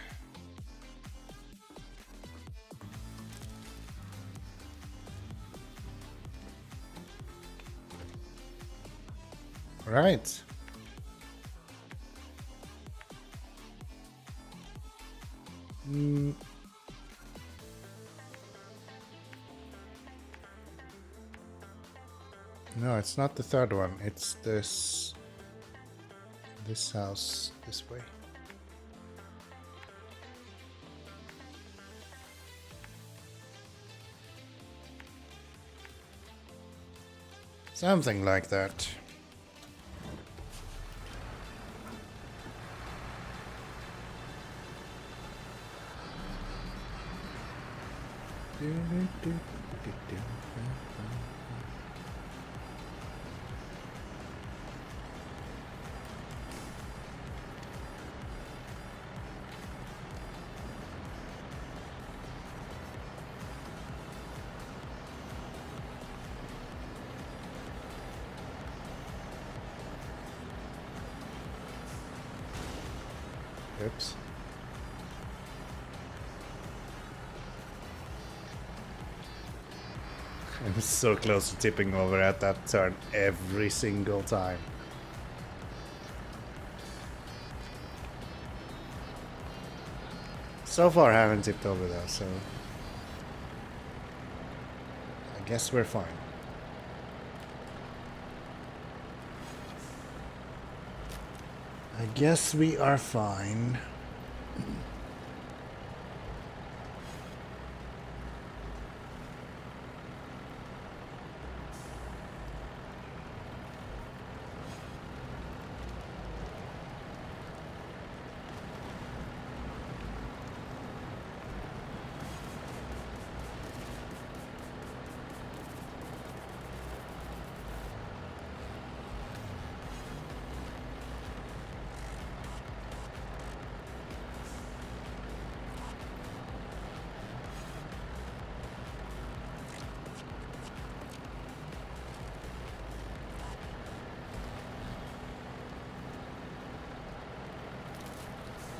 Right. No, it's not the third one. It's this house this way. Something like that. Oops. I'm so close to tipping over at that turn every single time. So far I haven't tipped over though, so I guess we're fine. I guess we are fine.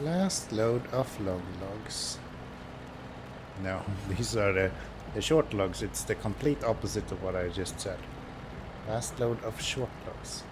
Last load of long logs. No, these are the short logs. It's the complete opposite of what I just said. Last load of short logs.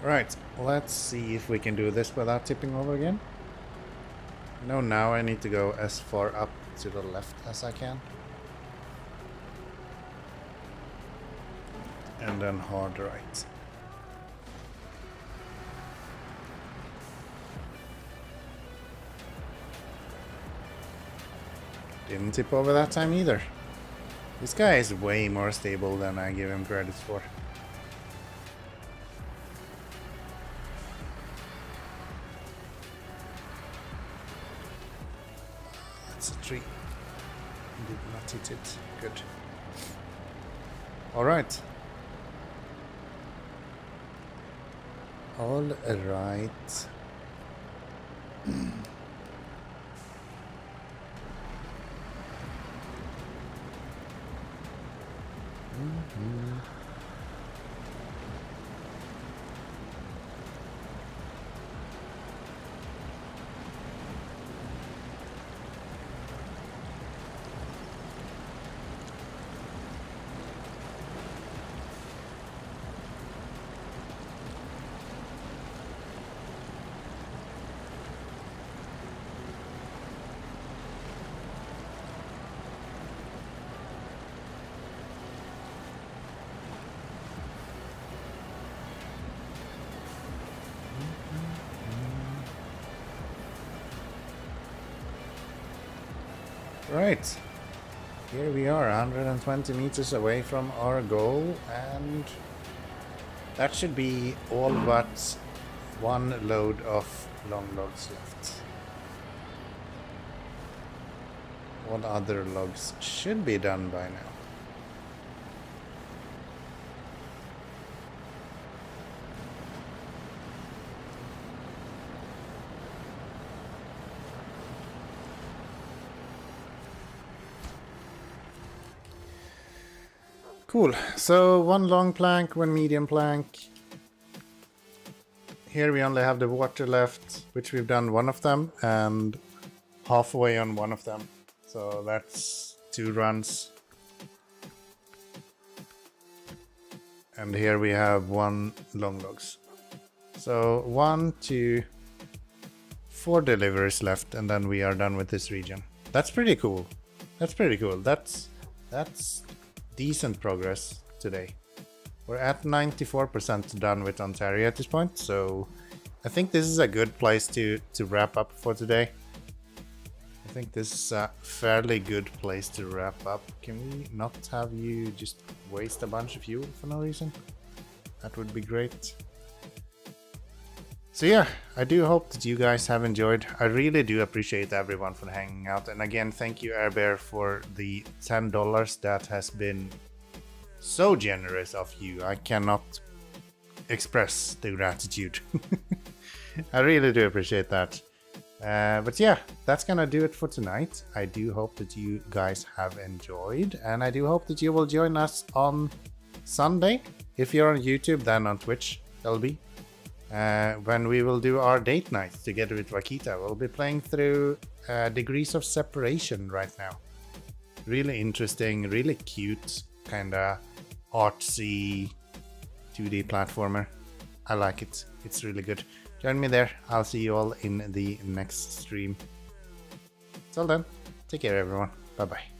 Right, let's see if we can do this without tipping over again. No, now I need to go as far up to the left as I can. And then hard right. Didn't tip over that time either. This guy is way more stable than I give him credit for. That's a tree. Did not hit it. Good. Alright. All right. Right, here we are, 120 meters away from our goal, and that should be all but one load of long logs left. What other logs should be done by now? Cool, so one long plank, one medium plank. Here we only have the water left, which we've done one of them, and halfway on one of them. So that's 2 runs. And here we have 1 long logs. So 1, 2, 4 deliveries left, and then we are done with this region. That's pretty cool. That's pretty cool. That's decent progress today. We're at 94% done with Ontario at this point, so I think this is a good place to wrap up for today. I think this is a fairly good place to wrap up. Can we not have you just waste a bunch of fuel for no reason? That would be great. So yeah, I do hope that you guys have enjoyed. I really do appreciate everyone for hanging out. And again, thank you Airbear for the $10. That has been so generous of you. I cannot express the gratitude. I really do appreciate that. But yeah, that's gonna do it for tonight. I do hope that you guys have enjoyed. And I do hope that you will join us on Sunday. If you're on YouTube, then on Twitch, that'll be. When we will do our date night together with Wakita. We'll be playing through Degrees of Separation right now. Really interesting, really cute, kinda artsy 2D platformer. I like it. It's really good. Join me there. I'll see you all in the next stream. Till then, take care everyone. Bye bye.